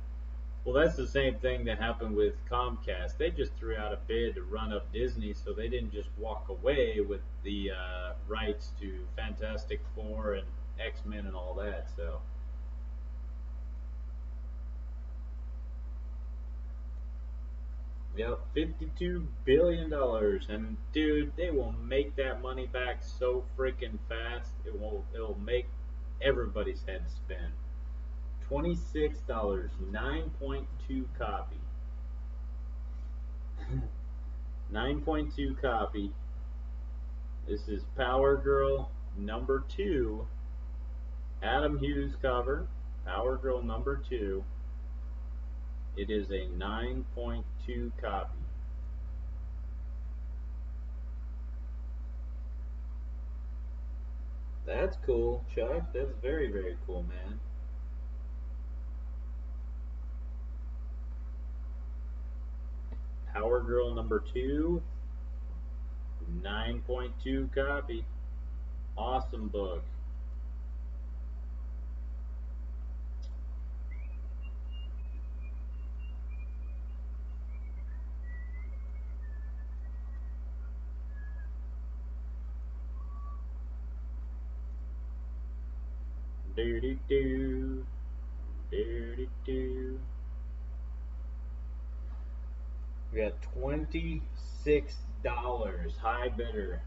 Speaker 2: Well, that's the same thing that happened with Comcast. They just threw out a bid to run up Disney, so they didn't just walk away with the rights to Fantastic Four and X-Men and all that. So, Yep, $52 billion. And dude, they will make that money back so freaking fast. It'll make everybody's head spin. $26, 9.2 copy. 9.2 copy. This is Power Girl number 2. Adam Hughes cover. Power Girl number 2. It is a 9.2 copy. That's cool, Chuck. That's very, very cool, man. Power Girl number 2, 9.2 copy. Awesome book. Do do do. Do do do. We got $26. High bidder.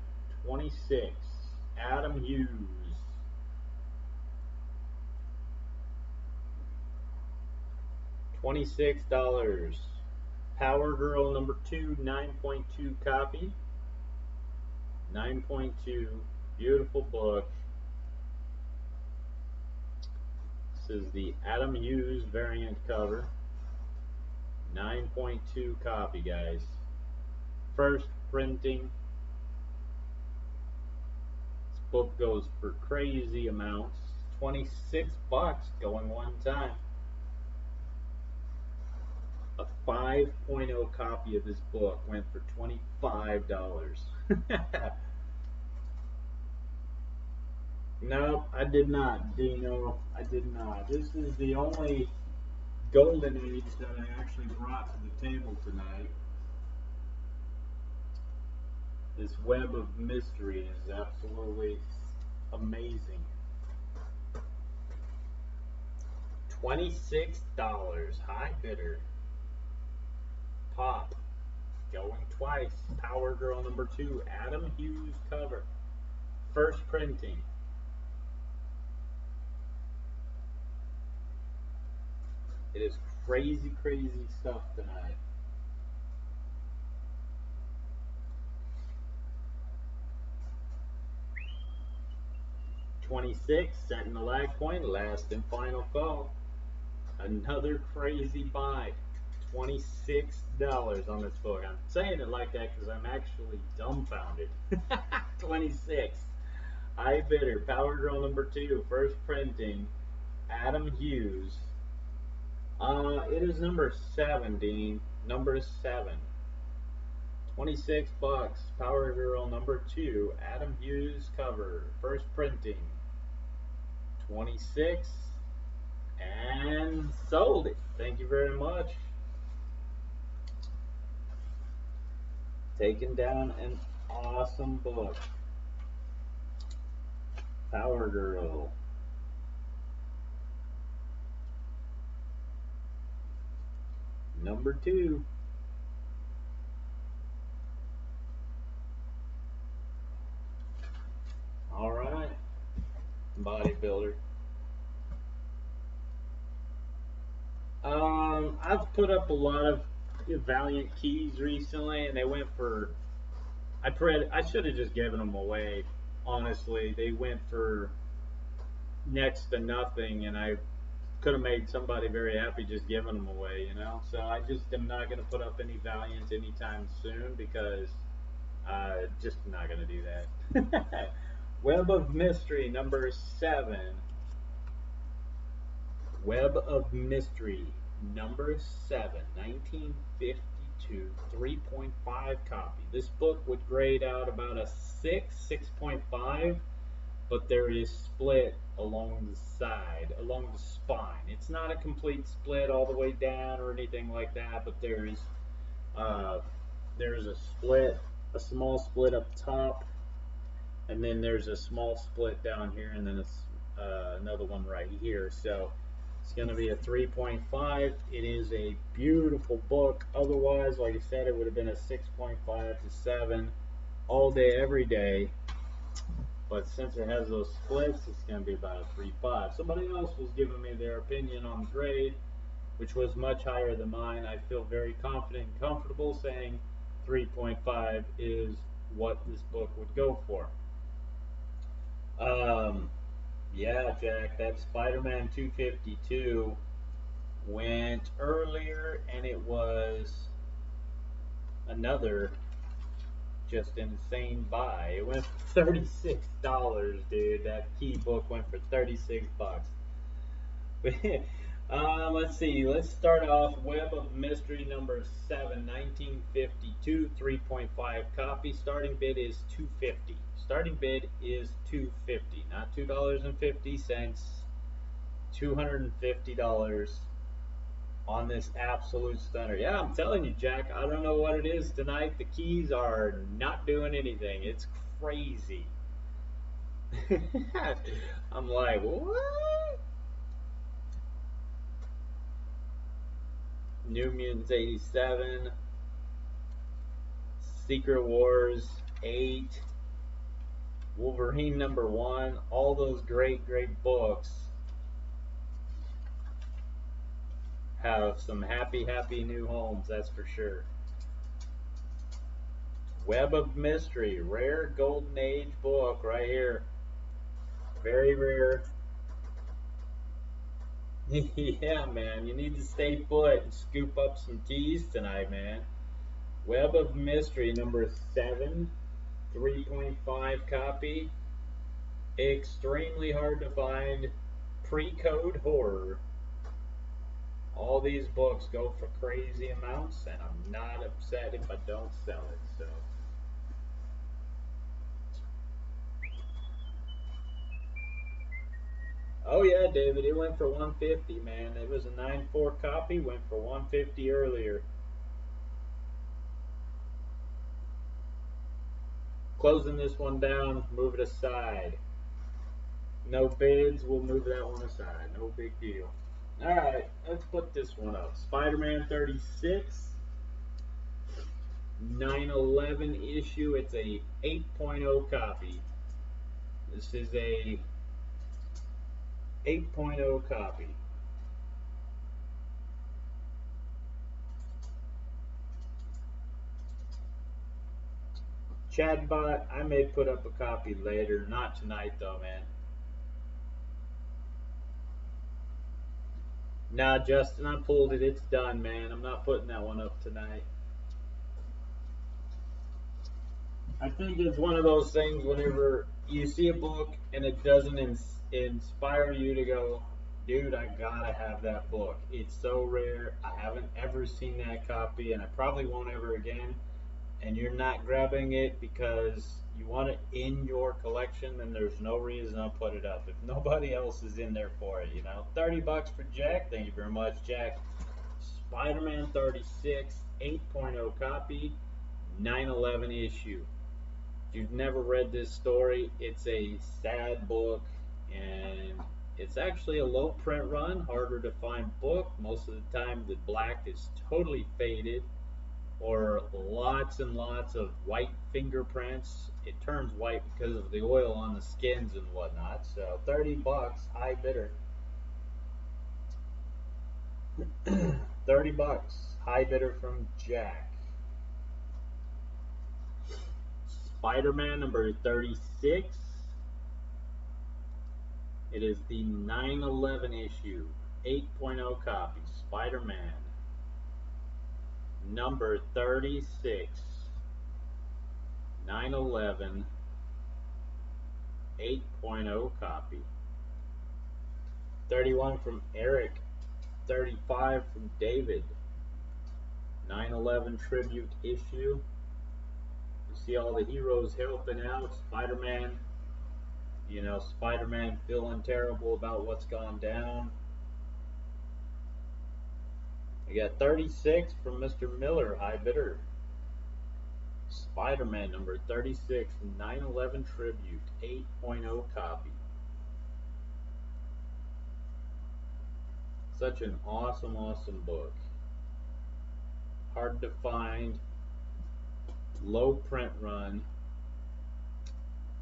Speaker 2: 26. Adam Hughes. $26. Power Girl number 2, 9.2 copy. 9.2. Beautiful book. This is the Adam Hughes variant cover. 9.2 copy, guys. First printing. This book goes for crazy amounts. $26 going one time. A 5.0 copy of this book went for $25. No, I did not, Dino. I did not. This is the only golden age that I actually brought to the table tonight. This web of mystery is absolutely amazing. $26. High bidder. Pop. Going twice. Power Girl number 2. Adam Hughes cover. First printing. It is crazy, crazy stuff tonight. $26, setting the lag point, last and final call. Another crazy buy. $26 on this book. I'm saying it like that because I'm actually dumbfounded. 26. High bidder. Power Girl number 2. First printing. Adam Hughes. It is number 7, Dean. Number 7. $26. Power Girl number 2. Adam Hughes cover. First printing. 26. And sold it. Thank you very much. Taking down an awesome book. Power Girl. Number 2. All right. Bodybuilder. I've put up a lot of Valiant keys recently, and they went for. I should have just given them away. Honestly, they went for next to nothing, and I could have made somebody very happy just giving them away, you know. So I just am not going to put up any Valiant anytime soon because just not going to do that. Web of Mystery number 7. Web of Mystery number 7, 1952, 3.5 copy. This book would grade out about a 6.5, but there is split along the side, along the spine. It's not a complete split all the way down or anything like that, but there's a split, a small split up top, and then there's a small split down here, and then it's another one right here. So It's going to be a 3.5. It is a beautiful book. Otherwise, like I said, it would have been a 6.5 to 7 all day, every day. But since it has those splits, it's going to be about a 3.5. Somebody else was giving me their opinion on the grade, which was much higher than mine. I feel very confident and comfortable saying 3.5 is what this book would go for. Yeah, Jack, that Spider-Man 252 went earlier, and it was another just insane buy. It went for $36, dude. That key book went for 36 bucks. Let's see. Let's start off Web of Mystery number 7, 1952, 3.5 copy. Starting bid is $250. Starting bid is $250, not $2.50. $250 on this absolute stunner. Yeah, I'm telling you, Jack, I don't know what it is tonight. The keys are not doing anything. It's crazy. I'm like, what? New Mutants 87, Secret Wars 8, Wolverine number 1, all those great, great books have some happy, happy new homes, that's for sure. Web of Mystery, rare Golden Age book right here. Very rare. Yeah, man, you need to stay put and scoop up some keys tonight, man. Web of Mystery number 7, 3.5 copy. Extremely hard to find. Pre-code horror. All these books go for crazy amounts, and I'm not upset if I don't sell it. So. Oh yeah, David, it went for 150, man. It was a 9.4 copy, went for 150 earlier. Closing this one down, move it aside. No bids, we'll move that one aside. No big deal. Alright, let's put this one up. Spider-Man 36, 9/11 issue. It's a 8.0 copy. This is a 8.0 copy. Chatbot, I may put up a copy later. Not tonight, though, man. Nah, Justin, I pulled it. It's done, man. I'm not putting that one up tonight. I think it's one of those things whenever you see a book and it doesn't inspire you to go, dude, I gotta have that book. It's so rare. I haven't ever seen that copy, and I probably won't ever again. And you're not grabbing it because you want it in your collection, then there's no reason to put it up. If nobody else is in there for it, 30 bucks for Jack. Thank you very much, Jack. Spider-Man 36, 8.0 copy, 9/11 issue. If you've never read this story, it's a sad book, and it's actually a low print run, harder to find book. Most of the time the black is totally faded, or lots and lots of white fingerprints. It turns white because of the oil on the skins and whatnot. So 30 bucks, high bidder. 30 bucks, high bidder from Jack. Spider-Man number 36. It is the 9/11 issue, 8.0 copy. Spider-Man number 36. 9/11 8.0 copy. 31 from Eric. 35 from David. 9/11 tribute issue. You see all the heroes helping out. Spider-Man, Spider-Man feeling terrible about what's gone down. We got 36 from Mr. Miller, high bidder. Spider-Man number 36, 9/11 tribute, 8.0 copy. Such an awesome, awesome book. Hard to find. Low print run.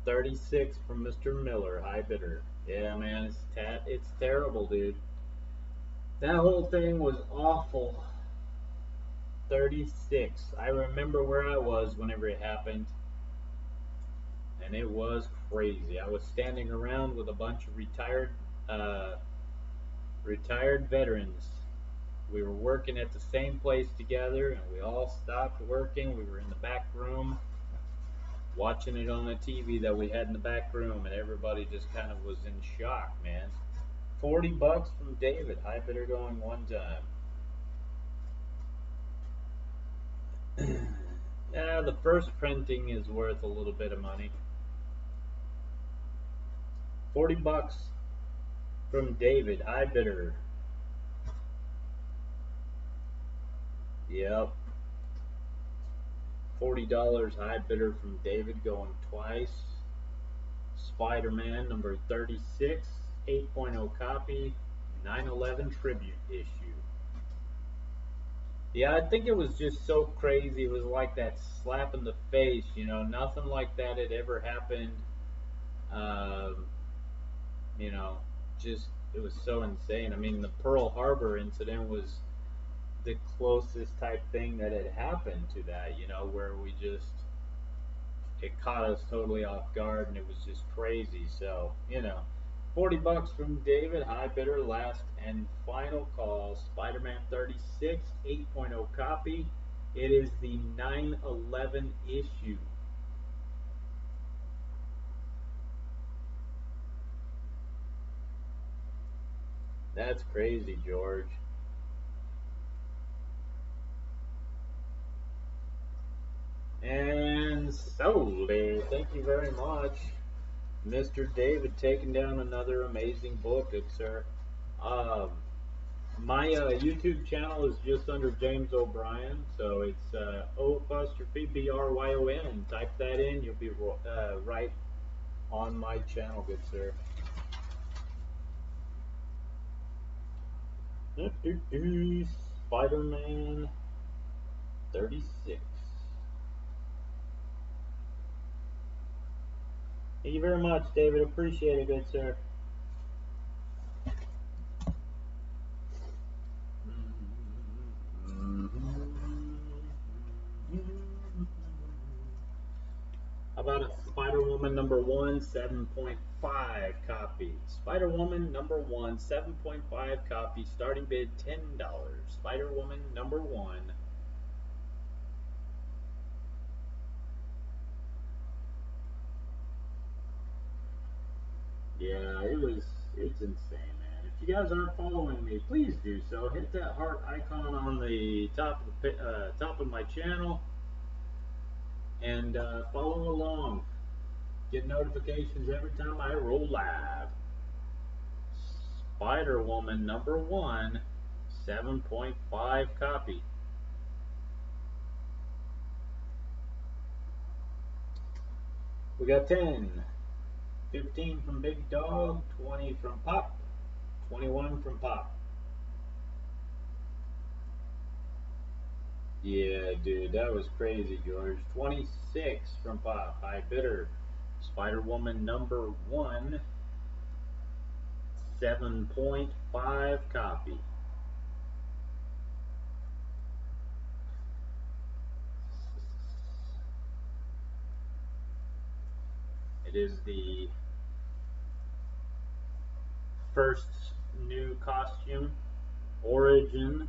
Speaker 2: 36 from Mr. Miller, high bidder. Yeah, man, it's terrible, dude. That whole thing was awful. 36. I remember where I was whenever it happened, and it was crazy. I was standing around with a bunch of retired veterans. We were working at the same place together, and we all stopped working. We were in the back room watching it on the TV that we had in the back room, and everybody just kind of was in shock, man. $40 from David, high bidder going one time. Yeah, the first printing is worth a little bit of money. $40 from David, high bidder. Yep. $40 high bidder from David going twice. Spider-Man number 36, 8.0 copy, 9/11 tribute issue. Yeah, I think it was just so crazy. It was like that slap in the face, you know. Nothing like that had ever happened. Um, you know, just it was so insane. I mean, the Pearl Harbor incident was the closest type thing that had happened to that, you know, where it caught us totally off guard and it was just crazy. So, you know, $40 from David, high bidder, last and final call. Spider-Man 36, 8.0 copy. It is the 9/11 issue. That's crazy, George. And sold it. Thank you very much, Mr. David, taking down another amazing book, good sir. Um, my YouTube channel is just under James O'Brien, so it's O-apostrophe B-R-Y-O-N. Type that in, you'll be right on my channel, good sir. Spider-Man 36. Thank you very much, David. Appreciate it, good sir. How about a Spider-Woman number 1, 7.5 copy? Spider-Woman number 1, 7.5 copy. Starting bid $10. Spider-Woman number 1. Yeah, it's insane, man. If you guys aren't following me, please do so. Hit that heart icon on the top of my channel and follow along. Get notifications every time I roll live. Spider-Woman number 1, 7.5 copy. We got 10, 15 from Big Dog, 20 from Pop, 21 from Pop. Yeah, dude, that was crazy, George. 26 from Pop, high bidder. Spider-Woman number 1, 7.5 copy. It is the first new costume, Origin.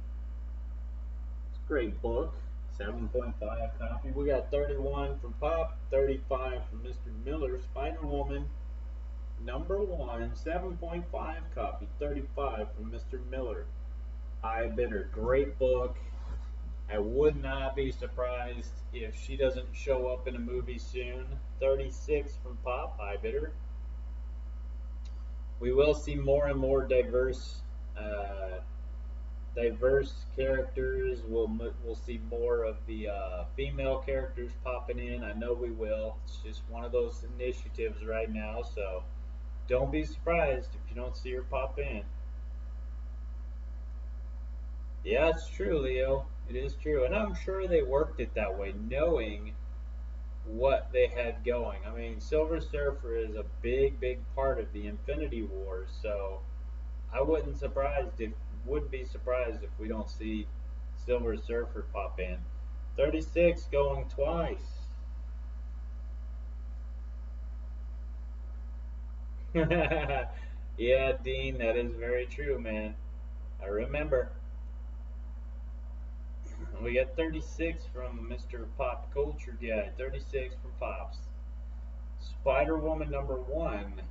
Speaker 2: It's a great book. 7.5 copy. We got 31 from Pop, 35 from Mr. Miller. Spider-Woman number 1, 7.5 copy, 35 from Mr. Miller. High bidder. Great book. I would not be surprised if she doesn't show up in a movie soon. 36 from Pop, high bidder. We will see more and more diverse characters. We'll see more of the female characters popping in. I know we will. It's just one of those initiatives right now, so don't be surprised if you don't see her pop in. Yeah, it's true, Leo. It is true. And I'm sure they worked it that way, knowing what they had going. I mean, Silver Surfer is a big, big part of the Infinity Wars, so I wouldn't be surprised if we don't see Silver Surfer pop in. 36 going twice. Yeah, Dean, that is very true, man. I remember. We got 36 from Mr. Pop Culture Guy. 36 from Pops. Spider Woman number one.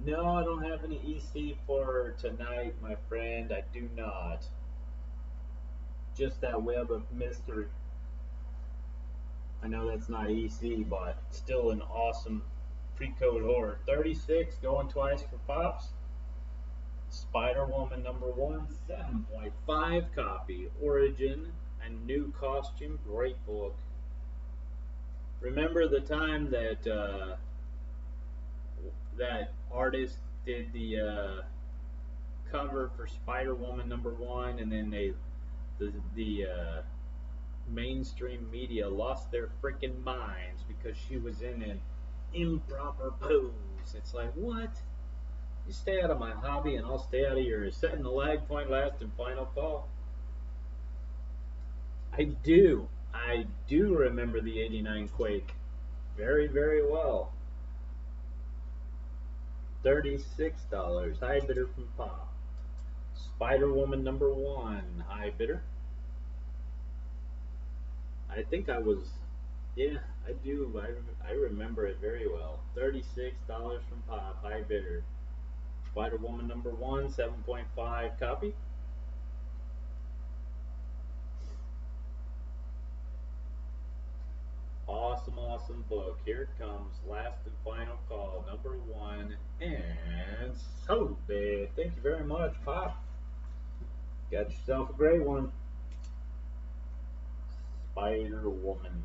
Speaker 2: No, I don't have any EC for tonight, my friend. I do not. Just that Web of Mystery. I know that's not EC, but still an awesome pre-code horror. 36 going twice for Pops. Spider Woman number one, 7.5 copy. Origin and new costume. Great book. Remember the time that that artist did the cover for Spider Woman number one, and then the mainstream media lost their freaking minds because she was in an improper pose. It's like, what? You stay out of my hobby, and I'll stay out of yours. Setting the lag point, last and final call. I do. I do remember the '89 Quake very, very well. $36. High bidder from Pop. Spider Woman number one. High bidder. I think I was, yeah, I do. I remember it very well. $36 from Pop. High bidder. Spider Woman number one. 7.5 copy. Awesome, awesome book. Here it comes. Last and final call. Number one. And so big. Thank you very much, Pop. Got yourself a great one. Spider Woman.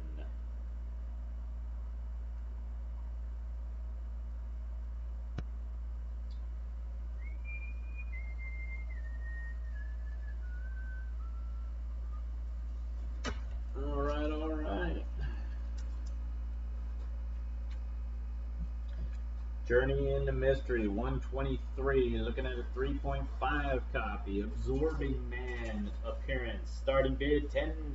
Speaker 2: All right, all right. Journey into Mystery 123. Looking at a 3.5 copy. Absorbing Man appearance. Starting bid $10.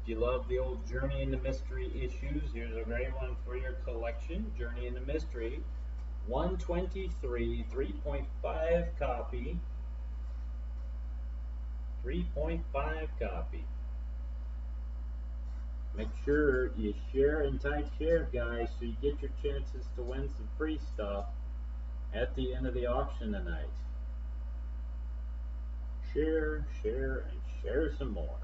Speaker 2: If you love the old Journey into Mystery issues, here's a great one for your collection. Journey into Mystery 123, 3.5 copy. 3.5 copy. Make sure you share and type share, guys, so you get your chances to win some free stuff at the end of the auction tonight. Share, share, and share some more.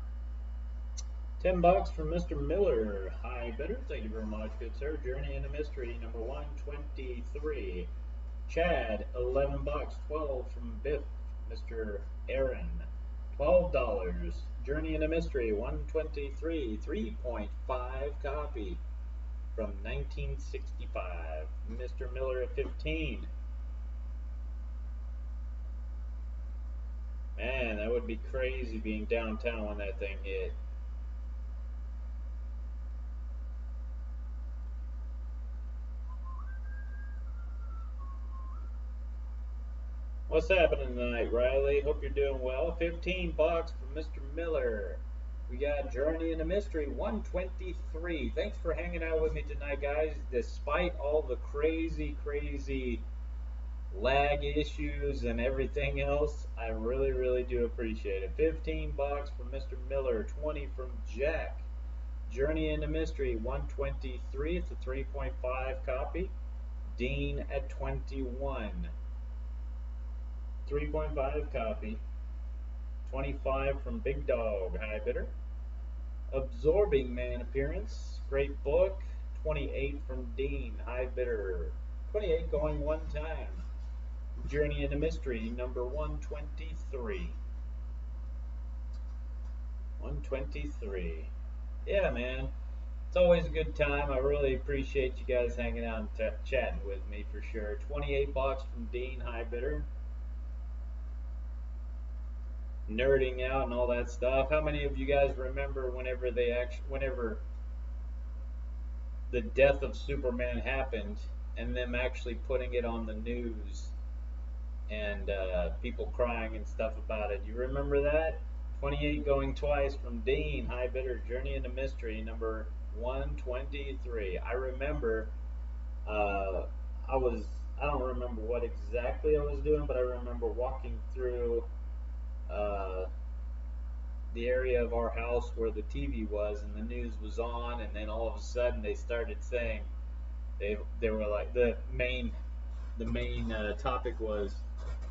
Speaker 2: $10 from Mr. Miller. High bidder. Thank you very much, good sir. Journey into Mystery number 123. Chad, $11. 12 from Biff. Mr. Aaron, $12. Journey into Mystery 123. 3.5 copy from 1965. Mr. Miller at 15. Man, that would be crazy being downtown when that thing hit. What's happening tonight, Riley? Hope you're doing well. $15 from Mr. Miller. We got Journey into Mystery 123. Thanks for hanging out with me tonight, guys. Despite all the crazy, crazy lag issues and everything else, I really, really do appreciate it. $15 from Mr. Miller. 20 from Jack. Journey into Mystery 123. It's a 3.5 copy. Dean at 21. 3.5 copy. 25 from Big Dog. High bidder. Absorbing Man appearance. Great book. 28 from Dean. High bidder. 28 going one time. Journey into Mystery number 123. 123. Yeah, man. It's always a good time. I really appreciate you guys hanging out and chatting with me for sure. 28 bucks from Dean Highbidder. Nerding out and all that stuff. How many of you guys remember whenever the death of Superman happened and them actually putting it on the news and people crying and stuff about it? You remember that? 28 going twice from Dean Highbidder. Journey into Mystery number 123. I remember uh, I don't remember what exactly I was doing, but I remember walking through uh, the area of our house where the TV was and the news was on, and then all of a sudden they started saying they were like the main topic was,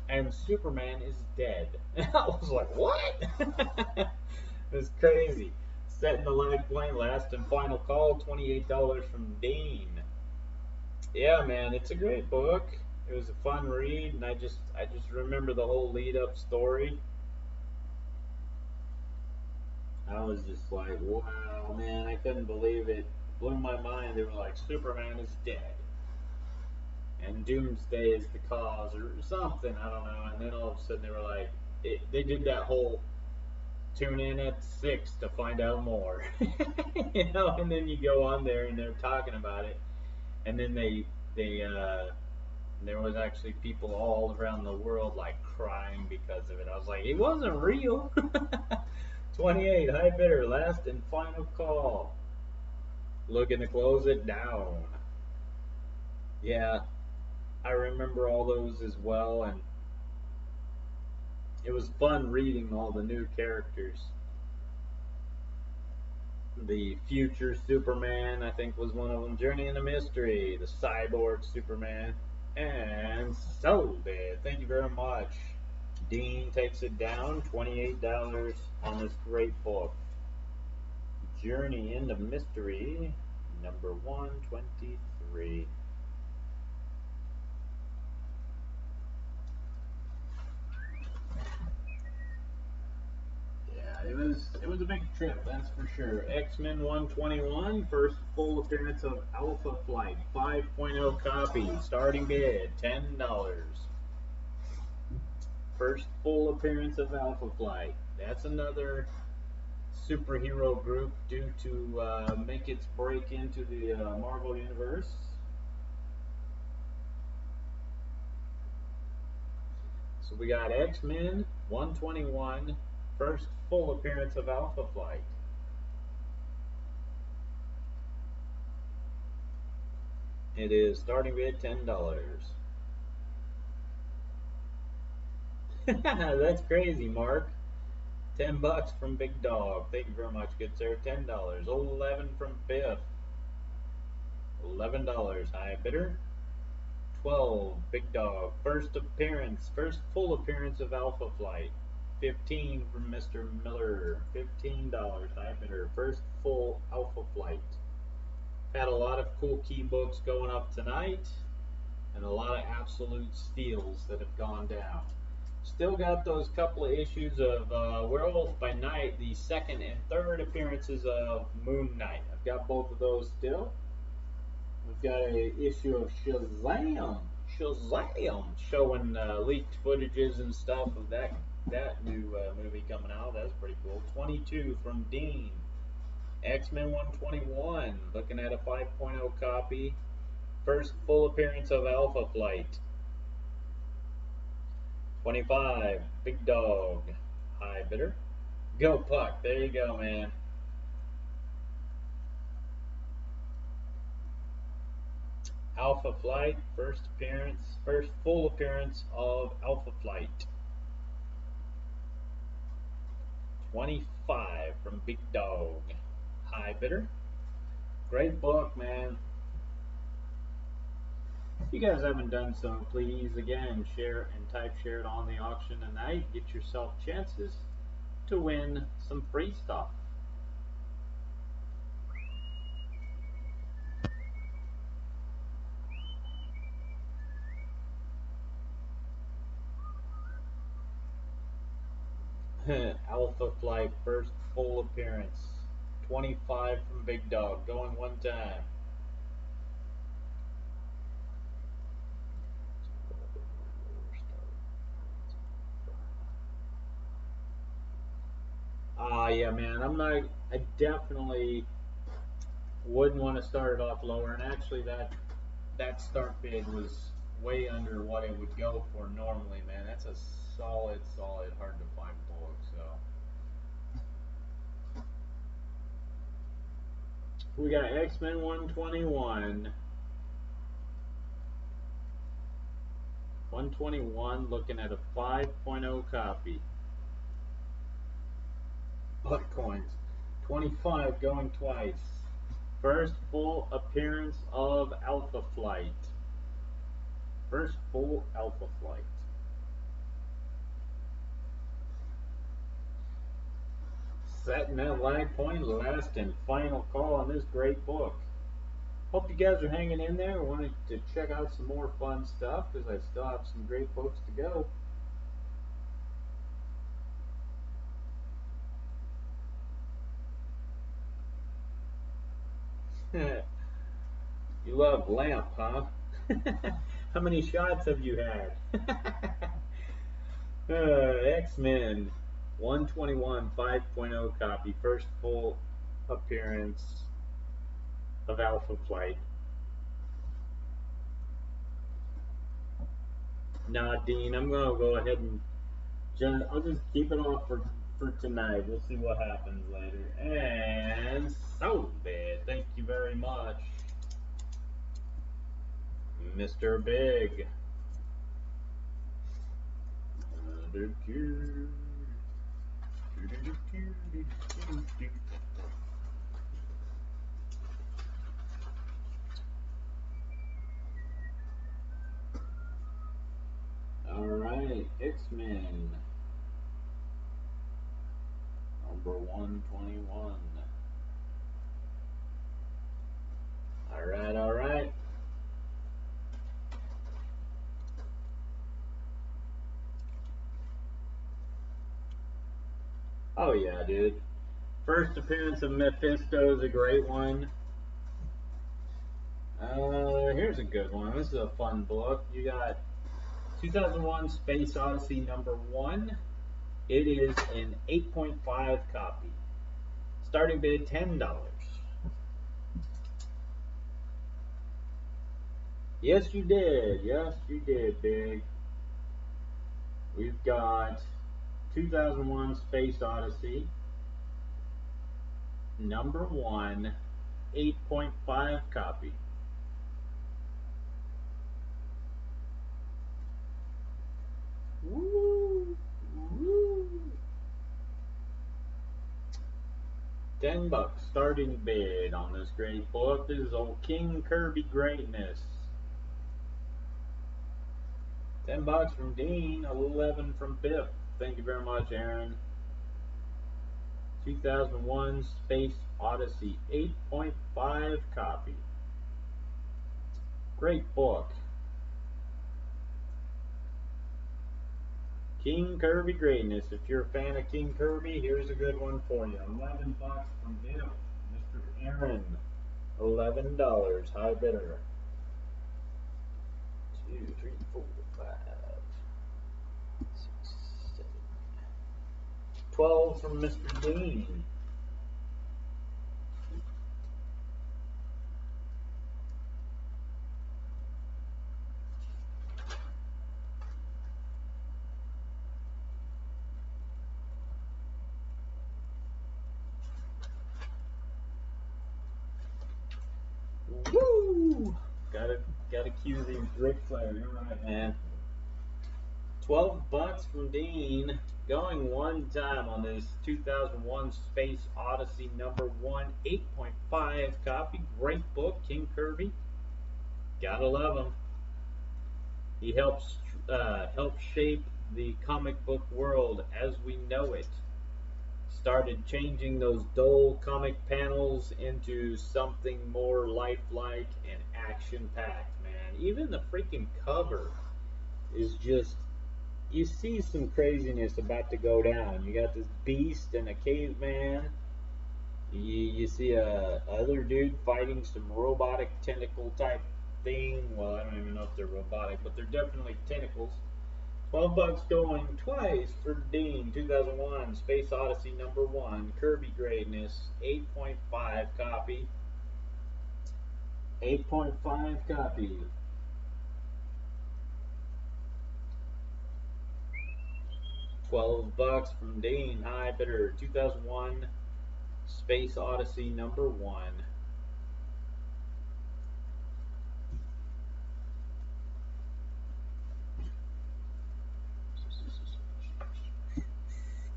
Speaker 2: and Superman is dead. And I was like, what? It was crazy. Setting the leg plane, last and final call, $28 from Dean. Yeah, man, it's a great book. It was a fun read, and I just remember the whole lead up story. I was just like, wow, man, I couldn't believe it. Blew my mind. They were like, Superman is dead, and Doomsday is the cause, or something. I don't know. And then all of a sudden, they were like, they did that whole tune in at 6 to find out more, And then you go on there and they're talking about it, and then they there was actually people all around the world like crying because of it. I was like, it wasn't real. 28, Highbidder, last and final call. Looking to close it down. Yeah, I remember all those as well, and it was fun reading all the new characters. The future Superman, I think, was one of them. Journey into Mystery, the cyborg Superman, and Soul Dead. Thank you very much. Dean takes it down, $28 on this great book. Journey into Mystery, number 123. Yeah, it was a big trip, that's for sure. X-Men 121, first full appearance of Alpha Flight, 5.0 copy, starting bid $10. First full appearance of Alpha Flight. That's another superhero group due to make its break into the Marvel Universe. So we got X-Men 121, first full appearance of Alpha Flight. It is starting bid $10. That's crazy, Mark. $10 from Big Dog. Thank you very much, good sir. $10. 11 from Biff. $11. Highbidder. 12. Big Dog. First full appearance of Alpha Flight. 15 from Mr. Miller. $15. Highbidder. First full Alpha Flight. Had a lot of cool key books going up tonight, and a lot of absolute steals that have gone down. Still got those couple of issues of Werewolf by Night, the second and third appearances of Moon Knight. I've got both of those still. We've got an issue of Shazam, showing leaked footages and stuff of that new movie coming out. That's pretty cool. 22 from Dean. X-Men 121, looking at a 5.0 copy. First full appearance of Alpha Flight. 25, Big Dog. Highbidder. Go Puck. There you go, man. Alpha Flight, first full appearance of Alpha Flight. 25 from Big Dog. Highbidder. Great book, man. If you guys haven't done so, please again share and type share it on the auction tonight. Get yourself chances to win some free stuff. Alpha Flight, first full appearance. 25 from Big Dog, going one time. Yeah, man, I definitely wouldn't want to start it off lower. And actually, that start bid was way under what it would go for normally, man. That's a solid, hard to find book. So we got X-Men 121. 121, looking at a 5.0 copy. Butt coins. 25 going twice. First full appearance of Alpha Flight. First full Alpha Flight. Setting that lag point, last and final call on this great book. Hope you guys are hanging in there. Wanted to check out some more fun stuff because I still have some great books to go. You love Lamp, huh? How many shots have you had? X-Men 121 5.0 copy. First full appearance of Alpha Flight. Nah, Dean, I'm going to go ahead and I'll just keep it off for tonight. We'll see what happens later. And so bad. Thank you very much, Mr. Big. Alright, X-Men. Number 121. Alright. Oh yeah, dude. First appearance of Mephisto is a great one. Here's a good one. This is a fun book. You got 2001 Space Odyssey number 1. It is an 8.5 copy. Starting bid $10. Yes, you did. Yes, you did, Big. We've got 2001 Space Odyssey number 1, 8.5 copy. Woo! Woo! $10 starting bid on this great book. This is old King Kirby greatness. $10 from Dean, 11 from Biff. Thank you very much, Aaron. 2001 Space Odyssey, 8.5 copy. Great book. King Kirby greatness. If you're a fan of King Kirby, here's a good one for you. $11 from Biff. Mr. Aaron, $11. High bidder. 2, 3, 4, 5, 6, 7. 12 from Mr. Dean. Woo! Gotta cue the Ric Flair. You're right, man. $12 from Dean. Going one time on this 2001 Space Odyssey number 1, 8.5 copy. Great book, King Kirby. Gotta love him. He helps shape the comic book world as we know it. Started changing those dull comic panels into something more lifelike and action-packed, man. Even the freaking cover is just, you see some craziness about to go down. You got this beast and a caveman. You see a other dude fighting some robotic tentacle type thing. Well, I don't even know if they're robotic, but they're definitely tentacles. $12 going twice for Dean, 2001, Space Odyssey #1, Kirby Greatness, 8.5 copy. 8.5 copy. $12 from Dean, high bidder, 2001, Space Odyssey #1.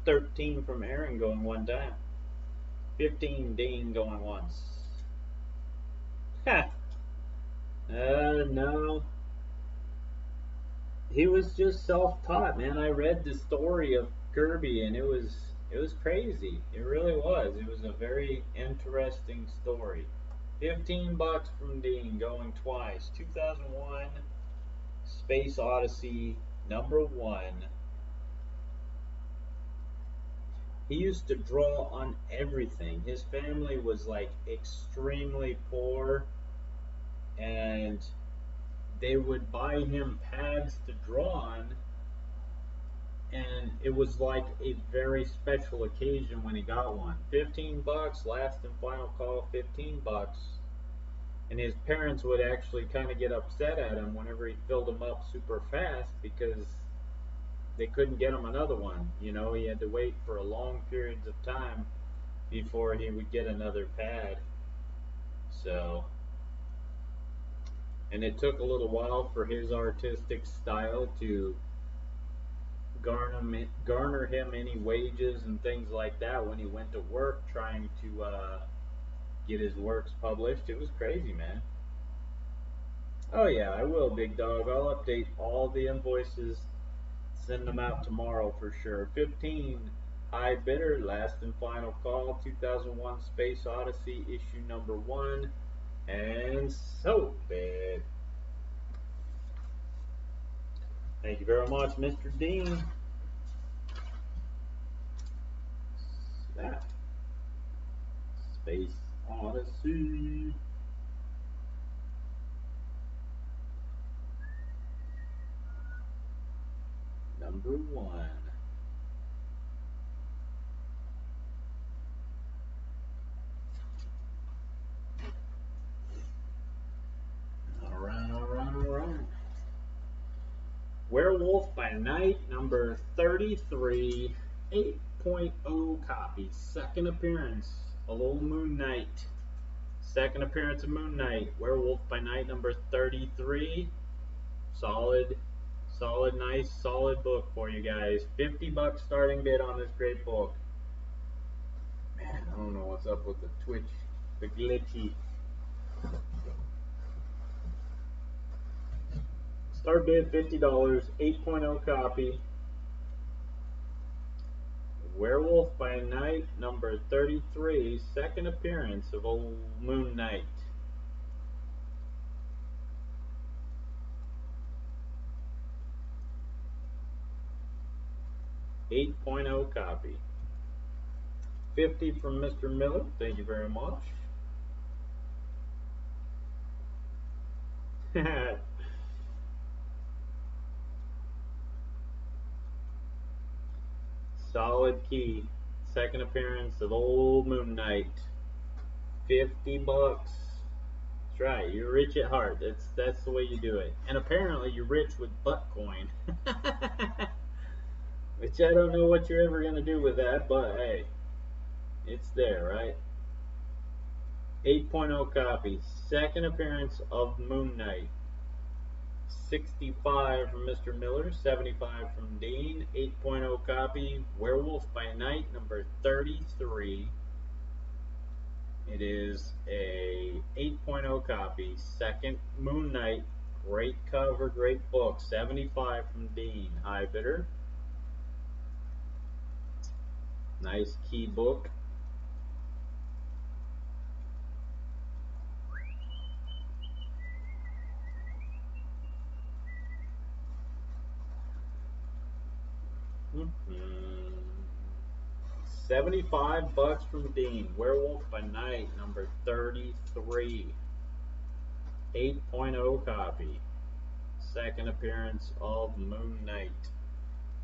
Speaker 2: $13 from Aaron going one time. 15 Dean going once. Ha! No. He was just self-taught, man. I read the story of Kirby and it was crazy. It really was. It was a very interesting story. $15 from Dean going twice. 2001 Space Odyssey #1. He used to draw on everything. His family was like extremely poor and they would buy him pads to draw on, and it was like a very special occasion when he got one. $15, last and final call, $15. And his parents would actually kind of get upset at him whenever he filled them up super fast because they couldn't get him another one. You know, he had to wait for a long periods of time before he would get another pad. So, and it took a little while for his artistic style to garner him any wages and things like that when he went to work trying to get his works published. It was crazy, man. Oh yeah, I will, big dog. I'll update all the invoices, send them out tomorrow for sure. 15 high bidder, last and final call, 2001 Space Odyssey issue #1, and so bid. Thank you very much, Mr. Dean. That Space Odyssey. #1. All right. Werewolf by Night #33, 8.0 copy. Second appearance of Old Moon Knight. Second appearance of Moon Knight. Werewolf by Night #33. Solid, nice, solid book for you guys. $50 starting bid on this great book. Man, I don't know what's up with the Twitch, the glitchy. Start bid $50, 8.0 copy. Werewolf by Night #33, second appearance of Old Moon Knight. .0 copy. 50 from Mr. Miller. Thank you very much. Solid key. Second appearance of Old Moon Knight. $50. That's right. You're rich at heart. That's the way you do it. And apparently you're rich with Buttcoin. Which I don't know what you're ever gonna do with that, but hey, it's there, right? 8.0 copy. Second appearance of Moon Knight. 65 from Mr. Miller, 75 from Dean, 8.0 copy, Werewolf by Night #33. It is a 8.0 copy, second Moon Knight, great cover, great book, 75 from Dean, high bidder. Nice key book. $75 from Dean. Werewolf by Night, number 33. 8.0 copy. Second appearance of Moon Knight.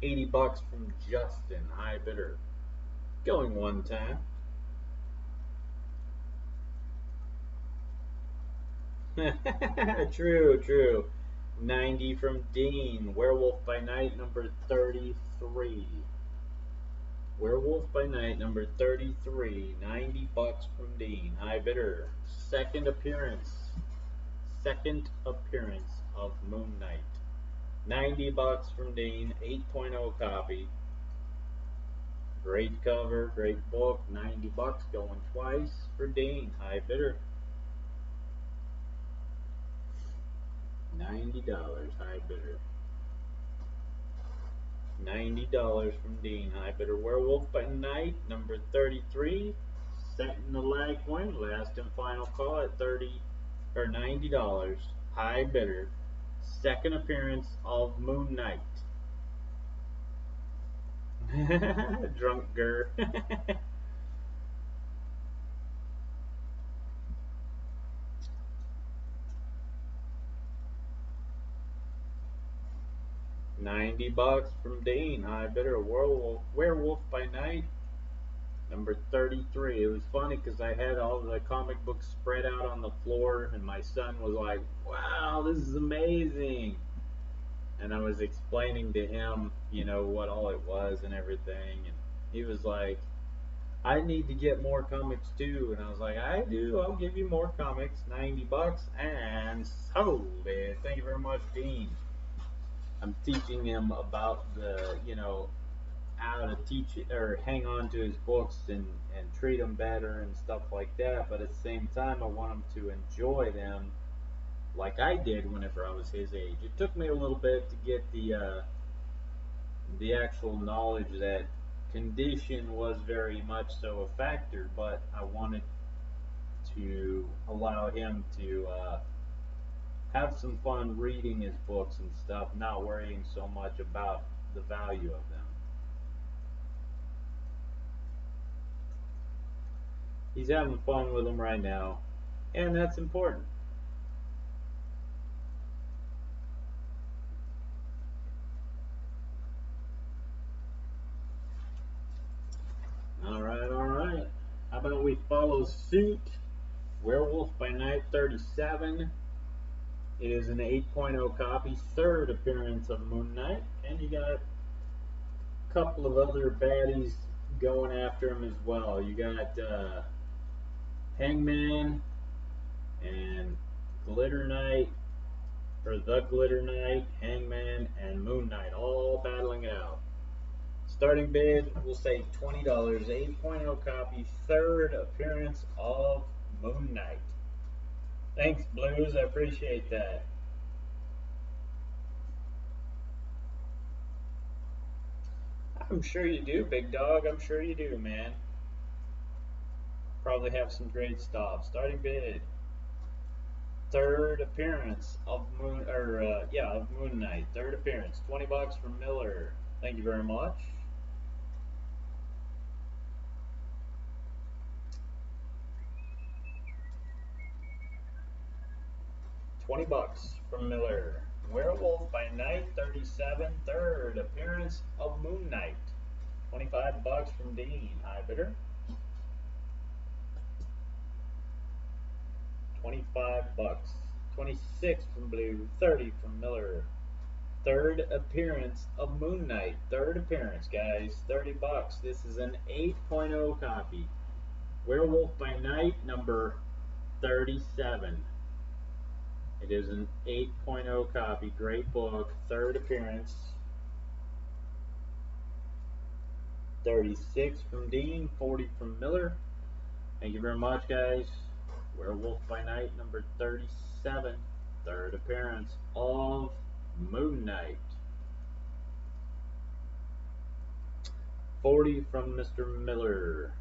Speaker 2: $80 from Justin, high bidder. Going one time. True. 90 from Dean. Werewolf by Night, number 33. Werewolf by Night, number 33. $90 from Dean. High bidder. Second appearance of Moon Knight. $90 from Dean. 8.0 copy. Great cover, great book. $90 going twice for Dean. High bidder. $90, high bidder. $90 from Dean, high bidder. Werewolf by Night, number 33. Setting the lag point, last and final call at $90, high bidder. Second appearance of Moon Knight. Drunk Gur. $90 from Dean, high bidder. Werewolf by Night, number 33. It was funny because I had all the comic books spread out on the floor, and my son was like, "Wow, this is amazing!" And I was explaining to him, what all it was and everything, and he was like, "I need to get more comics too." And I was like, "I do. I'll give you more comics. $90 and sold it." Thank you very much, Dean. I'm teaching him about how to teach it or hang on to his books and treat them better and stuff like that. But at the same time, I want him to enjoy them like I did whenever I was his age. It took me a little bit to get the actual knowledge that condition was very much so a factor, but I wanted to allow him to have some fun reading his books and stuff, not worrying so much about the value of them. He's having fun with them right now, and that's important. All right. How about we follow suit? Werewolf by Night 37. It is an 8.0 copy, third appearance of Moon Knight, and you got a couple of other baddies going after him as well. You got Hangman and Glitter Knight, or the Glitter Knight, Hangman, and Moon Knight all battling it out. Starting bid, we'll say $20, 8.0 copy, third appearance of Moon Knight. Thanks, Blues, I appreciate that. I'm sure you do, big dog. I'm sure you do, man. Probably have some great stuff. Starting bid. Third appearance of Moon Knight. Third appearance. $20 from Miller. Thank you very much. $20 from Miller. Werewolf by Night 37. Third appearance of Moon Knight. $25 from Dean. High bidder. 25 bucks. 26 from Blue. 30 from Miller. Third appearance of Moon Knight. Third appearance, guys. $30. This is an 8.0 copy. Werewolf by Night, number 37. It is an 8.0 copy. Great book. Third appearance. 36 from Dean. 40 from Miller. Thank you very much, guys. Werewolf by Night, number 37. Third appearance of Moon Knight. 40 from Mr. Miller.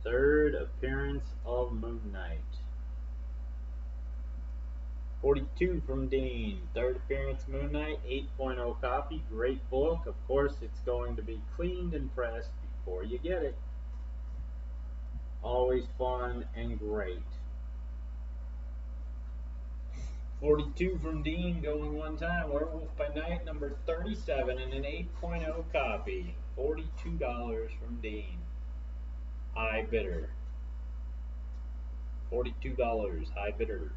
Speaker 2: Third appearance of Moon Knight. 42 from Dean. Third appearance, Moon Knight, 8.0 copy. Great book. Of course, it's going to be cleaned and pressed before you get it. Always fun and great. 42 from Dean, going one time. Werewolf by Night, number 37, and an 8.0 copy. $42 from Dean. High bidder. $42, high bidder.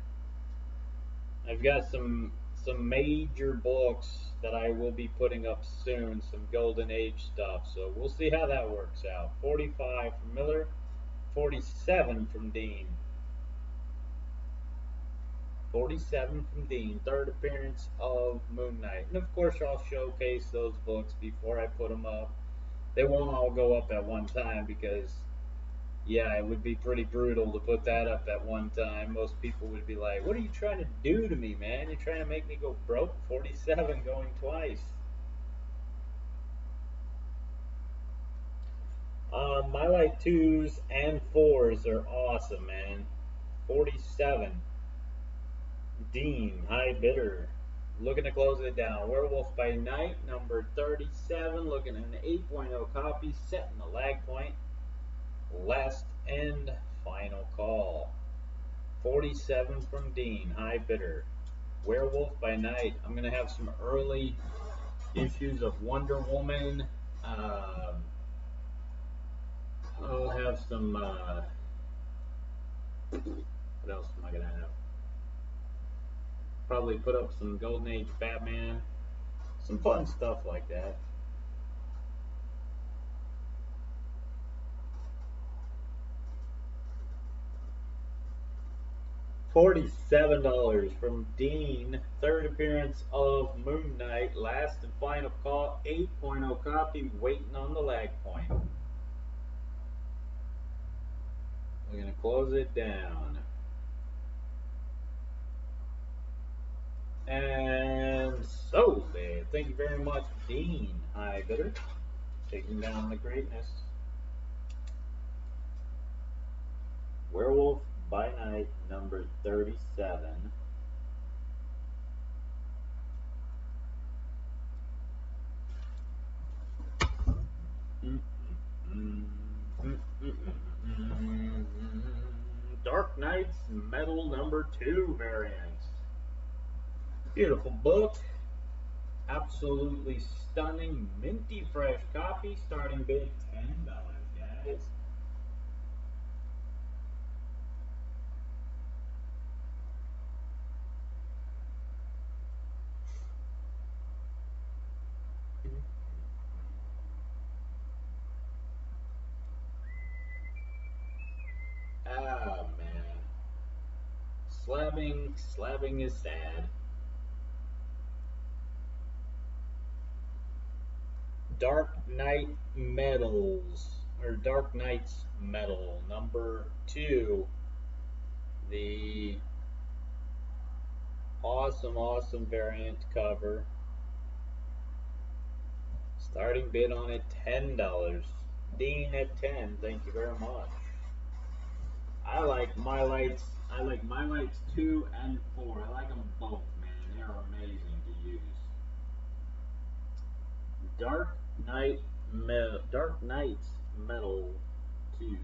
Speaker 2: I've got some major books that I will be putting up soon, some Golden Age stuff, so we'll see how that works out. 45 from Miller, 47 from Dean. 47 from Dean, third appearance of Moon Knight. And of course I'll showcase those books before I put them up. They won't all go up at one time because, yeah, it would be pretty brutal to put that up at one time. Most people would be like, what are you trying to do to me, man? You're trying to make me go broke? 47 going twice. My light 2s and 4s are awesome, man. 47. Dean, high bidder. Looking to close it down. Werewolf by Night, number 37. Looking at an 8.0 copy, setting the lag point. Last and final call. 47 from Dean, high bidder. Werewolf by Night. I'm going to have some early issues of Wonder Woman. I'll have some, what else am I going to have? Probably put up some Golden Age Batman. Some fun stuff like that. $47 from Dean. Third appearance of Moon Knight. Last and final call. 8.0 copy. Waiting on the lag point. We're going to close it down. And so, thank you very much, Dean. High bidder. Taking down the greatness. Werewolf by Night, number 37. Dark Knight's Metal number 2 variant. Beautiful book. Absolutely stunning, minty fresh copy. Starting bid $10, guys. Ah, man. Slabbing is sad. Dark Knight Metals, or Dark Knight's Metal, number 2. The awesome variant cover. Starting bid on it $10. Dean at 10. Thank you very much. I like my lights 2 and 4. I like them both, man. They're amazing to use. Dark Knight's Metal 2.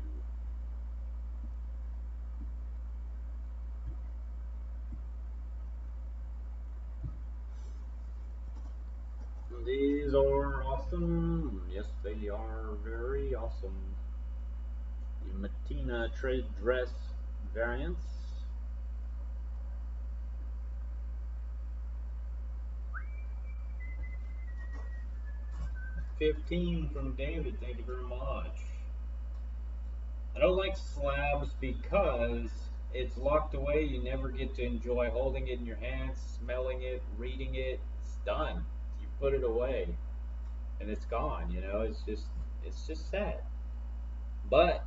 Speaker 2: These are awesome. Yes, they are very awesome. The Matina trade dress variants. $15 from David. Thank you very much. I don't like slabs because it's locked away. You never get to enjoy holding it in your hands, smelling it, reading it. It's done. You put it away, and it's gone. You know, it's just sad. But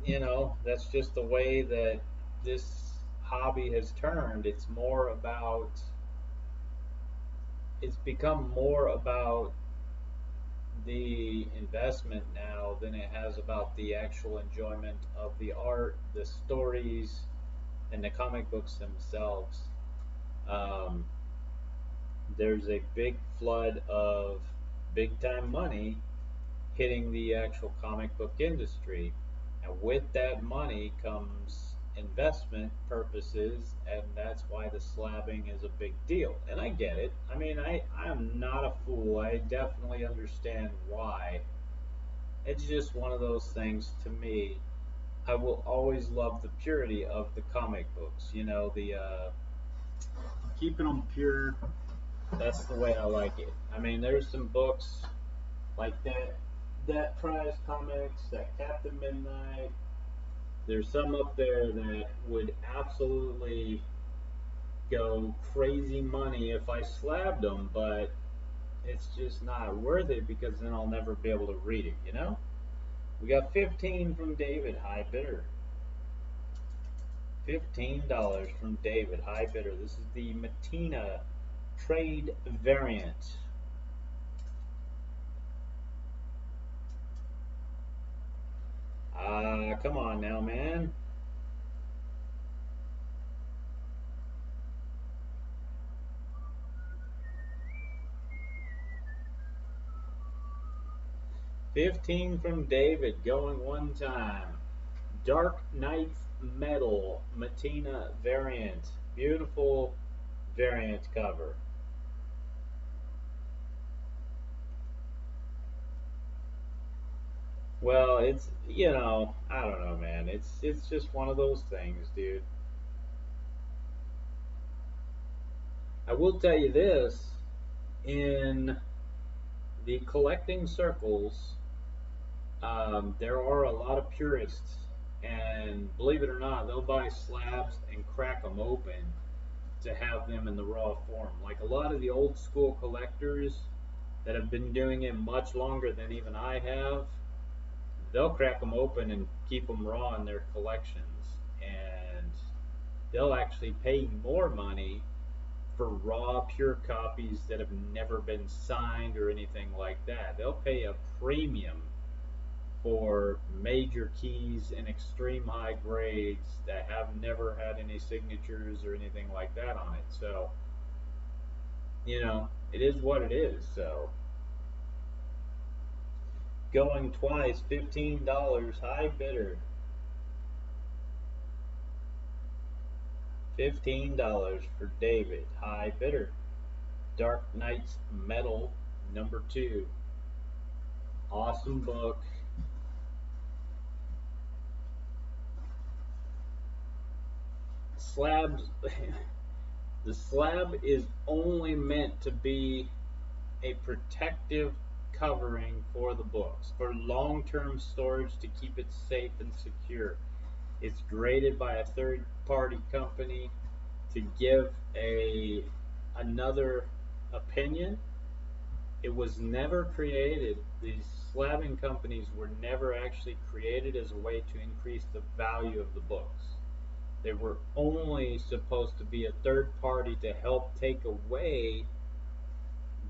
Speaker 2: you know, that's just the way that this hobby has turned. It's become more about the investment now than it has about the actual enjoyment of the art, the stories, and the comic books themselves. um, there's a big flood of big time money hitting the actual comic book industry. And with that money comes investment purposes, and that's why the slabbing is a big deal. And I get it. I mean, I'm not a fool. I definitely understand why. It's just one of those things to me. I will always love the purity of the comic books. You know, the keeping them pure. That's the way I like it. I mean, there's some books like that Prize Comics, that Captain Midnight. There's some up there that would absolutely go crazy money if I slabbed them, but it's just not worth it because then I'll never be able to read it, you know? We got 15 from David, high bidder. $15 from David, high bidder. This is the Matina trade variant. Come on now, man. $15 from David, going one time. Dark Knight's Metal Matina variant. Beautiful variant cover. Well, it's, I don't know, man. It's just one of those things, dude. I will tell you this, in the collecting circles, there are a lot of purists, and believe it or not, they'll buy slabs and crack them open to have them in the raw form. Like a lot of the old school collectors that have been doing it much longer than even I have, they'll crack them open and keep them raw in their collections. And they'll actually pay more money for raw, pure copies that have never been signed or anything like that. They'll pay a premium for major keys and extreme high grades that have never had any signatures or anything like that on it. So, it is what it is. So, going twice, $15, high bidder. $15 for David, high bidder. Dark Knight's Metal #2. Awesome book. Slabs. The slab is only meant to be a protective covering for the books, for long-term storage to keep it safe and secure. It's graded by a third-party company to give another opinion. It was never created. These slabbing companies were never actually created as a way to increase the value of the books. They were only supposed to be a third party to help take away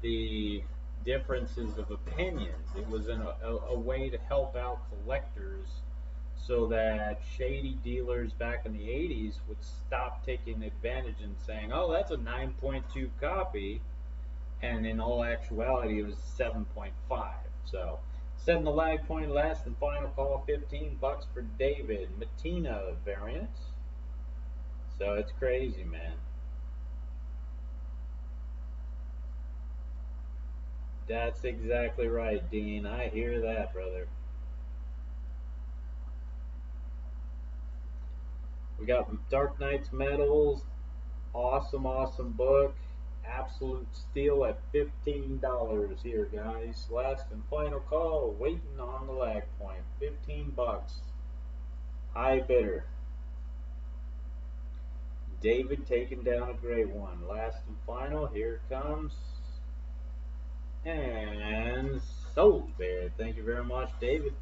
Speaker 2: the differences of opinions. It was a way to help out collectors so that shady dealers back in the 80s would stop taking advantage and saying, oh, that's a 9.2 copy. And in all actuality, it was 7.5. So, setting the lag point, last and final call, $15 for David. Matina variant. So, it's crazy, man. That's exactly right, Dean. I hear that, brother. We got Dark Knight's Metals. Awesome, awesome book. Absolute steal at $15 here, guys. Last and final call. Waiting on the lag point. $15. High bidder. David taking down a great one. Last and final. Here it comes. And sold bid. Thank you very much, David.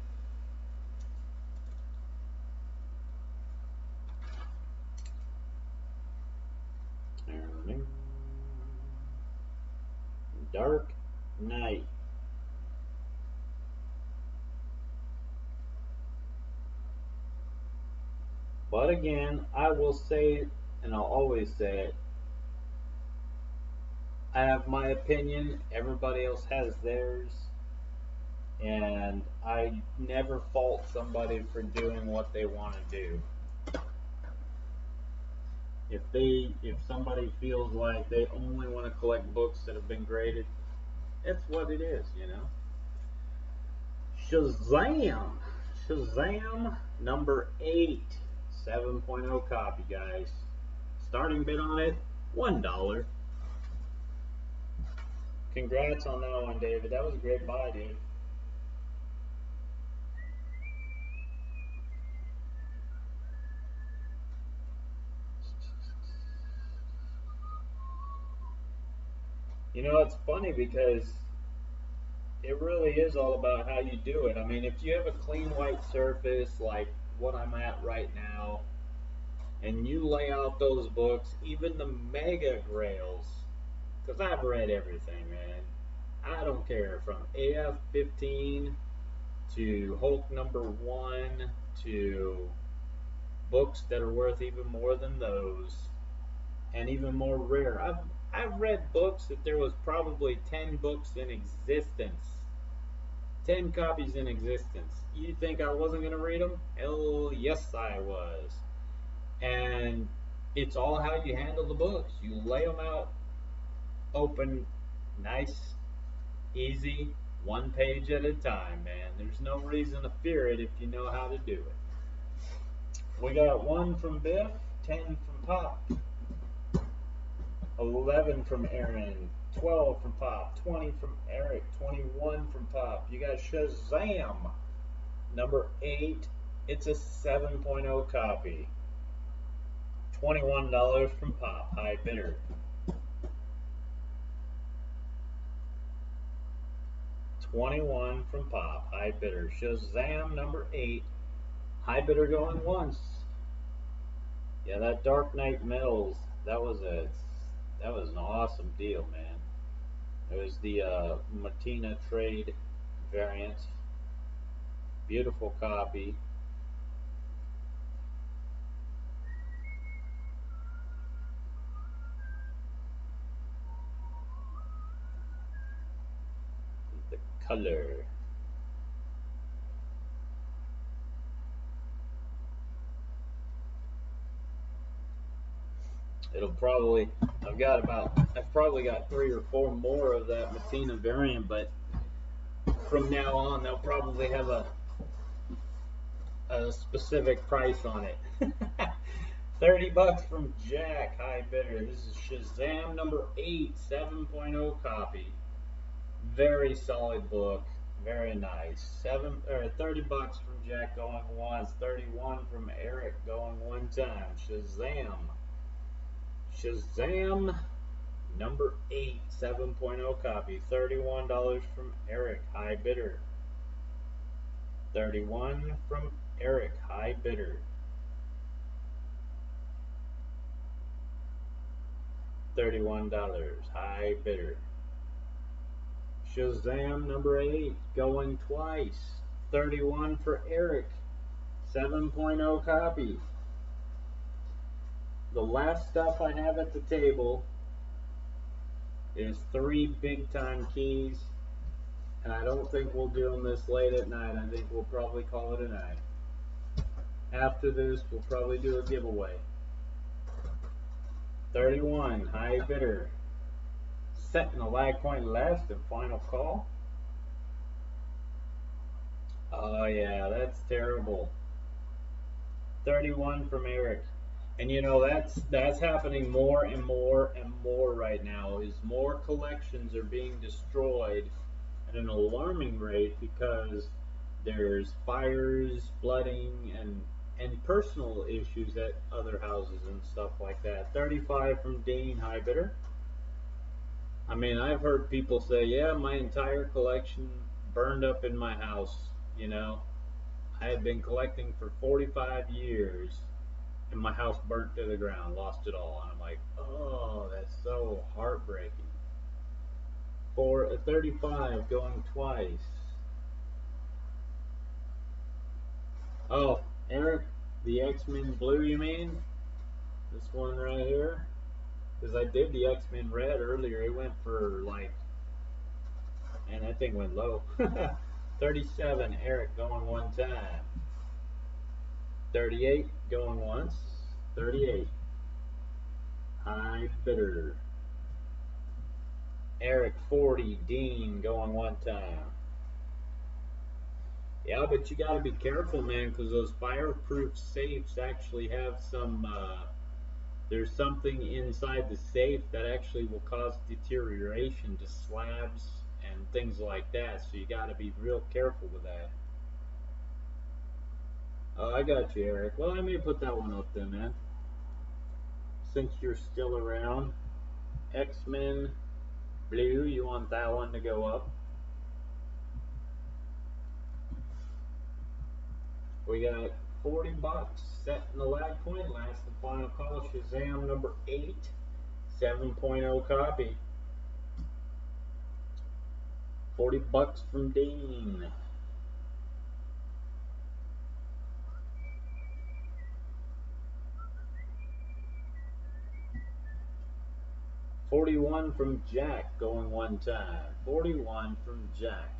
Speaker 2: Dark Knight. But again, I will say, and I'll always say it, I have my opinion, everybody else has theirs, and I never fault somebody for doing what they want to do. If somebody feels like they only want to collect books that have been graded, it's what it is, you know. Shazam! Shazam number 8, 7.0 copy, guys. Starting bid on it, $1. Congrats on that one, David. That was a great buy, dude. You know, it's funny because it really is all about how you do it. I mean, if you have a clean white surface like what I'm at right now, and you lay out those books, even the mega grails, because I've read everything, man. I don't care from AF-15 to Hulk #1 to books that are worth even more than those, and even more rare. I've read books that there was probably 10 books in existence, 10 copies in existence. You think I wasn't gonna read them? Hell, yes, I was. And it's all how you handle the books. You lay them out open, nice, easy, one page at a time, man. There's no reason to fear it if you know how to do it. We got 1 from Biff, 10 from Pop, 11 from Aaron, 12 from Pop, 20 from Eric, 21 from Pop. You got Shazam, number 8. It's a 7.0 copy. $21 from Pop, high bidder. $21 from Pop, high bidder. Shazam, number 8. High bidder going once. Yeah, that Dark Knight Metals, that was an awesome deal, man. It was the Matina trade variant. Beautiful copy. The color. I've probably got 3 or 4 more of that Matina variant, but from now on they'll probably have a specific price on it. $30 from Jack, high bidder. This is Shazam number 8, 7.0 copy. Very solid book, very nice. $30 from Jack going once, 31 from Eric going one time. Shazam. Shazam number 8, 7.0 copy. $31 from Eric, high bidder. 31 from Eric, high bidder. $31, high bidder. Shazam number 8, going twice. 31 for Eric, 7.0 copy. The last stuff I have at the table is 3 big time keys, and I don't think we'll do them this late at night. I think we'll probably call it a night. After this, we'll probably do a giveaway. 31, high bidder. Setting the lag point last and final call. Oh yeah, that's terrible. 31 from Eric. And you know that's happening more and more and more right now. Is more collections are being destroyed at an alarming rate because there's fires, flooding, and personal issues at other houses and stuff like that. 35 from Dean, high bidder. I mean, I've heard people say, yeah, my entire collection burned up in my house. You know, I had been collecting for 45 years, and my house burnt to the ground, lost it all. And I'm like, oh, that's so heartbreaking. For a 35 going twice. Oh, Eric, the X-Men Blue, you mean? This one right here? Because I did the X-Men Red earlier. It went for like, and that thing went low. 37, Eric going one time. 38, going once. 38. High bidder. Eric 40, Dean going one time. Yeah, but you got to be careful, man, because those fireproof safes actually have some. There's something inside the safe that actually will cause deterioration to slabs and things like that. So you got to be real careful with that. Oh, I got you, Eric. Well, I may put that one up then, man. Since you're still around, X-Men Blue, you want that one to go up? We got 40 bucks set in the lag point. Last and final call. Shazam number 8, 7.0 copy. 40 bucks from Dean. $41 from Jack going one time. 41 from Jack.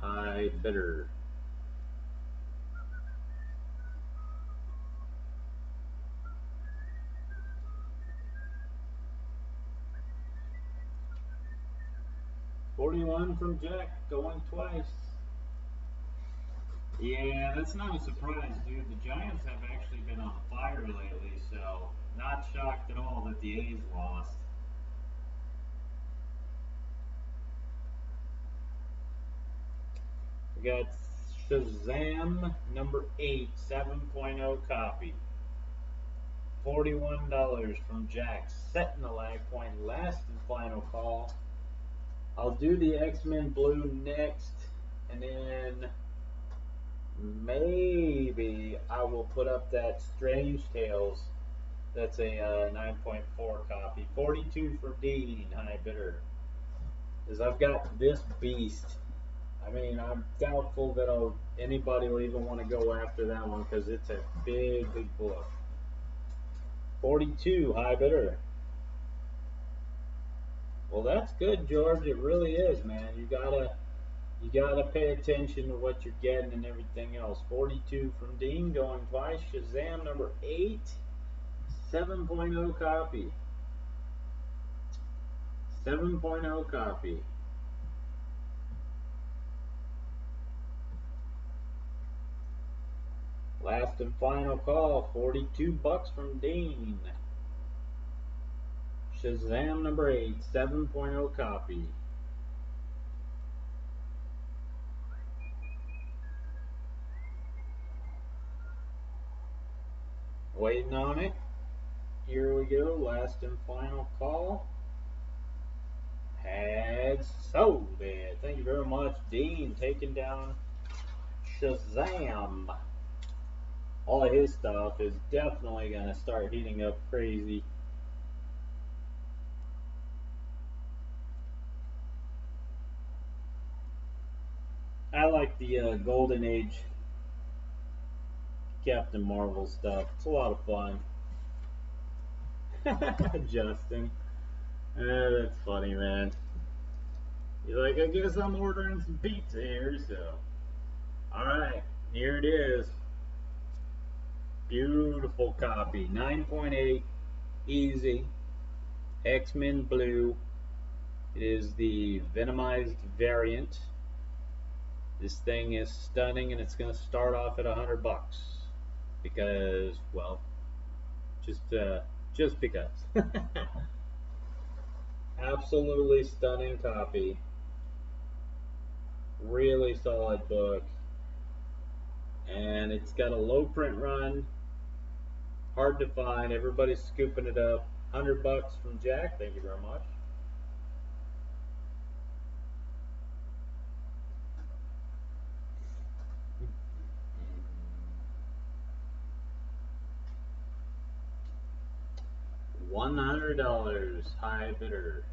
Speaker 2: High bidder. $41 from Jack going twice. Yeah, that's not a surprise, dude. The Giants have actually been on fire lately, so not shocked at all that the A's lost. We got Shazam number 8, 7.0 copy. $41 from Jack. Setting the lag point. Last and final call. I'll do the X-Men Blue next, and then maybe I will put up that Strange Tales. That's a 9.4 copy. 42 from Dean, high bidder. Because I've got this beast. I mean, I'm doubtful that anybody will even want to go after that one because it's a big, big book. 42, high bidder. Well, that's good, George. It really is, man. You gotta pay attention to what you're getting and everything else. 42 from Dean, going twice. Shazam number 8, 7.0 copy. 7.0 copy. Last and final call, 42 bucks from Dean. Shazam number 8, 7.0 copy. Waiting on it. Here we go, last and final call. Had sold it. Thank you very much, Dean, taking down Shazam. All of his stuff is definitely going to start heating up crazy. I like the Golden Age Captain Marvel stuff. It's a lot of fun. Justin. That's funny, man. He's like, I guess I'm ordering some pizza here, so. Alright, here it is. Beautiful copy. 9.8, easy. X-Men Blue. It is the Venomized variant. This thing is stunning, and it's going to start off at $100 because, well, just because. Absolutely stunning copy. Really solid book, and it's got a low print run. Hard to find. Everybody's scooping it up. $100 from Jack. Thank you very much. $100, high bidder.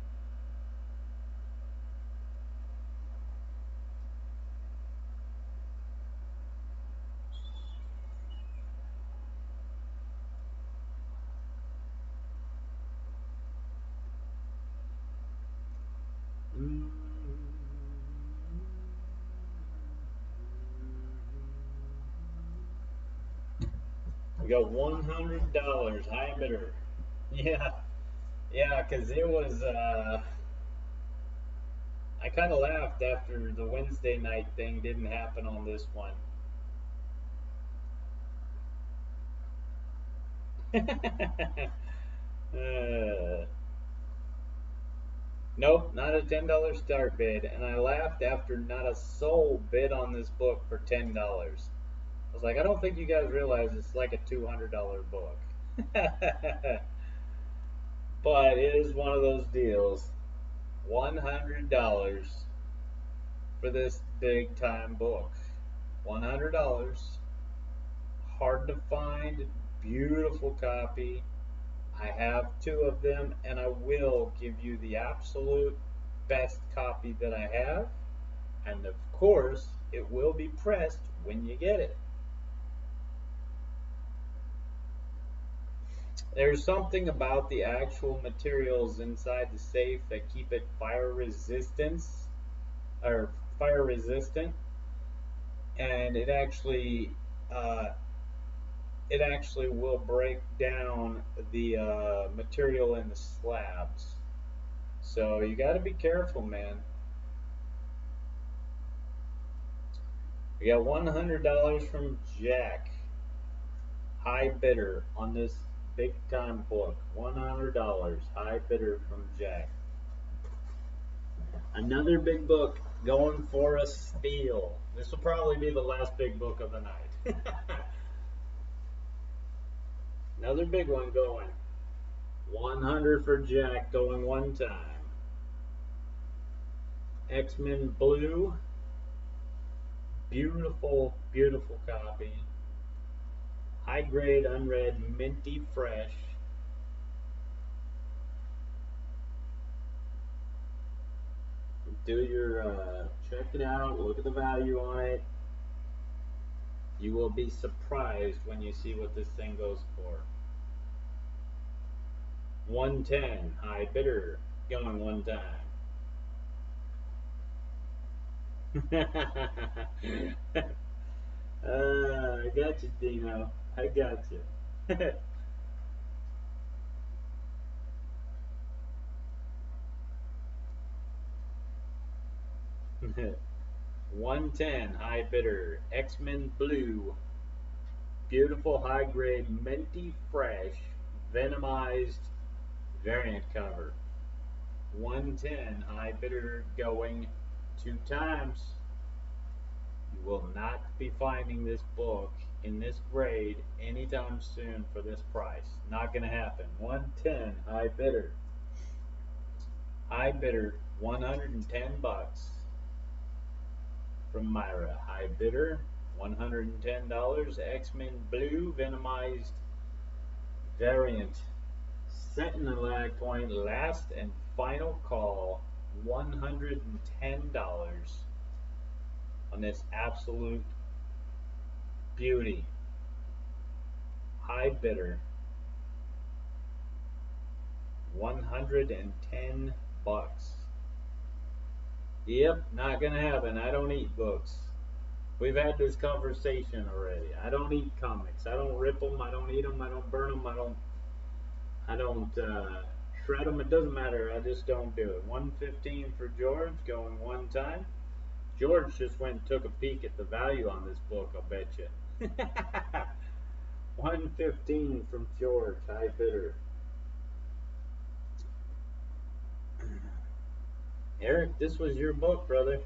Speaker 2: We got $100, high bidder. Yeah, yeah, because it was, I kind of laughed after the Wednesday night thing didn't happen on this one. Nope, not a $10 start bid, and I laughed after not a soul bid on this book for $10. I was like, I don't think you guys realize it's like a $200 book. But it is one of those deals. $100 for this big time book. $100. Hard to find, beautiful copy. I have two of them, and I will give you the absolute best copy that I have. And of course, it will be pressed when you get it. There's something about the actual materials inside the safe that keep it fire resistant, and uh, it actually will break down the material in the slabs. So you got to be careful, man. We got $100 from Jack, high bidder on this big time book. $100, high bidder from Jack. Another big book going for a steal. This will probably be the last big book of the night. Another big one going. 100 for Jack going one time. X-Men Blue. Beautiful, beautiful copy. High grade, unread, minty fresh. Do your, check it out, look at the value on it. You will be surprised when you see what this thing goes for. 110, high bidder, going one time. I got you, Dino. I got you. 110, high bidder, X-Men Blue. Beautiful high grade, minty fresh, venomized variant cover. 110, high bidder going two times. You will not be finding this book in this grade anytime soon for this price. Not going to happen. 110, high bidder. High bidder, 110 bucks. From Myra, high bidder, $110. X-Men Blue, venomized variant. Sentinel lag point, last and final call, $110 on this absolute beauty. High bidder, 110 bucks. Yep, not gonna happen. I don't eat books. We've had this conversation already. I don't eat comics. I don't rip them. I don't eat them. I don't burn them. I don't shred them. It doesn't matter. I just don't do it. 115 for George, going one time. George just went and took a peek at the value on this book, I'll bet you. 115 from George, high bidder. Eric, this was your book, brother.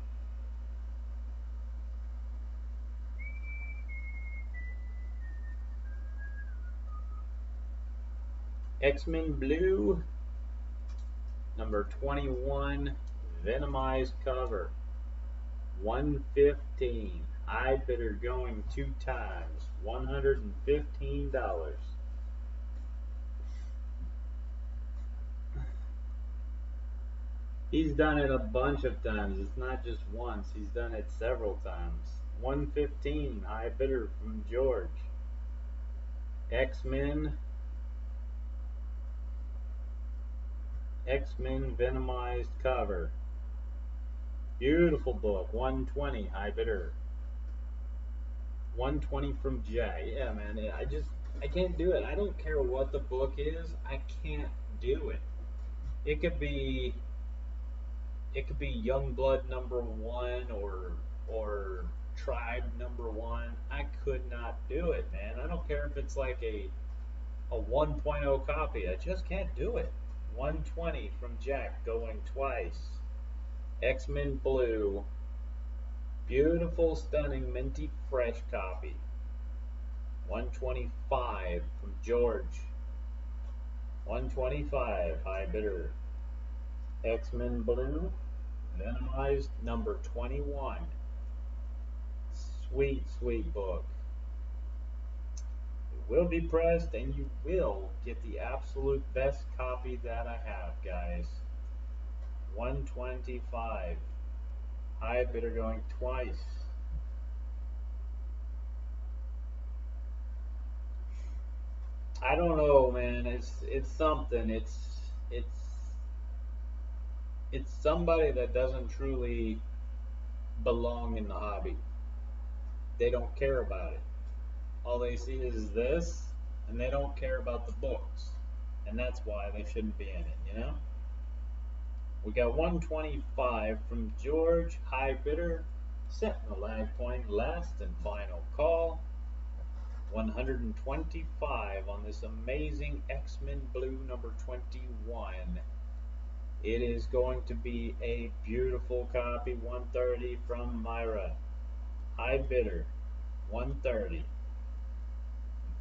Speaker 2: X-Men Blue, number 21, venomized cover. 115. High bidder going two times. $115. He's done it a bunch of times. It's not just once. He's done it several times. 115. High bidder from George. X-Men. X-Men venomized cover. Beautiful book. 120. High bidder. 120 from Jay. Yeah, man. I can't do it. I don't care what the book is. I can't do it. It could be Youngblood #1 or Tribe #1. I could not do it, man. I don't care if it's like a 1.0 copy. I just can't do it. 120 from Jack going twice. X-Men Blue. Beautiful, stunning, minty, fresh copy. 125 from George. 125, high bidder. X-Men Blue. Venomized #21. Sweet, sweet book. It will be pressed and you will get the absolute best copy that I have, guys. 125. High bidder going twice. I don't know, man. It's something. It's somebody that doesn't truly belong in the hobby. They don't care about it. All they see is this, and they don't care about the books. And that's why they shouldn't be in it, you know? We got 125 from George, high bidder, Sentinel lag point, last and final call. 125 on this amazing X-Men Blue #21. It is going to be a beautiful copy. 130 from Myra. High bidder. 130.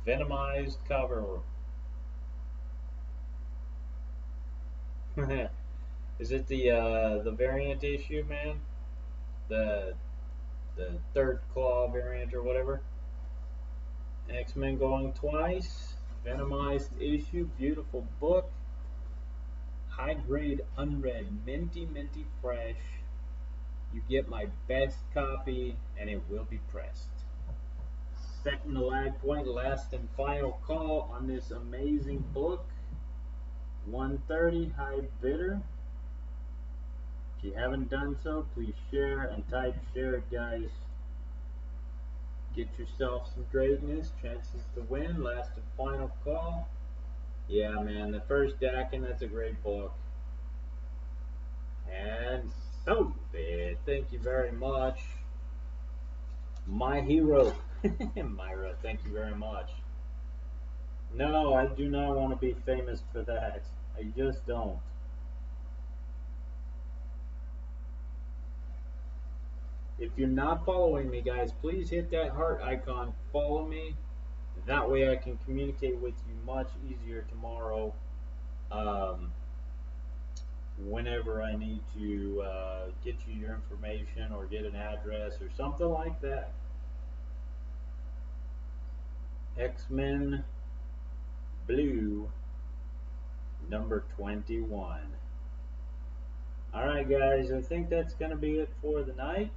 Speaker 2: Venomized cover. Is it the variant issue, man? The third claw variant or whatever? X-Men going twice. Venomized issue. Beautiful book. High grade unread. Minty, minty fresh. You get my best copy and it will be pressed. Setting the lag point, last and final call on this amazing book. 130, high bidder. If you haven't done so, please share and type share it, guys. Get yourself some greatness, chances to win, last and final call. Yeah, man, the first Dakin, that's a great book. And so bad. Thank you very much. My hero. Myra, thank you very much. No, I do not want to be famous for that. I just don't. If you're not following me, guys, please hit that heart icon. Follow me. That way I can communicate with you much easier tomorrow. Whenever I need to get you your information or get an address or something like that. X-Men Blue #21. Alright, guys, I think that's going to be it for the night.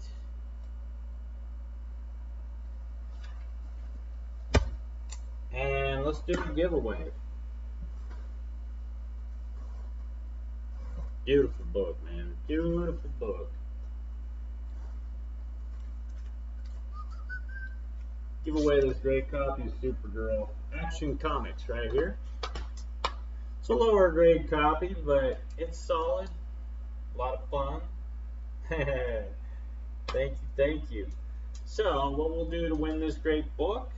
Speaker 2: And let's do a giveaway. Beautiful book, man. Beautiful book. Give away this great copy of Supergirl Action Comics right here. It's a lower grade copy, but it's solid. A lot of fun. Thank you. So, what we'll do to win this great book,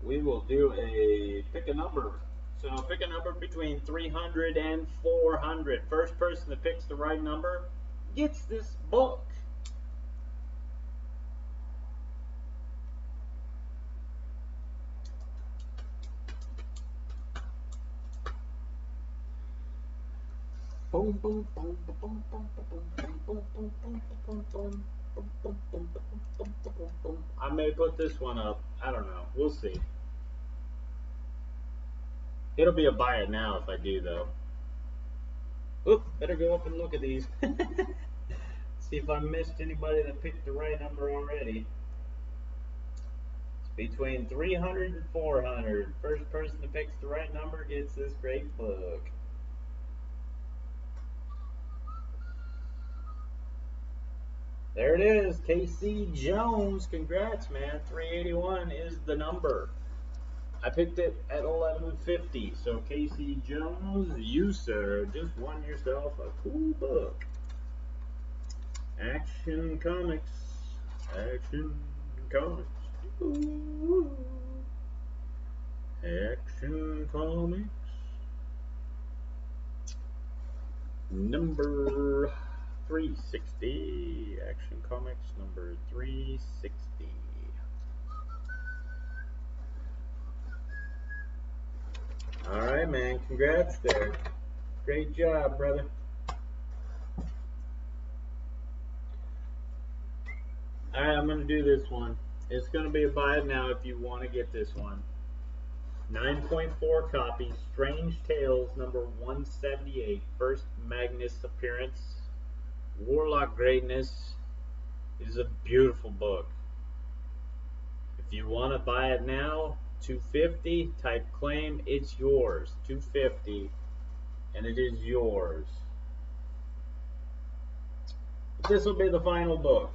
Speaker 2: we will do pick a number. So, pick a number between 300 and 400. First person that picks the right number gets this book. Boom, boom, boom, boom, boom, boom, boom, boom, boom, boom, boom, boom, boom. I may put this one up. I don't know. We'll see. It'll be a buy it now if I do, though. Oop, better go up and look at these. See if I missed anybody that picked the right number already. It's between 300 and 400. First person that picks the right number gets this great book. There it is, Casey Jones. Congrats, man. 381 is the number. I picked it at 1150. So Casey Jones, you sir, just won yourself a cool book. Action Comics. Action Comics. Ooh. Action Comics. Number 360. Action Comics number 360. Alright, man. Congrats there. Great job, brother. Alright, I'm going to do this one. It's going to be a buy it now if you want to get this one. 9.4 copy, Strange Tales number 178. First Magnus appearance. Warlock Greatness. It is a beautiful book. If you want to buy it now, $250, type claim, it's yours. $250, and it is yours. But this will be the final book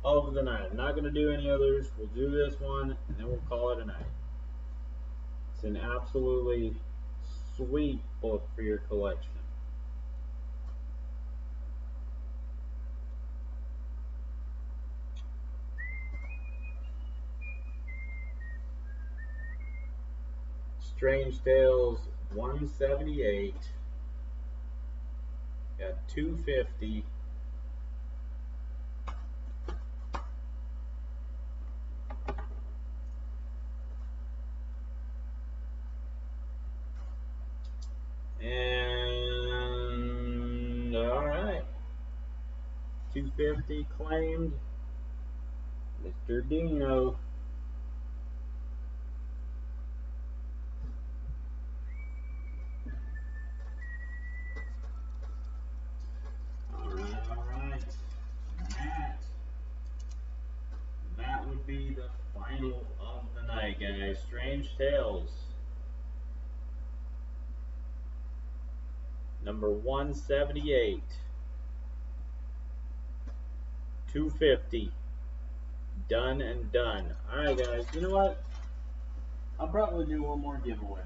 Speaker 2: of the night. I'm not going to do any others. We'll do this one, and then we'll call it a night. It's an absolutely sweet book for your collection. Strange Tales 178. Got 250. And alright. 250 claimed. Mr. Dino. Alright. That would be the final of the night, guys. Strange Tales. Number 178. 250. Done and done. Alright, guys. You know what? I'll probably do one more giveaway.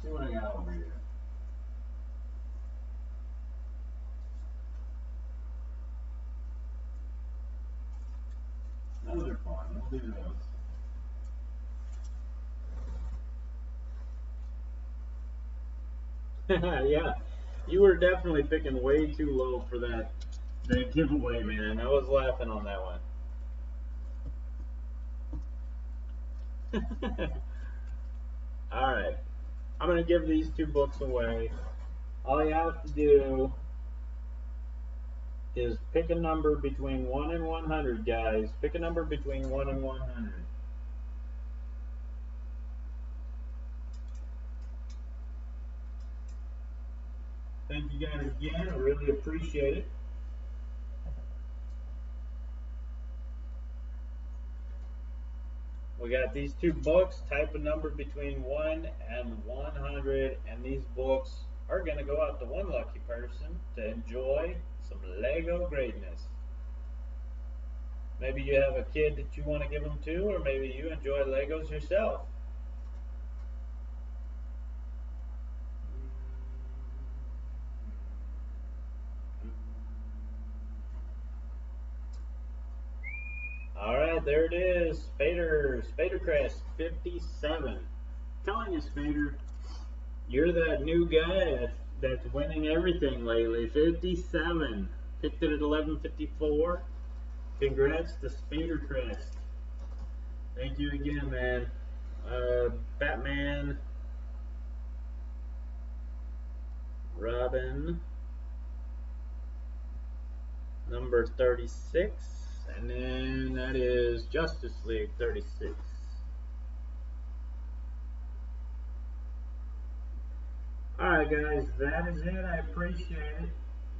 Speaker 2: See what I got over here. Those are fun. We'll do those. Yeah, you were definitely picking way too low for that giveaway, man. I was laughing on that one. Alright, I'm going to give these two books away. All you have to do is pick a number between 1 and 100, guys. Pick a number between 1 and 100. Thank you guys again. I really appreciate it. We got these two books. Type a number between 1 and 100, and these books are going to go out to one lucky person to enjoy some Lego greatness. Maybe you have a kid that you want to give them to, or maybe you enjoy Legos yourself. Alright, there it is. Spadercrest 57. Telling you, Spader, you're that new guy that's winning everything lately. 57. Picked it at 1154. Congrats to Spadercrest. Thank you again, man. Batman, Robin, number 36, and then that is Justice League 36. Alright, guys, that is it. I appreciate it.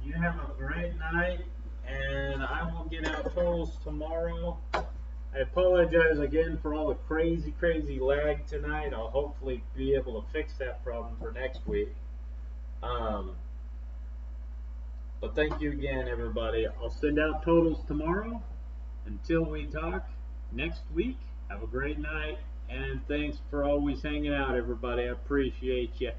Speaker 2: You have a great night, and I will get out totals tomorrow. I apologize again for all the crazy lag tonight. I'll hopefully be able to fix that problem for next week. But thank you again, everybody. I'll send out totals tomorrow. Until we talk next week, have a great night, and thanks for always hanging out, everybody. I appreciate you.